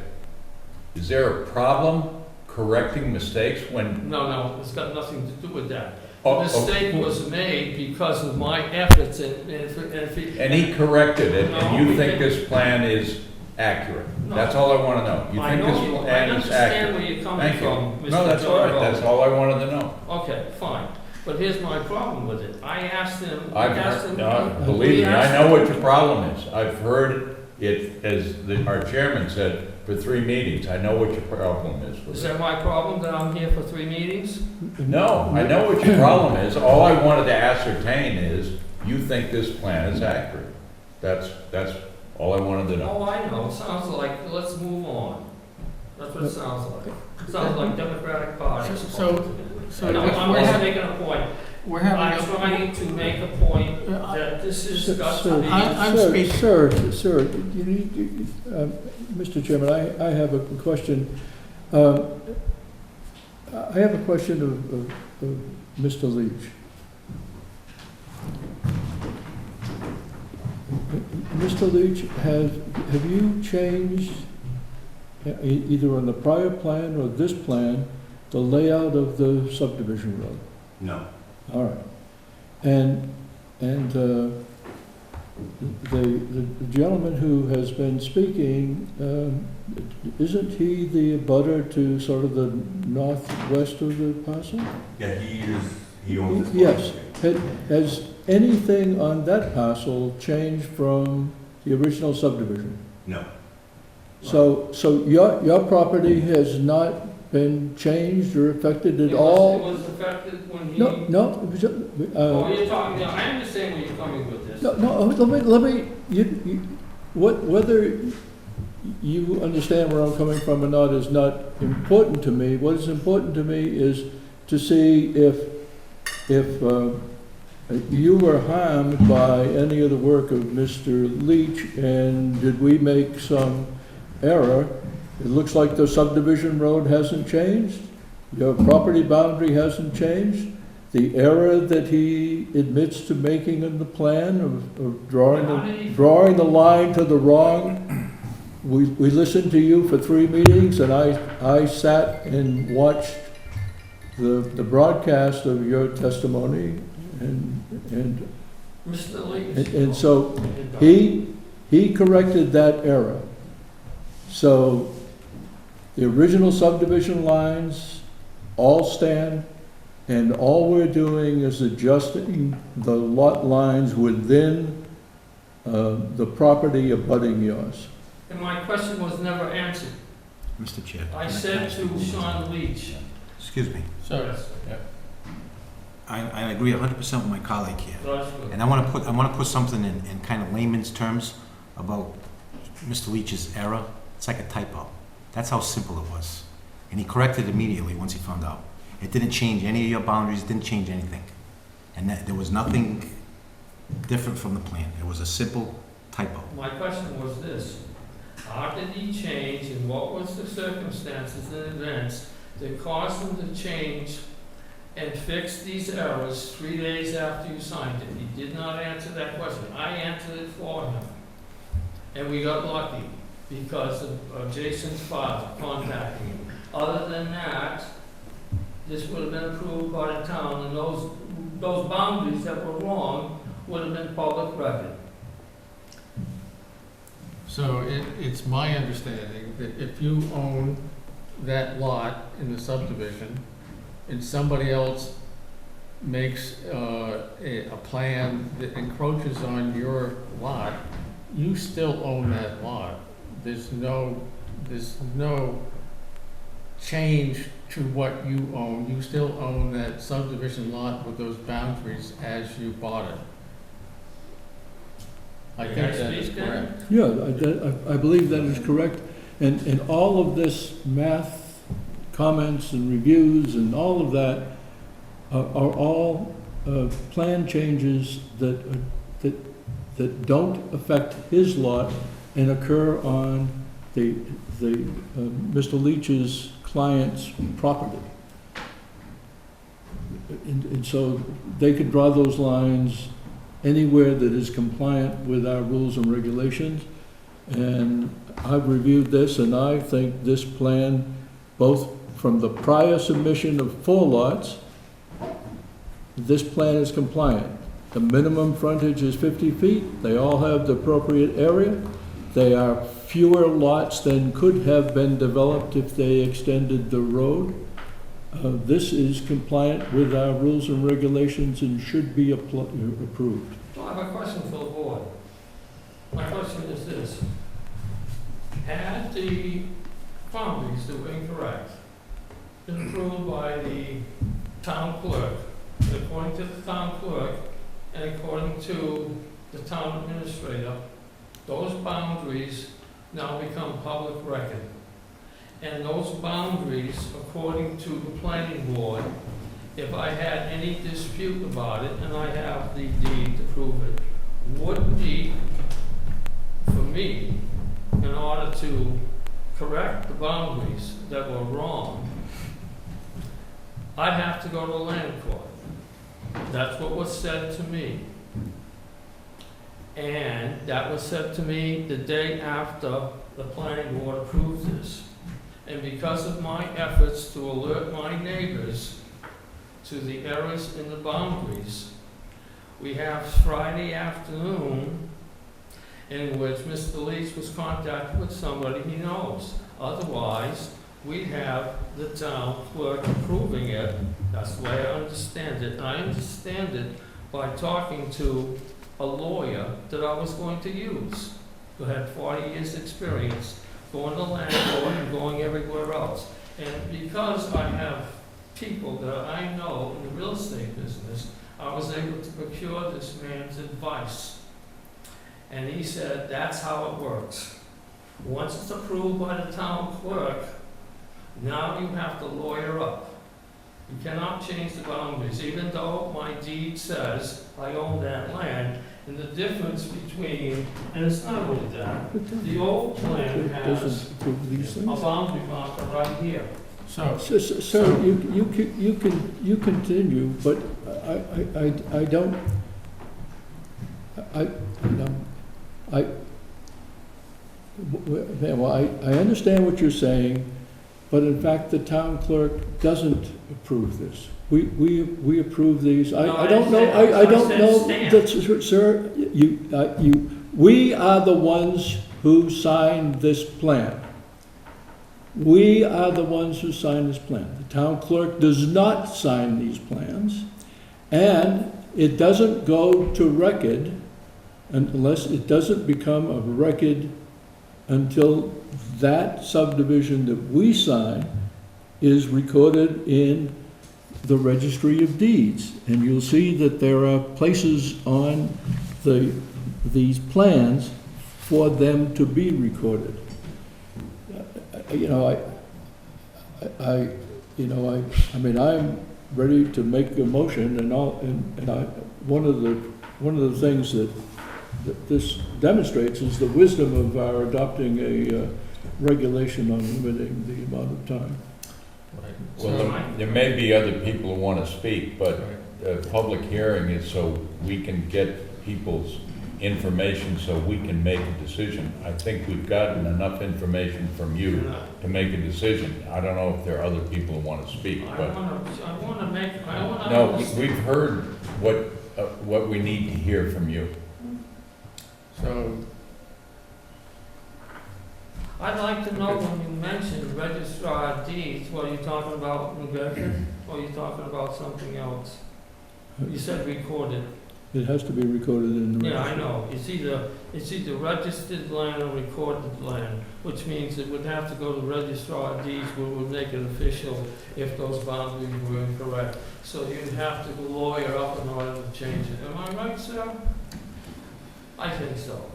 is there a problem correcting mistakes when? No, it's got nothing to do with that. Oh, The mistake was made because of my efforts And he corrected it, and you think this plan is accurate? No. That's all I wanna know. You I think know this you, I plan is understand accurate? where you're coming Thank you. from, Mr. No, that's all right, John that's Rowland. all I wanted to know. Okay, fine. But here's my problem with it. I asked him, Believe me, I know what your problem is. I've heard it, as our chairman said, for 3 meetings. I know what your problem is with Is it. that my problem that I'm here for 3 meetings? No, I know what your problem is. All I wanted to ascertain is, you think this plan is accurate. That's all I wanted to know. Oh, I know. It sounds like, let's move on. That's what it sounds like. It sounds like Democratic Party. So No, I'm we're just having, making a point. we're having I'm a. trying to make a point that this has got to be. I'm Sir, speaking. Sir, you need, Mr. Chairman, I have a question. I have a question of Mr. Leach. Mr. Leach, have you changed, either on the prior plan or this plan, the layout of the subdivision road? No. All right. And the gentleman who has been speaking, isn't he the abutter to sort of the northwest of the parcel? Yeah, he owns Yes. Has anything on that parcel changed from the original subdivision? No. So your property has not been changed or affected at all? It was affected when he. No. Oh, you're talking, I understand where you're coming with this. No, let me, whether you understand where I'm coming from or not is not important to me. What is important to me is to see if you were harmed by any of the work of Mr. Leach, and did we make some error? It looks like the subdivision road hasn't changed, your property boundary hasn't changed, the error that he admits to making in the plan of drawing the line to the wrong. We listened to you for 3 meetings, and I sat and watched the broadcast of your testimony, and Mr. Leach. and so he corrected that error. So the original subdivision lines all stand, and all we're doing is adjusting the lot lines within the property abutting yours. And my question was never answered. Mr. Chair. I said to Sean Leach. Excuse me. So, I agree 100% with my colleague here. That's good. And I want to put something in kind of layman's terms about Mr. Leach's error. It's like a typo. That's how simple it was. And he corrected it immediately once he found out. It didn't change any of your boundaries, it didn't change anything. And that there was nothing different from the plan. It was a simple typo. My question was this: how did he change, and what was the circumstances and events that caused him to change and fix these errors 3 days after you signed it? He did not answer that question. I answered it for him. And we got lucky because of Jason's father contacting him. Other than that, this would have been approved by the town, and those boundaries that were wrong would have been public record. so it's my understanding that if you own that lot in the subdivision, and somebody else makes a plan that encroaches on your lot, you still own that lot. There's no change to what you own. You still own that subdivision lot with those boundaries as you bought it. I May think I that is speak then? correct. Yeah, I believe that is correct. And all of this math comments and reviews and all of that are all plan changes that don't affect his lot and occur on the Mr. Leach's client's property. And so they could draw those lines anywhere that is compliant with our rules and regulations. And I've reviewed this, and I think this plan, both from the prior submission of 4 lots, this plan is compliant. The minimum frontage is 50 feet. They all have the appropriate area. They are fewer lots than could have been developed if they extended the road. This is compliant with our rules and regulations and should be approved. So I have a question for the board. My question is this. Had the boundaries that were incorrect been approved by the town clerk, and according to the town clerk, and according to the town administrator, those boundaries now become public record. And those boundaries, according to the planning board, if I had any dispute about it, and I have the deed to prove it, would be, for me, in order to correct the boundaries that were wrong, I'd have to go to land court. That's what was said to me. And that was said to me the day after the planning board approved this. And because of my efforts to alert my neighbors to the errors in the boundaries, we have Friday afternoon in which Mr. Leach was contacted with somebody he knows. Otherwise, we have the town clerk approving it. That's the way I understand it. And I understand it by talking to a lawyer that I was going to use, who had 40 years' experience going to land court and going everywhere else. And because I have people that I know in the real estate business, I was able to procure this man's advice. And he said, that's how it works. Once it's approved by the town clerk, now you have to lawyer up. You cannot change the boundaries, even though my deed says I own that land. And the difference between, and it's not only that, the old plan has a boundary marker right here. So, Sir, you continue, but I don't, well, I understand what you're saying, but in fact, the town clerk doesn't approve this. We approve these. I don't know, I don't know, that, sir, we are the ones who signed this plan. We are the ones who signed this plan. The town clerk does not sign these plans, and it doesn't go to record unless it doesn't become a record until that subdivision that we sign is recorded in the Registry of Deeds. And you'll see that there are places on these plans for them to be recorded. I mean, I'm ready to make a motion, one of the things that this demonstrates is the wisdom of our adopting a regulation on limiting the amount of time. Well, there may be other people who want to speak, but a public hearing is so we can get people's information so we can make a decision. I think we've gotten enough information from you to make a decision. I don't know if there are other people who want to speak, but. No, we've heard what we need to hear from you. so, I'd like to know when you mentioned registrar of deeds, were you talking about New Bedford, or are you talking about something else? You said recorded. It has to be recorded in the Yeah, I registry. know, it's either registered land or recorded land, which means it would have to go to registrar of deeds, where would make it official if those boundaries were incorrect. So you'd have to lawyer up in order to change it. Am I right, sir? I think so.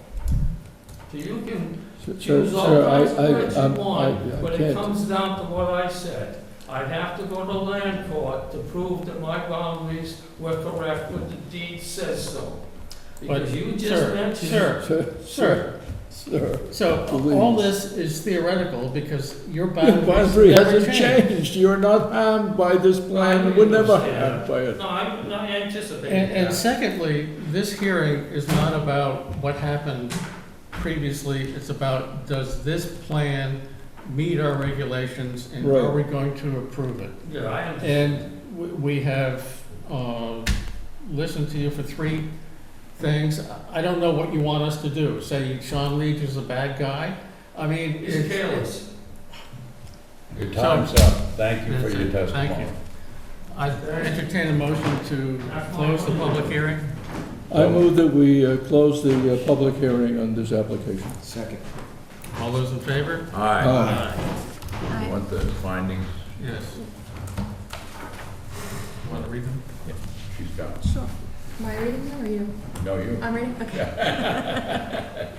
So you can choose all Sir, kinds of words you I want, but it can't. comes down to what I said. I'd have to go to land court to prove that my boundaries were correct, but the deed says so. Because you just Sir, mentioned. Sir, so Please. all this is theoretical because your Your boundaries boundary never hasn't changed. changed. You're not harmed by this plan. We're never understand. harmed by it. No, I'm not anticipating And that. secondly, this hearing is not about what happened previously. It's about, does this plan meet our regulations and are Right. we going to approve it? Yeah, I understand. And we have listened to you for 3 things. I don't know what you want us to do. Say Sean Leach is a bad guy? I mean, He's it's... careless. Your time's up. Thank you for That's your it. testimony. Thank you. I entertain a motion to close the public hearing. I move that we close the public hearing on this application. Second. All those in favor? Aye. Aye. You want the findings? Yes. Want to read them? She's got it. Sure. Am I reading them or you? No, you. I'm reading? Okay.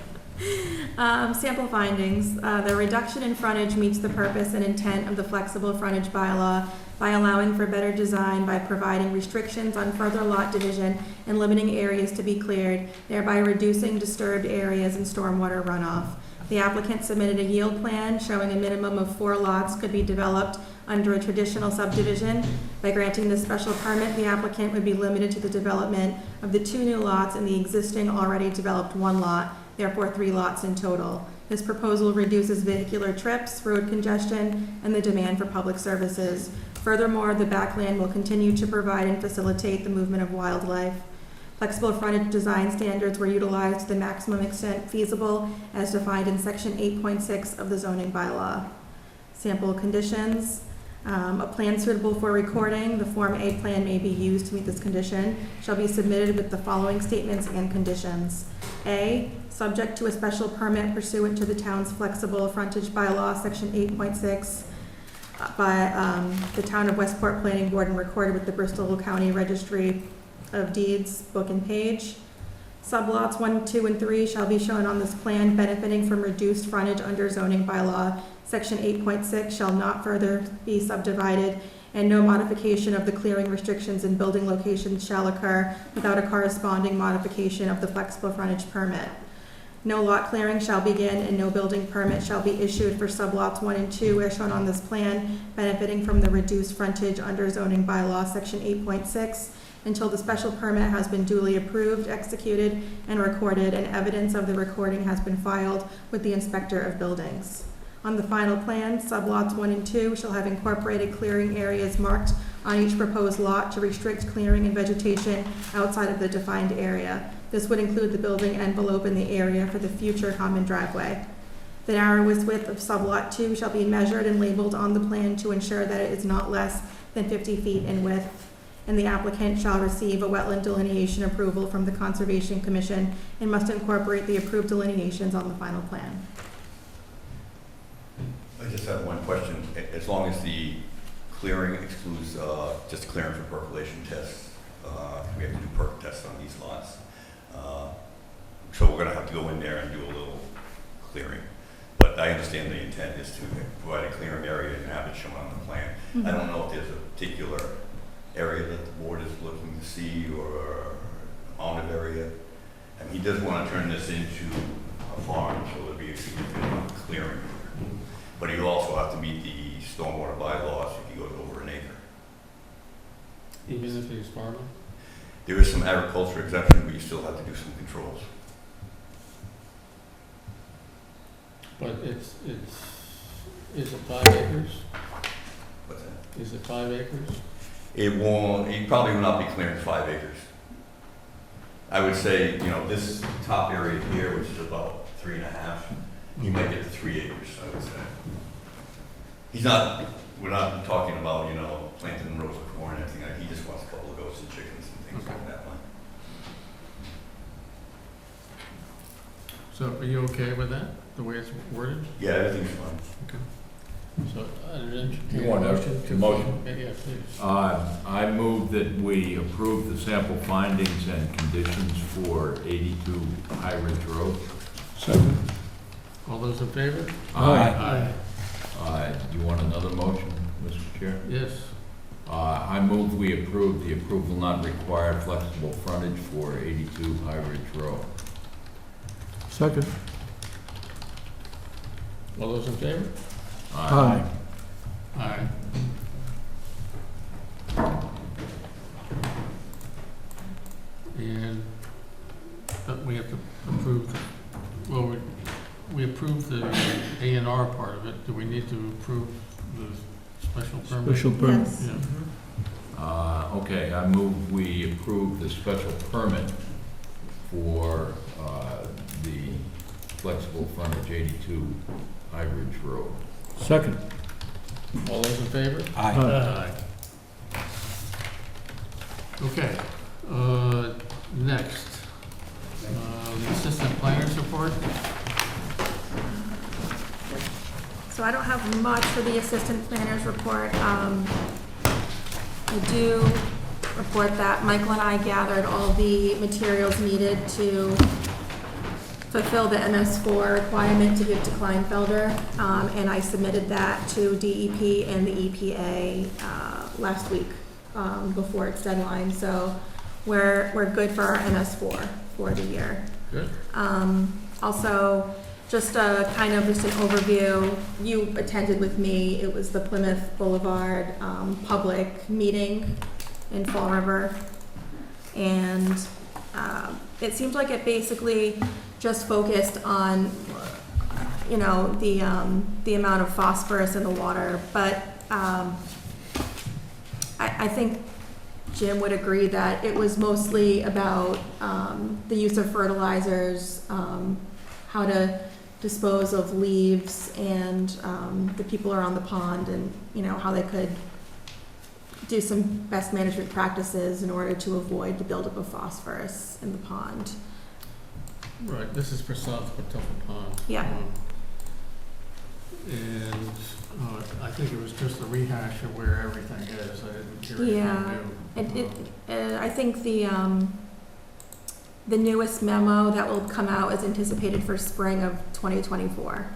Sample findings. The reduction in frontage meets the purpose and intent of the flexible frontage bylaw by allowing for better design by providing restrictions on further lot division and limiting areas to be cleared, thereby reducing disturbed areas and stormwater runoff. The applicant submitted a yield plan showing a minimum of 4 lots could be developed under a traditional subdivision. By granting this special permit, the applicant would be limited to the development of the 2 new lots and the existing already developed 1 lot, therefore 3 lots in total. This proposal reduces vehicular trips, road congestion, and the demand for public services. Furthermore, the backland will continue to provide and facilitate the movement of wildlife. Flexible frontage design standards were utilized to the maximum extent feasible as defined in section 8.6 of the zoning bylaw. Sample conditions. A plan suitable for recording, the Form A plan may be used to meet this condition, shall be submitted with the following statements and conditions. A, subject to a special permit pursuant to the town's flexible frontage bylaw, section 8.6, by the Town of Westport Planning Board and recorded with the Bristol County Registry of Deeds, book and page. Sublots 1, 2, and 3 shall be shown on this plan benefiting from reduced frontage under zoning bylaw. Section 8.6 shall not further be subdivided, and no modification of the clearing restrictions and building locations shall occur without a corresponding modification of the flexible frontage permit. No lot clearing shall begin and no building permit shall be issued for sublots 1 and 2 as shown on this plan, benefiting from the reduced frontage under zoning bylaw, section 8.6, until the special permit has been duly approved, executed, and recorded, and evidence of the recording has been filed with the inspector of buildings. On the final plan, sublots 1 and 2 shall have incorporated clearing areas marked on each proposed lot to restrict clearing and vegetation outside of the defined area. This would include the building envelope in the area for the future common driveway. The narrowest width of sublot 2 shall be measured and labeled on the plan to ensure that it is not less than 50 feet in width, and the applicant shall receive a wetland delineation approval from the Conservation Commission and must incorporate the approved delineations on the final plan. I just have one question. As long as the clearing excludes just clearing for percolation tests, we have to do perk tests on these lots. So we're going to have to go in there and do a little clearing. But I understand the intent is to provide a clearing area and have it shown on the plan. I don't know if there's a particular area that the board is looking to see or amount of area. And he does want to turn this into a farm, so there'll be a significant clearing. But he'll also have to meet the stormwater bylaws if he goes over an acre. Even if he's farming? There is some agriculture exemption, but you still have to do some controls. But is it 5 acres? What's that? Is it 5 acres? He probably will not be clearing 5 acres. I would say, you know, this top area here, which is about 3.5, he might get to 3 acres, I would say. We're not talking about, you know, planting rows of corn and everything. He just wants a couple of goats and chickens and things like that. So are you okay with that, the way it's worded? Yeah, everything's fine. So, entertain You a want a motion to... motion? Yeah, please. I move that we approve the sample findings and conditions for 82 High Ridge Road. Second. All those in favor? Aye. Do you want another motion, Mr. Chair? Yes. I move we approve the approval not required flexible frontage for 82 High Ridge Road. Second. All those in favor? Aye. Aye. And we have to approve, well, we approved the A and R part of it. Do we need to approve the special permit? Special permit. Yes. Yeah. Okay, I move we approve the special permit for the flexible frontage 82 High Ridge Road. Second. All those in favor? Aye. Okay, next, the assistant planner's report. So I don't have much for the assistant planner's report. I do report that Michael and I gathered all the materials needed to fulfill the MS4 requirement to give to Kleinfelder, and I submitted that to DEP and the EPA last week before its deadline. So we're good for our MS4 for the year. Good. Also, just an overview. You attended with me. It was the Plymouth Boulevard public meeting in Fall River, and it seemed like it basically just focused on, the amount of phosphorus in the water. But I think Jim would agree that it was mostly about the use of fertilizers, how to dispose of leaves, and the people around the pond, and how they could do some best management practices in order to avoid the buildup of phosphorus in the pond. Right, this is for South Pawtucket Pond. Yeah. And I think it was just a rehash of where everything is. I didn't hear anything new. I think the newest memo that will come out is anticipated for spring of 2024.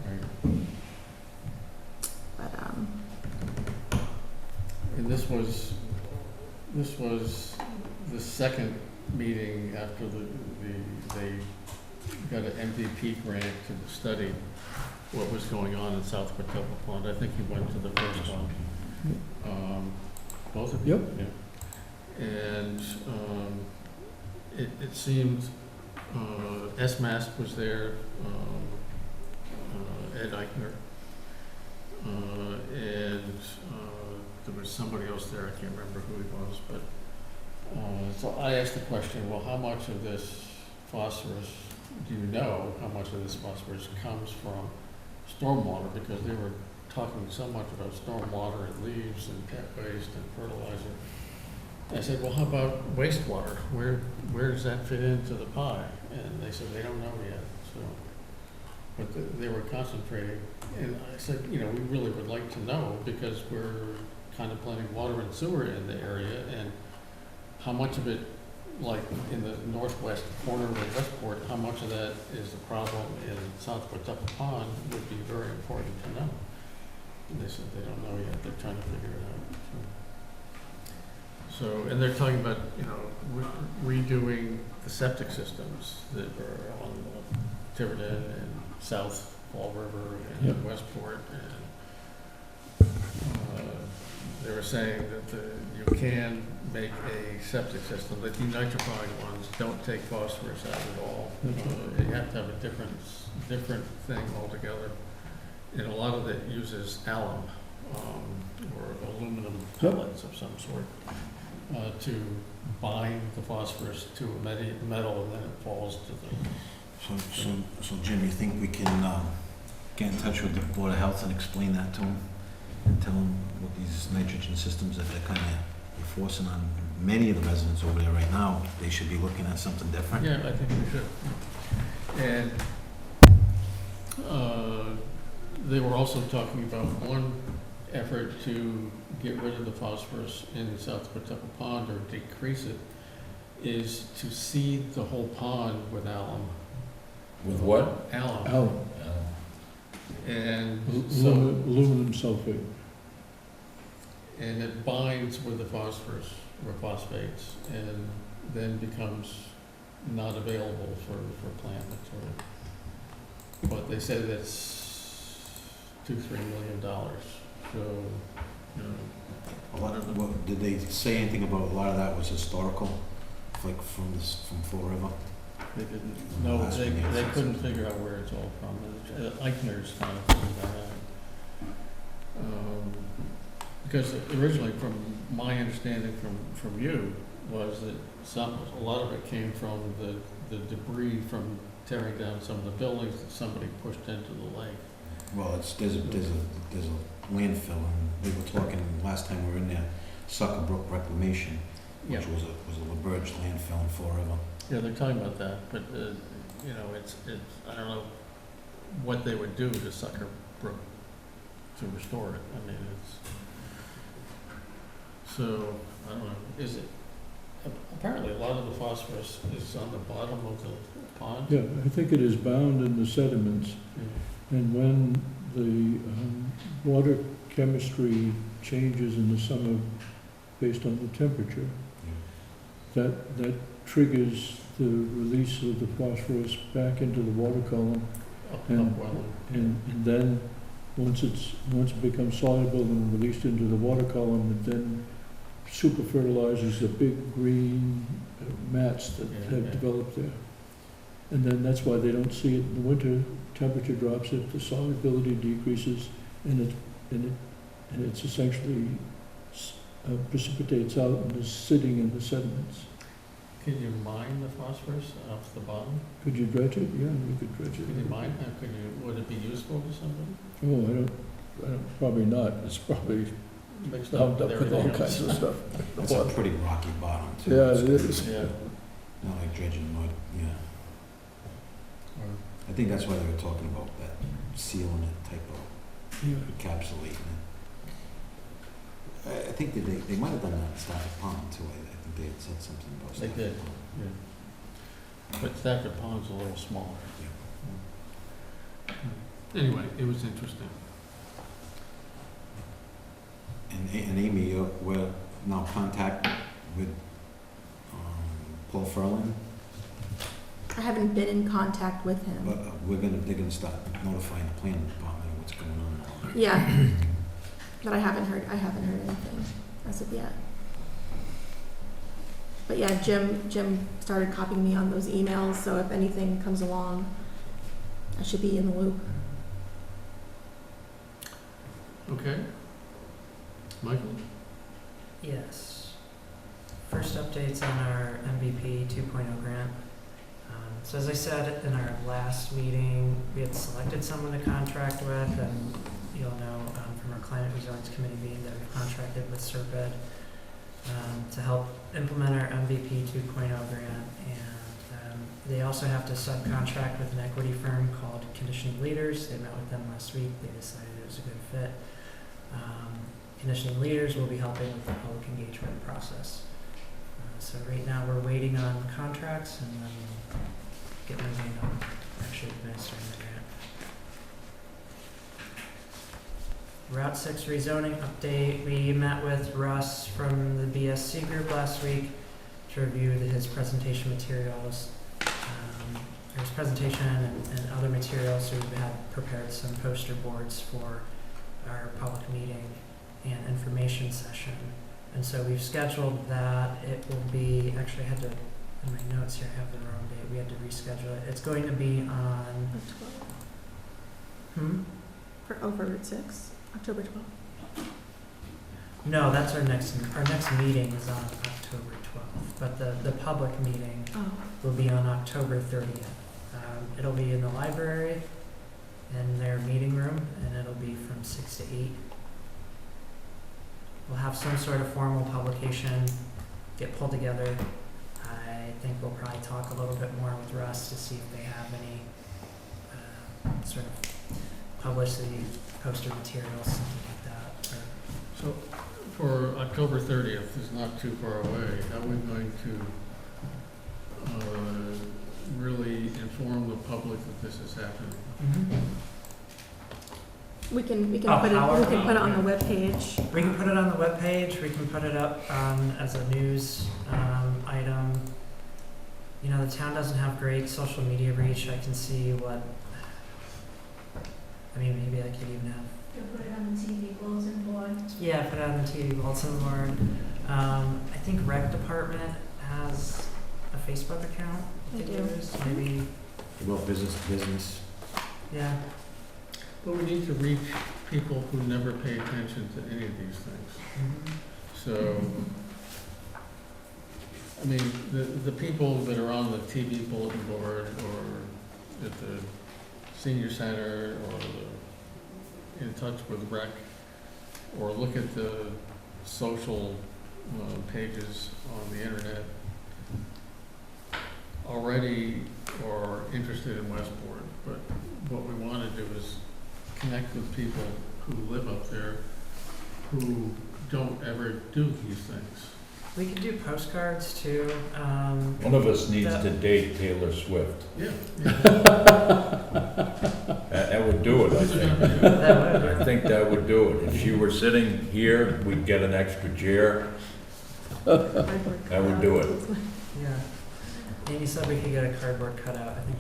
Right. But And this was the second meeting after they got an MVP grant to study what was going on in South Pawtucket Pond. I think he went to the first one. Both of you? Yep. Yeah. And it seemed SMAST was there, Ed Eichner, and there was somebody else there, I can't remember who he was, but so I asked the question, well, how much of this phosphorus, do you know how much of this phosphorus comes from stormwater? Because they were talking so much about stormwater and leaves and pet waste and fertilizer. I said, well, how about wastewater? Where does that fit into the pie? And they said they don't know yet. So, but they were concentrating. And I said, we really would like to know, because we're contemplating water and sewer in the area, and how much of it, like in the northwest corner of Westport, how much of that is the problem in South Pawtucket Pond would be very important to know. And they said they don't know yet. They're trying to figure it out. So, and they're talking about, redoing the septic systems that are on Tiverton and South Fall River and Yep. Westport. And they were saying that you can make a septic system. The denitrified ones don't take phosphorus out at all. You have to have a different thing altogether. And a lot of it uses alum or aluminum pellets of some sort to bind the phosphorus to a metal, and then it falls to the... So Jim, you think we can get in touch with the Board of Health and explain that to them? And tell them what these nitrogen systems that they're kind of enforcing on many of the residents over there right now, they should be looking at something different? Yeah, I think we should. And they were also talking about one effort to get rid of the phosphorus in South Pawtucket Pond or decrease it, is to seed the whole pond with alum. With what? Alum. Alum, And so, aluminum sulfate. and it binds with the phosphorus or phosphates and then becomes not available for plant material. But they said it's $2-3 million, so, you know. A lot of, well, did they say anything about, a lot of that was historical, like from Fall River? They didn't, no, Last they one, yeah. couldn't figure out where it's all from. Eichner's kind of figured that out. Because originally, from my understanding from you, was that a lot of it came from the debris from tearing down some of the buildings that somebody pushed into the lake. Well, there's a landfill, and we were talking last time we were in there, Sucker Brook Reclamation, Yeah. which was a LaBerge landfill in Fall River. Yeah, they're talking about that, but, you know, it's, I don't know what they would do to Sucker Brook to restore it. I mean, so, I don't know, is it, apparently a lot of the phosphorus is on the bottom of the pond? Yeah, I think it is bound in the sediments, and when the water chemistry changes in the summer based on the temperature, that triggers the release of the phosphorus back into the water column, and then once it becomes soluble and released into the water column, it then super fertilizes the big green mats that have developed there. And then that's why they don't see it in the winter. Temperature drops it, the solubility decreases, and it's essentially precipitates out and is sitting in the sediments. Could you mine the phosphorus off the bottom? Could you dredge it? Yeah, you could dredge it. Could you mine that? Would it be useful to somebody? Oh, I don't, probably not. It's probably Mixed bound up with with all everything kinds of else. stuff. It's a pretty rocky bottom, too. Yeah, It's it good. is. Yeah. Not like dredging mud, yeah. I think that's why they were talking about that, sealing it, type of encapsulating it. I think that they might have done that at Stafford Pond, too. I think they had said something about They Stafford did. Pond. Yeah. But Stafford Pond's a little smaller. Anyway, it was interesting. And Amy, we're now in contact with Paul Ferlin, I haven't been in contact with him. but they're gonna start notifying the planning department of what's going on. Yeah, but I haven't heard anything as of yet. But yeah, Jim started copying me on those emails, so if anything comes along, I should be in the loop. Okay. Michael? Yes. First updates on our MVP 2.0 grant. So as I said in our last meeting, we had selected someone to contract with, and you'll know from our Climate Resilience Committee meeting that we've contracted with Serped to help implement our MVP 2.0 grant. And they also have to subcontract with an equity firm called Conditioning Leaders. They met with them last week. They decided it was a good fit. Conditioning Leaders will be helping with the public engagement process. So right now we're waiting on contracts and then get moving on actually administering the grant. Route 6 rezoning update. We met with Russ from the BSC group last week to review his presentation materials, his presentation and other materials. So we had prepared some poster boards for our public meeting and information session. And so we've scheduled that. It will be, actually I had to, in my notes here, I have the wrong date. We had to reschedule it. It's going to be on, For over Route 6, October 12th. no, that's our next meeting is on October 12th, but the public meeting Oh, will be on October 30th. It'll be in the library, in their meeting room, and it'll be from 6 to 8. We'll have some sort of formal publication get pulled together. I I think we'll probably talk a little bit more with Russ to see if they have any sort of publicity, poster materials, something like that. So for October 30th is not too far away. How are we going to really inform the public that this is happening? We can Oh, put it, how are we can we- put it on the webpage. We can put it on the webpage, we can put it up as a news item. You know, the town doesn't have great social media reach. I can see what, I mean, maybe I could even have, Put it on the TV bulletin board. yeah, put it on the TV bulletin board. I think rec department has a Facebook account. I They think do. there is. Maybe, Well, business to business. yeah. But we need to reach people who never pay attention to any of these things. So, I mean, the people that are on the TV bulletin board or at the senior center or in touch with rec, or look at the social pages on the internet, already are interested in Westport. But what we want to do is connect with people who live up there who don't ever do these things. We could do postcards too. One of us needs That- to date Taylor Swift. Yeah. That would do it, I think. That would. I think that would do it. If she were sitting here, we'd get an extra chair. That would do it. Yeah. Amy said we could get a cardboard cutout. I think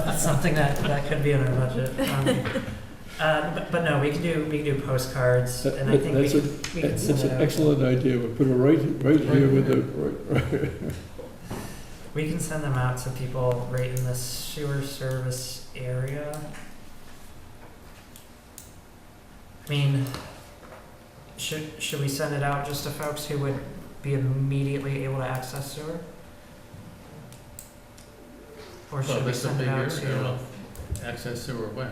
that's something that could be in our budget. But no, we can do postcards, and I think we can That's send an it out. excellent idea. We'll put it right here with the, right. We can send them out to people right in the sewer service area. I mean, should we send it out just to folks who would be immediately able to access sewer? Or should we That's a send big it out area, to? access sewer when?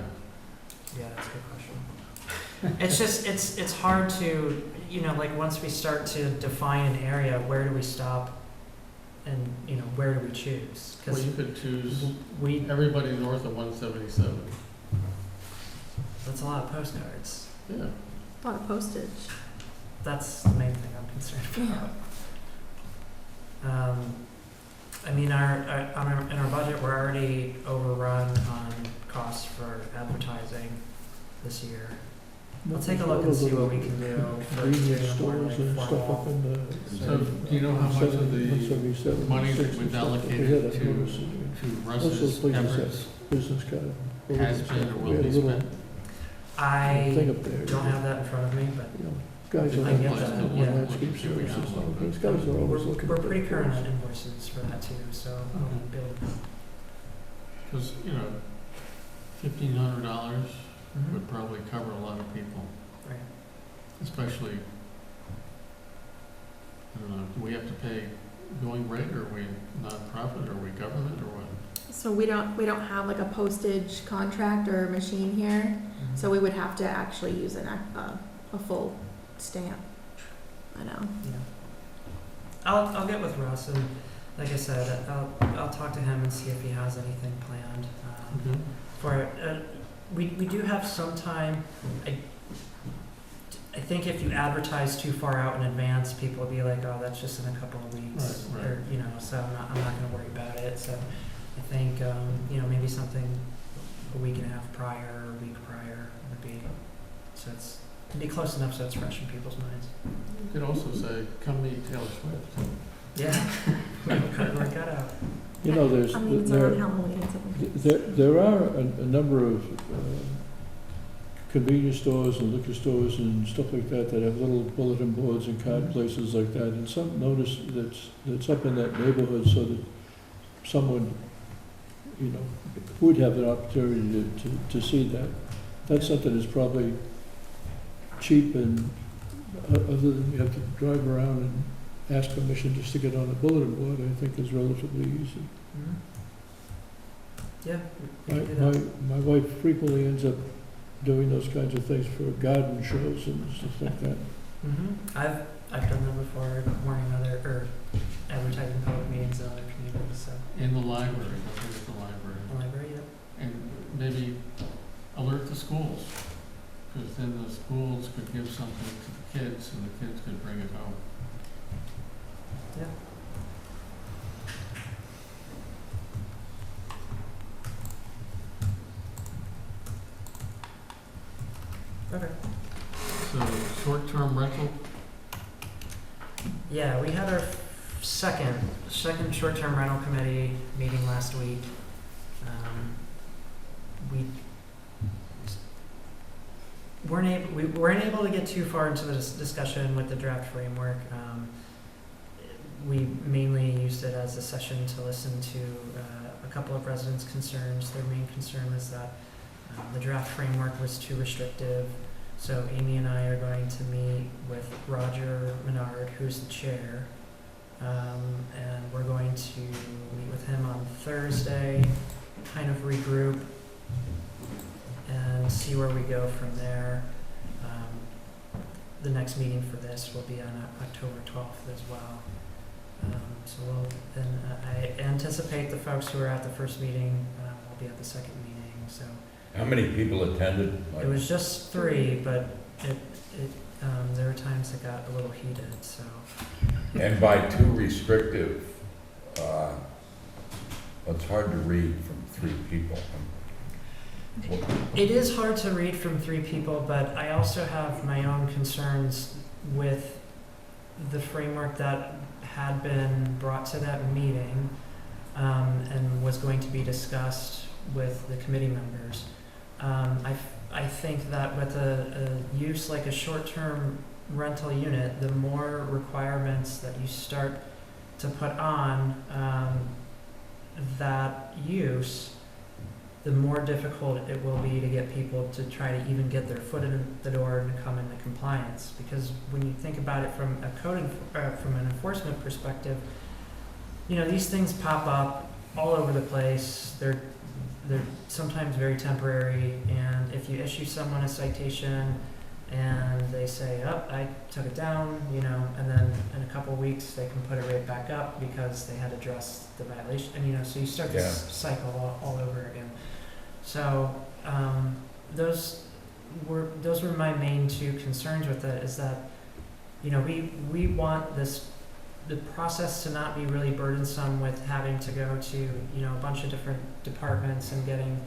Yeah, that's a good question. It's just, it's hard to, you know, like, once we start to define an area, where do we stop? And, you know, where do we choose? Well, Because you could choose we, everybody north of 177. that's a lot of postcards. Yeah. A lot of postage. That's the main thing I'm concerned about. I mean, in our budget, we're already overrun on costs for advertising this year. We'll take a look and see what we can do for Convenience doing more stores like and stuff up formal. in the. So do you know how much of the 177, money that 160 we've stuff. allocated We had a to notice. Most of Russ's those places efforts have business card. has been or We will had be a little spent? I thing up there. don't have that in front of me, but You know, guys I are get on that, one yeah. landscape services. Those guys are always looking. we're at pretty that current place. on invoices for that too, so I'll be able to. Because, you know, $1,500 Mhm. would probably cover a lot of people, Right. especially, I don't know, do we have to pay going rate, or are we nonprofit, or are we government, or what? So we don't have like a postage contract or machine here, Mm-hmm. so we would have to actually use a full stamp. I know. Yeah. I'll get with Russ, and like I said, I'll talk to him and see if he has anything planned Okay. for it. We do have some time. I think if you advertise too far out in advance, people will be like, "Oh, that's just in a couple of weeks," Right, right. or you know. So I'm not going to worry about it. So I think you know, maybe something a week and a half prior, or a week prior would be, so it'd be close enough so it's fresh in people's minds. You could also say, come meet Taylor Swift. Yeah, could work that out. You know, there's, I mean, it's there, on Halloween, so. there are a number of convenience stores and liquor stores and stuff like that that have little bulletin boards and card places like that, and some notice that's up in that neighborhood so that someone, you know, would have an opportunity to see that. That's something that's probably cheap, and other than you have to drive around and ask permission just to get on a bulletin board, I think is relatively easy. Mm-hmm. Yeah, we can do that. My wife frequently ends up doing those kinds of things for garden shows and stuff like that. Mm-hmm. I've done them before, morning other, or advertising public meetings in other communities, so. In the library, don't forget the library. The library, yep. And maybe alert the schools, because then the schools could give something to the kids and the kids could bring it home. Yeah. Okay. So short-term rental, Yeah, we had our second short-term rental committee meeting last week. We weren't able to get too far into the discussion with the draft framework. We mainly used it as a session to listen to a couple of residents' concerns. Their main concern was that the draft framework was too restrictive. So Amy and I are going to meet with Roger Menard, who's the chair, and we're going to meet with him on Thursday, kind of regroup, and see where we go from there. The next meeting for this will be on October 12th as well. So I anticipate the folks who are at the first meeting will be at the second meeting. So How many people attended? it was just 3, but there were times it got a little heated. So And by too restrictive, it's hard to read from 3 people. it is hard to read from 3 people, but I also have my own concerns with the framework that had been brought to that meeting and was going to be discussed with the committee members. I think that with a use like a short-term rental unit, the more requirements that you start to put on that use, the more difficult it will be to get people to try to even get their foot in the door and come into compliance. Because when you think about it from a from an enforcement perspective, these things pop up all over the place. They're sometimes very temporary, and if you issue someone a citation and they say, "Oh, I took it down," and then in a couple of weeks they can put it right back up because they had addressed the violation, and so you start this cycle all over again. So those were my main 2 concerns with it. Is that we want the process to not be really burdensome with having to go to a bunch of different departments and getting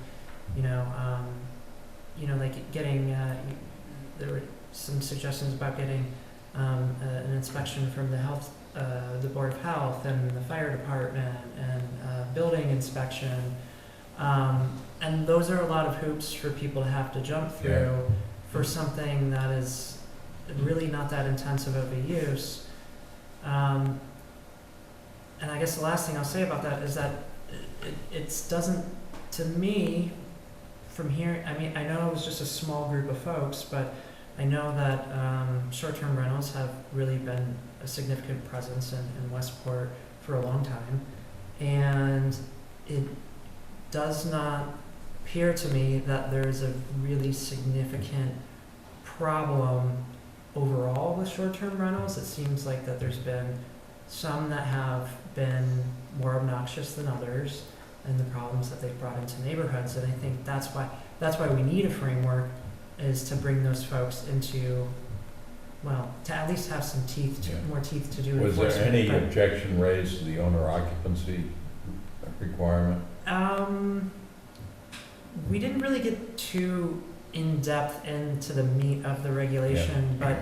there were some suggestions about getting an inspection from the Board of Health and the fire department and building inspection. And those are a lot of hoops for people to have to jump through for something that is really not that intensive of a use. And I guess the last thing I'll say about that is that it doesn't, to me, from here, I mean, I know it was just a small group of folks, but I know that short-term rentals have really been a significant presence in Westport for a long time. And it does not appear to me that there's a really significant problem overall with short-term rentals. It seems like that there's been some that have been more obnoxious than others, and the problems that they've brought into neighborhoods. And I think that's why we need a framework, is to bring those folks into, to at least have some teeth, more teeth to do enforcement. Was there any objection raised to the owner occupancy requirement? We didn't really get too in-depth into the meat of the regulation, but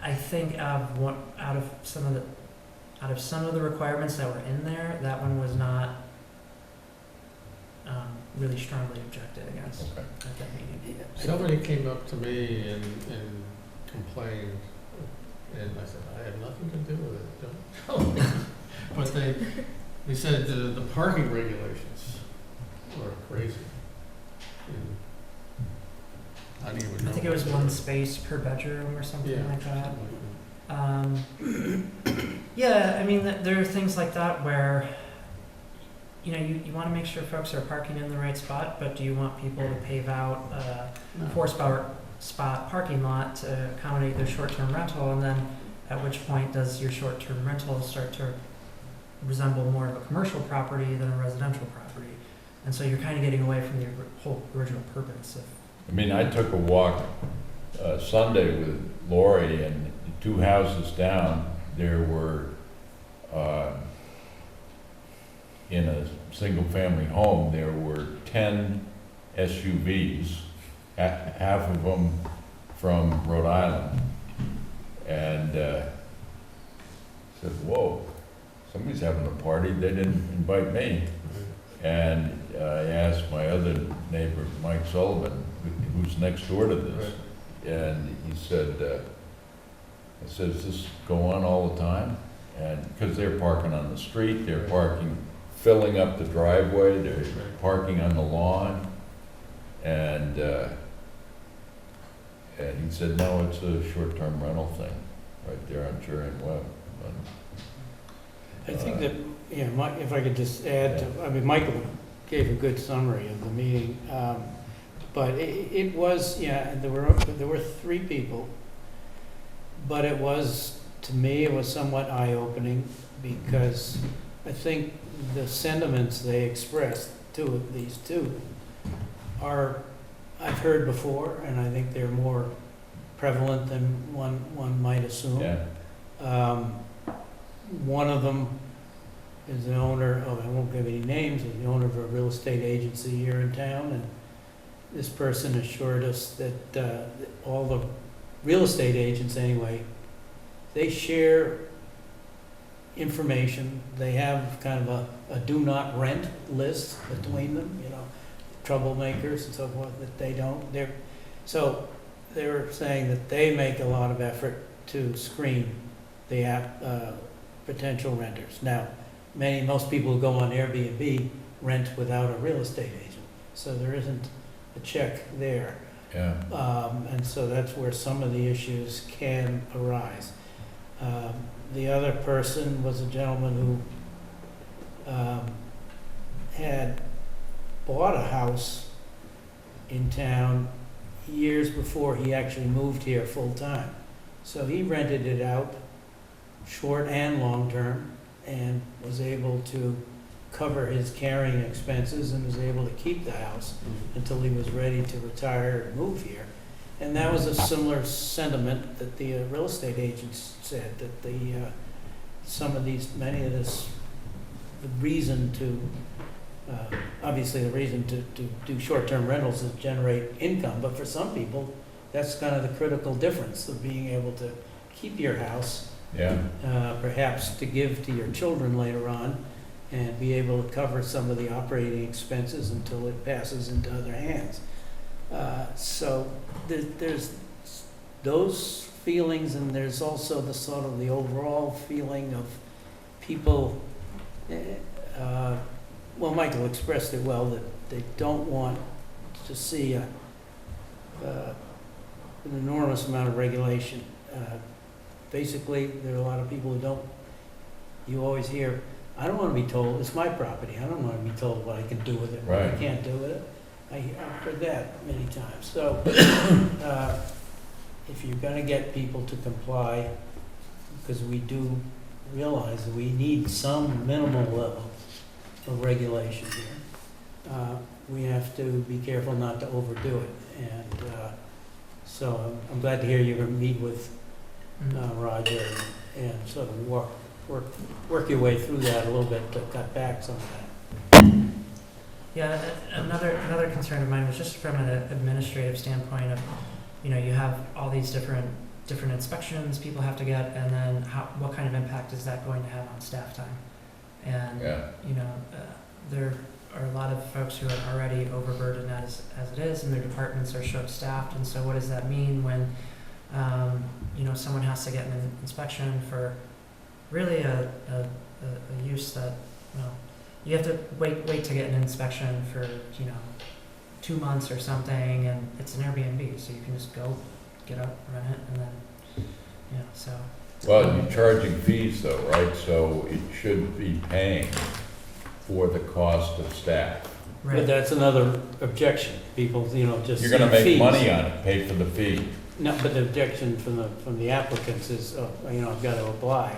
I think out of some of the requirements that were in there, that one was not really strongly objected against at that meeting. somebody came up to me and complained, and I said, I have nothing to do with it, don't tell me. But they said the parking regulations were crazy. And I don't even know. I think it was 1 space per bedroom or something like that. Yeah, I mean, there are things like that where, you want to make sure folks are parking in the right spot, but do you want people to pave out a 4-spot parking lot to accommodate their short-term rental? And then at which point does your short-term rental start to resemble more of a commercial property than a residential property. And so you're kind of getting away from the whole original purpose of. I mean, I took a walk Sunday with Lori, and 2 houses down, there were, in a single-family home, there were 10 SUVs, half of them from Rhode Island. And said, whoa, somebody's having a party, they didn't invite me. And I asked my other neighbor, Mike Sullivan, who's next door to this, and he said, I said, does this go on all the time? And, because they're parking on the street, they're parking, filling up the driveway, they're parking on the lawn, and he said, no, it's a short-term rental thing, right there on Cherry and Webb. I think that, yeah, if I could just add to, I mean, Michael gave a good summary of the meeting, but it was, yeah, there were 3 people, but it was, to me, it was somewhat eye-opening, because I think the sentiments they expressed, these two, are, I've heard before, and I think they're more prevalent than one might assume. Yeah. One of them is the owner of, I won't give any names, he's the owner of a real estate agency here in town, and this person assured us that all the real estate agents anyway, they share information, they have kind of a do not rent list between them, you know, troublemakers and so forth, that they don't. So they were saying that they make a lot of effort to screen the potential renters. Now, most people who go on Airbnb rent without a real estate agent, so there isn't a check there. Yeah. And so that's where some of the issues can arise. The other person was a gentleman who had bought a house in town years before he actually moved here full-time. So he rented it out, short and long-term, and was able to cover his carrying expenses and was able to keep the house until he was ready to retire and move here. And that was a similar sentiment that the real estate agents said, that the reason to, obviously the reason to do short-term rentals is generate income, but for some people, that's kind of the critical difference of being able to keep your house, Yeah. perhaps to give to your children later on, and be able to cover some of the operating expenses until it passes into other hands. So there's those feelings, and there's also the sort of the overall feeling of people, well, Michael expressed it well, that they don't want to see an enormous amount of regulation. Basically, there are a lot of people who don't, you always hear, I don't want to be told, it's my property, I don't want to be told what I can do with it, what I Right. can't do with it. I've heard that many times. So if you're going to get people to comply, because we do realize that we need some minimal level of regulation here, we have to be careful not to overdo it. And so I'm glad to hear you're going to meet with Roger and sort of work your way through that a little bit to cut back some of that. Yeah, another concern of mine was just from an administrative standpoint of, you know, you have all these different inspections people have to get, and then what kind of impact is that going to have on staff time? And, Yeah. you know, there are a lot of folks who are already overburdened as it is, and their departments are short-staffed, and so what does that mean when, you know, someone has to get an inspection for really a use that, well, you have to wait to get an inspection for, you know, 2 months or something, and it's an Airbnb, so you can just go, get up, rent it, and then, you know, so. Well, you're charging fees though, right? So it should be paying for the cost of staff. But that's another objection. People, you know, just You're gonna see make fees. money on it, pay for the fee. No, but the objection from the applicants is, oh, you know, I've got to apply.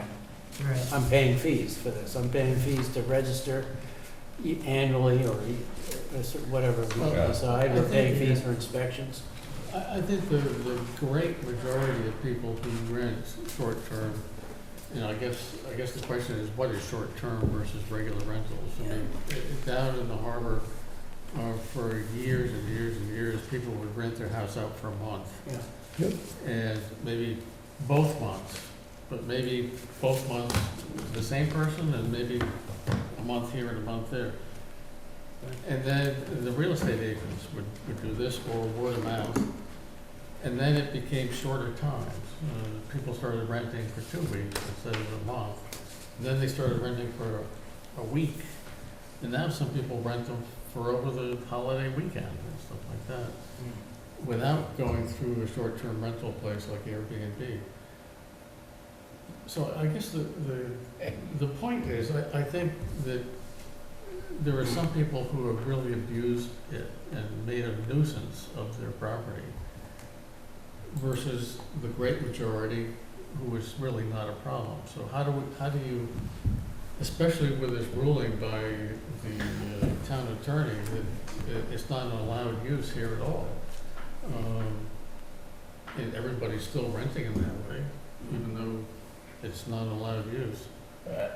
Right. I'm paying fees for this. I'm paying fees to register annually or whatever we Well, decide. I We're think paying you- fees for inspections. I think the great majority of people who rent short-term, I guess the question is, what is short-term versus regular rentals? I mean, down in the harbor, for years and years and years, people would rent their house out for a month. Yeah. And maybe both months, but maybe both months the same person and maybe a month here and a month there. And then the real estate agents would do this or word of mouth. And then it became shorter times. People started renting for 2 weeks instead of a month. And then they started renting for a week. And now some people rent them for over the holiday weekend and stuff like that, without going through a short-term rental place like Airbnb. So I guess the point is, I think that there are some people who have really abused it and made a nuisance of their property versus the great majority who is really not a problem. So how do you, especially with this ruling by the town attorney that it's not an allowed use here at all, and everybody's still renting in that way, even though it's not allowed use.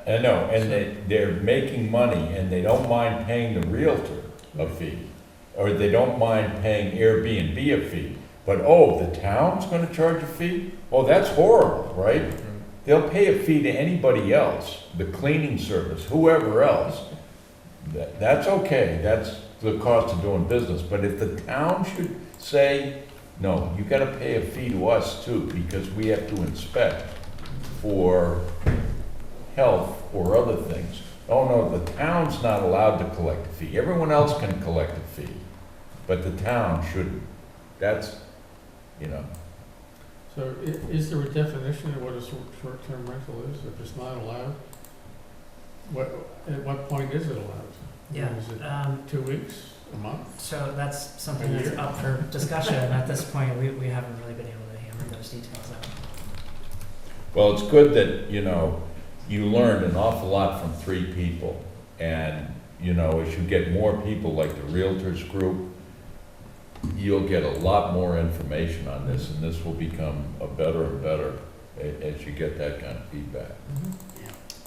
I know, and they're making money, and they don't mind paying the realtor a fee, or they don't mind paying Airbnb a fee. But, the town's gonna charge a fee? Oh, that's horrible, right? They'll pay a fee to anybody else, the cleaning service, whoever else. That's okay, that's the cost of doing business. But if the town should say, no, you gotta pay a fee to us too, because we have to inspect for health or other things. Oh, no, the town's not allowed to collect a fee. Everyone else can collect a fee, but the town shouldn't. That's, So is there a definition of what a short-term rental is? If it's not allowed, at what point is it allowed? Yeah. Is it 2 weeks, a month? So that's something A that's year? up for discussion. At this point, we haven't really been able to hammer those details out. well, it's good that, you learned an awful lot from 3 people. And, as you get more people like the Realtors Group, you'll get a lot more information on this, and this will become a better and better as you get that kind of feedback.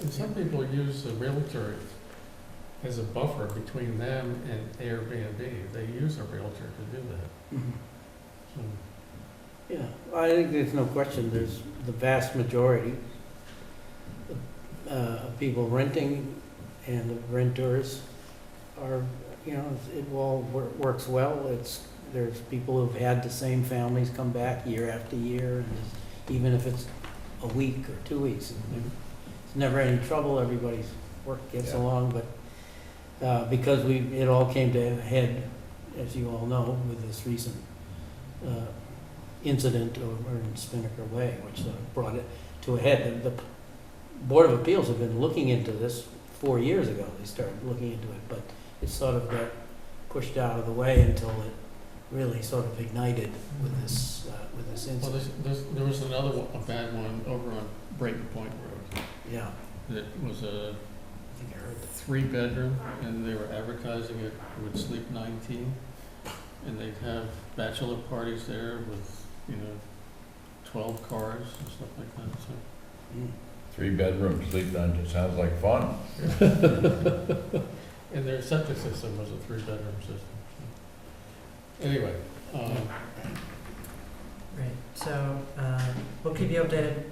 And some people use the realtor as a buffer between them and Airbnb. They use a realtor to do that. So, Yeah, I think there's no question, there's the vast majority of people renting and the renters are, it all works well. There's people who've had the same families come back year after year, and even if it's a week or 2 weeks, and there's never any trouble, everybody's work gets along, but because it all came to a head, as you all know, with this recent incident over in Spinnaker Way, which sort of brought it to a head. The Board of Appeals have been looking into this 4 years ago. They started looking into it, but it sort of got pushed out of the way until it really sort of ignited with this Well, incident. there was another one, a bad one over on Brayton Point Road. Yeah, That was a I think I heard that. 3-bedroom, and they were advertising it would sleep 19. And they'd have bachelor parties there with, 12 cars and stuff like that, so. 3-bedroom sleep dungeon, sounds like fun. And their septic system was a 3-bedroom system. So. Anyway, Great. So we'll keep you updated.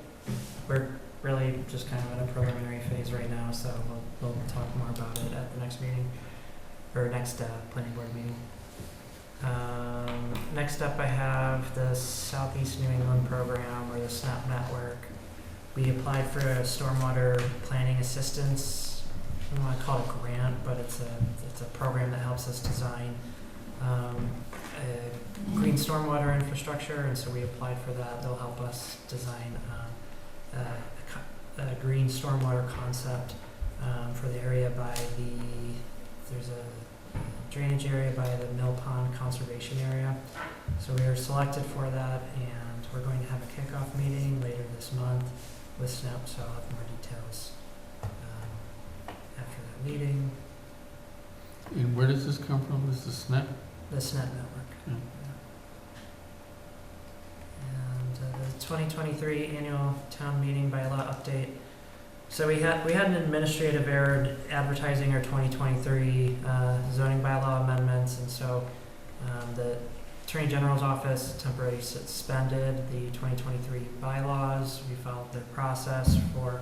We're really just kind of in a preliminary phase right now, so we'll talk more about it at the next meeting, or next planning board meeting. Next up, I have the Southeast New England program, or the SNAP network. We applied for a stormwater planning assistance. I don't want to call it a grant, but it's a program that helps us design a green stormwater infrastructure, and so we applied for that. They'll help us design a green stormwater concept for the area there's a drainage area by the Mill Pond Conservation Area. So we were selected for that, and we're going to have a kickoff meeting later this month. with SNEP, so I'll have more details after that meeting. And where does this come from? This is SNEP? The SNEP network. Yeah. And the 2023 annual town meeting bylaw update. So we had an administrative error advertising our 2023 zoning bylaw amendments, and so the Attorney General's office temporarily suspended the 2023 bylaws. We followed the process for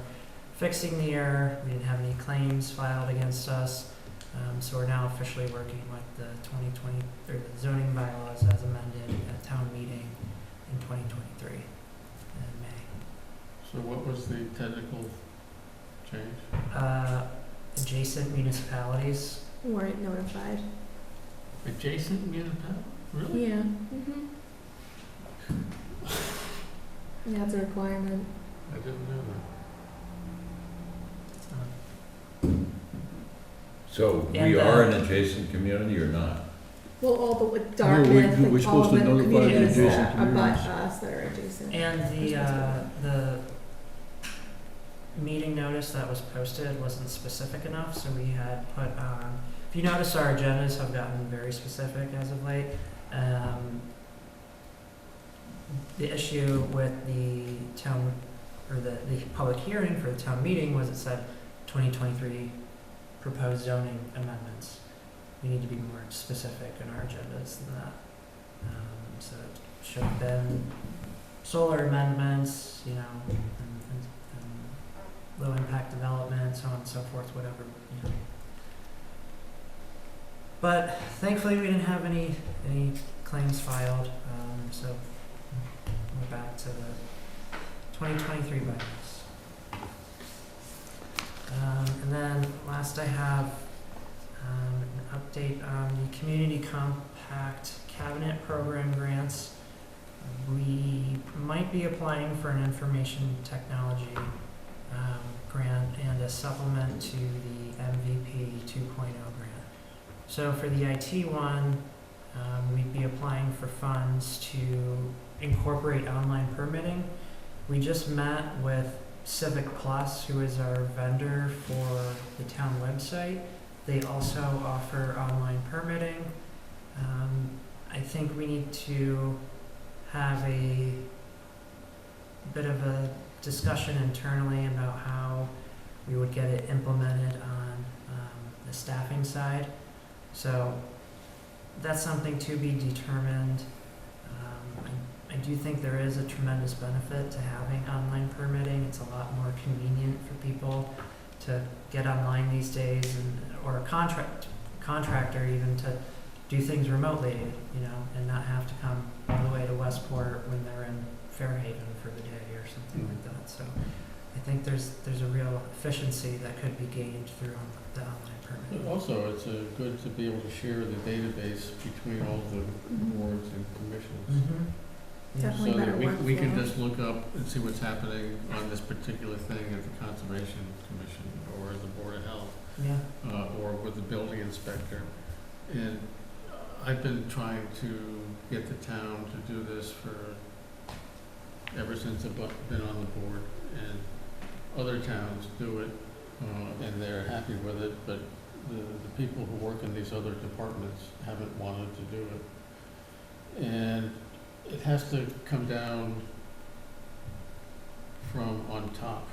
fixing the error. We didn't have any claims filed against us. So we're now officially working with the 2020, or the zoning bylaws as amended at town meeting in 2023 in May. So what was the technical change? Adjacent municipalities. Weren't notified. Adjacent municipality? Really? Yeah. Yeah, it's a requirement. I didn't know It's not So And, we are an adjacent community or not? Well, all but with No, Dartmouth, we're and all supposed of to the notify the communities adjacent that abut communities. us that are adjacent. And We're supposed to the meeting notice that was posted wasn't specific enough, so we had put on, if you notice, our agendas have gotten very specific as of late. The issue with the town, or the public hearing for the town meeting was it said 2023 proposed zoning amendments. We need to be more specific in our agendas than that. So it should have been solar amendments, you know, and low impact development, so on and so forth, whatever, you know. But thankfully, we didn't have any claims filed, so we're back to the 2023 bylaws. And then last I have an update on the Community Compact Cabinet Program grants. We might be applying for an information technology grant and a supplement to the MVP 2.0 grant. So for the IT one, we'd be applying for funds to incorporate online permitting. We just met with Civic Plus, who is our vendor for the town website. They also offer online permitting. I think we need to have a bit of a discussion internally about how we would get it implemented on the staffing side. So that's something to be determined. I do think there is a tremendous benefit to having online permitting. It's a lot more convenient for people to get online these days, or a contractor even to do things remotely, you know, and not have to come all the way to Westport when they're in Fairhaven for the day or something like that. So I think there's a real efficiency that could be gained through the online that. permitting. But also, it's good to be able to share the database between all the boards and commissions. Mm-hmm. Definitely So that better we can workflow. just look up and see what's happening on this particular thing at the Conservation Commission or the Board of Health, Yeah. or with the building inspector. And I've been trying to get the town to do this ever since I've been on the board, and other towns do it, and they're happy with it, but the people who work in these other departments haven't wanted to do it. And it has to come down from on top,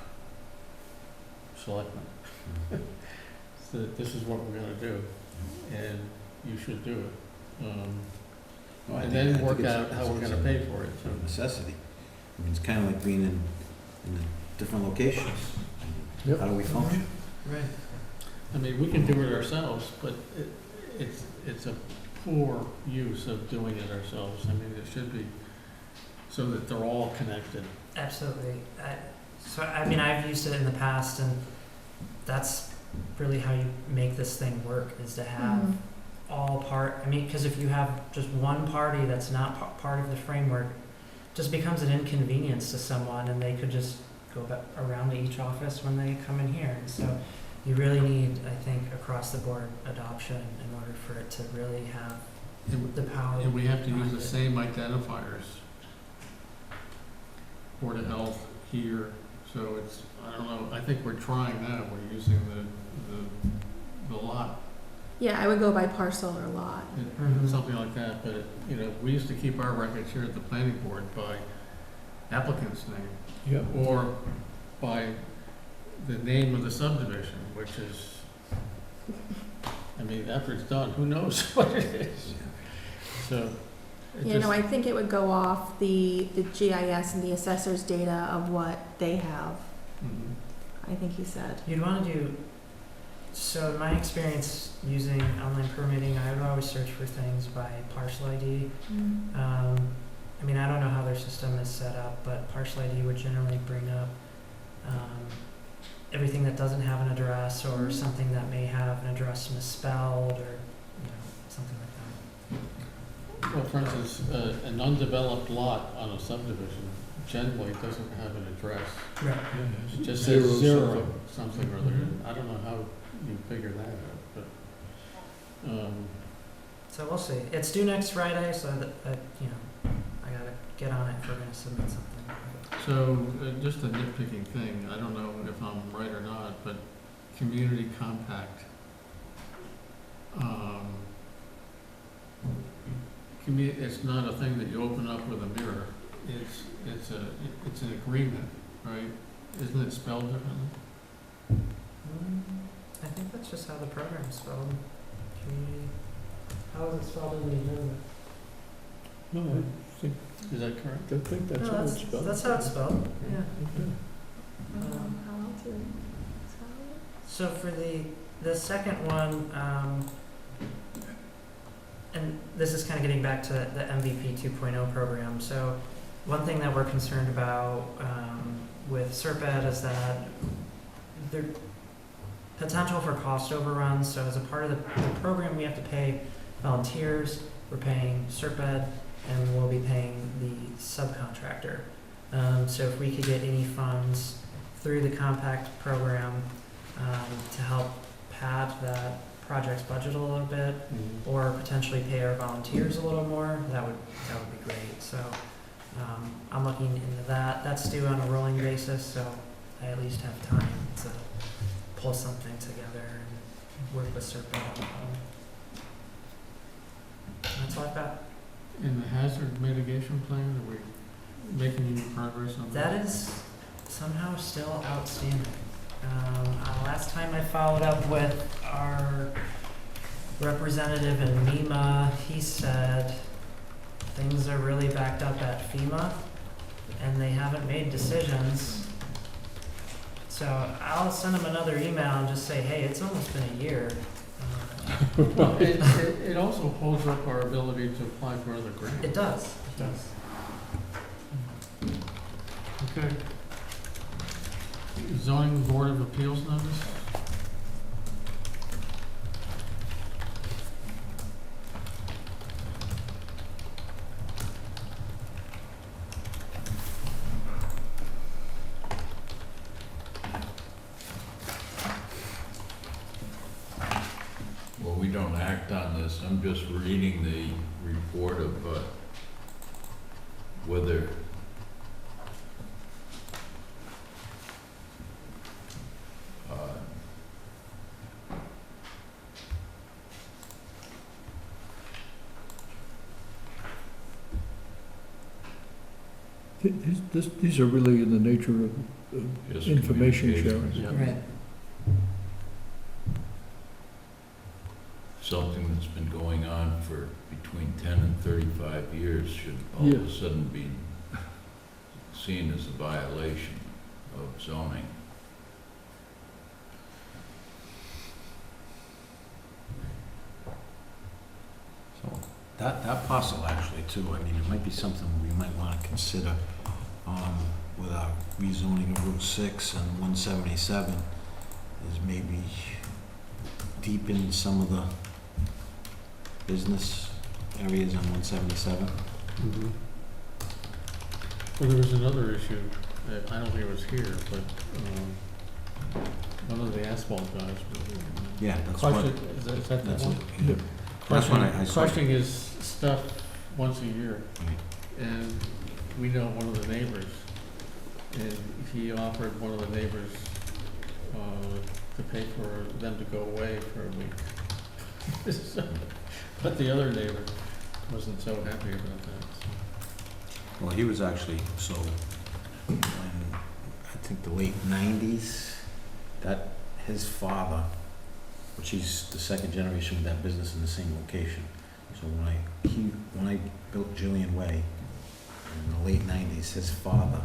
selectmen. So this is what we're gonna do, and you should do it. Well, I And think- then I think work it's- out how it's- we're it's gonna a- pay for it, It's a so. necessity. I mean, it's kind of like being in the different locations. Yep. How do we function? Right. I mean, we can do it ourselves, but it's a poor use of doing it ourselves. I mean, it should be so that they're all connected. Absolutely. I mean, I've used it in the past, and that's really how you make this thing work, is to have Mhm. I mean, because if you have just one party that's not part of the framework, it just becomes an inconvenience to someone, and they could just go back around to each office when they come in here. And so you really need, I think, across the board adoption in order for it to really have And the power. and we have to use behind the it. same identifiers. Board of Health here, So it's, I don't know, I think we're trying now, we're using the lot, Yeah, I would go by parcel or lot. Mhm. something like that, but, you know, we used to keep our records here at the planning board by applicant's name, Yeah. or by the name of the subdivision, which is, I mean, after it's done, who knows what it is? So, it You know, just, I think it would go off the GIS and the assessor's data of what they have, Mhm. I think he said. You'd want to do, so in my experience using online permitting, I would always search for things by parcel ID. I mean, I don't know how their system is set up, but parcel ID would generally bring up everything that doesn't have an address or something that may have an address misspelled or, you know, something like that. well, for instance, an undeveloped lot on a subdivision generally doesn't have an address. Right. It just says Zero zero, something or other. I don't know how you figure that out, but, So we'll see. It's due next Friday, so that you know, I gotta get on it if we're gonna submit something. so, just a nitpicking thing, I don't know if I'm right or not, but community compact. It's not a thing that you open up with a mirror, it's an agreement, right? Isn't it spelled differently? I think that's just how the program's spelled. Community. How is it spelled in the agenda? No, I think, Is that correct? I think that's No, how it's spelled. That's how it's spelled. Yeah. Okay. How else would it spell it? So for the second one, and this is kind of getting back to the MVP 2.0 program. So one thing that we're concerned about with SERPED is that there potential for cost overruns. So as a part of the program, we have to pay volunteers, we're paying SERPED, and we'll be paying the subcontractor. So if we could get any funds through the compact program to help pad that project's budget a little bit, or potentially pay our volunteers a little more, that would be great. So I'm looking into that. That's due on a rolling basis, so I at least have time to pull something together and work with Serpent on that one. That's all I've got. In the hazard mitigation plan, are we making any progress on that? That is somehow still outstanding. Last time I followed up with our representative in MEMA, he said things are really backed up at FEMA and they haven't made decisions. So I'll send him another email and just say, hey, it's almost been a year. Well, it also holds up our ability to apply for other grants. It does, it does. Okay. Zoning Board of Appeals notice? Well, we don't act on this, I'm just reading the report of whether These are really in the nature of just information communications. sharing. Right. Something that's been going on for between 10 and 35 years should all of a Yes. sudden be seen as a violation of zoning. So that parcel actually too, I mean, it might be something we might want to consider with our rezoning of Route 6 and 177 is maybe deepen some of the business areas on 177. Mm-hmm. Well, there was another issue that I don't think it was here, but one of the asphalt guys was Yeah, that's what, crushing, is that the that's one? it. That's what I saw. Crushing his stuff once a year, Right. and we know one of the neighbors and he offered one of the neighbors to pay for them to go away for a week. So, but the other neighbor wasn't so happy about that. Well, he was actually, so, in, I think the late 90s, that, his father, which he's the second generation of that business in the same location. So when I built Jillian Way in the late 90s, his father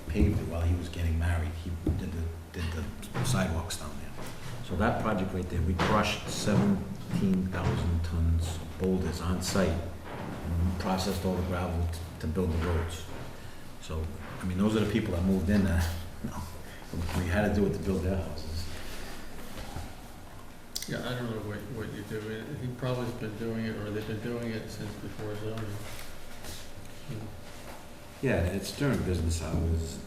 paved it while he was getting married. He did the sidewalks down there. So that project right there, we crushed 17,000 tons of boulders on site and processed all the gravel to build the roads. So, I mean, those are the people that moved in there. We had to do it to build their houses. Yeah, I don't know what you do. He probably has been doing it, or they've been doing it since before zoning. Yeah, it's during business hours.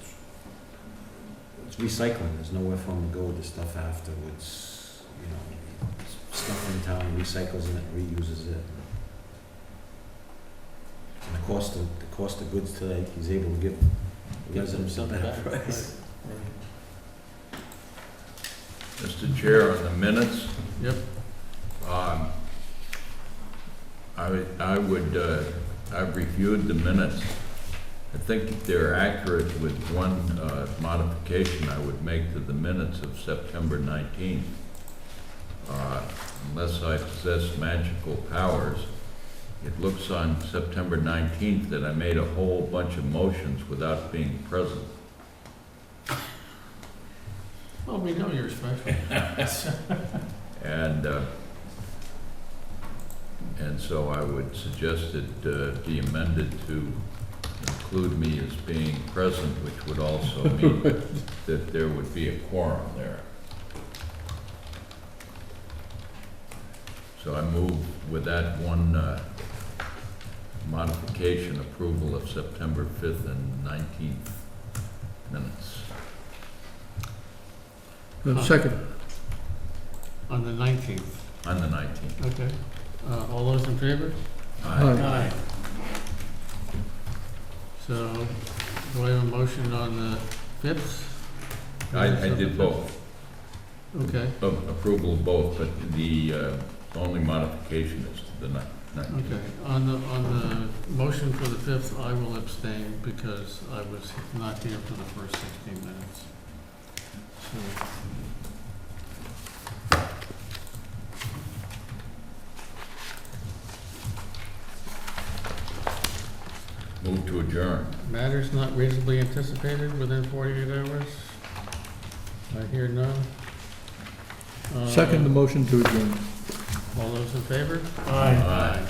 It's recycling. There's nowhere for them to go with the stuff afterwards. You know, stuff in town, he recycles it, reuses it. And the cost of goods today, he's able to give the residents a better price. Mr. Chair, on the minutes, Yep. I've reviewed the minutes. I think they're accurate with one modification I would make to the minutes of September 19th. Unless I possess magical powers, it looks on September 19th that I made a whole bunch of motions without being present. Well, we know you're special. And so I would suggest it be amended to include me as being present, which would also mean that there would be a quorum there. So I move with that one modification, approval of September 5th and 19th minutes. Second. On the 19th. On the 19th. Okay. All those in favor? Aye. So, do I have a motion on the 5th? I did both. Okay, Approval of both, but the only modification is to the 19th. okay. On the motion for the 5th, I will abstain because I was not here for the first 16 minutes. So, Move to adjourn. matters not reasonably anticipated within 48 hours? I hear none. Second the motion to adjourn. All those in favor? Aye. Aye.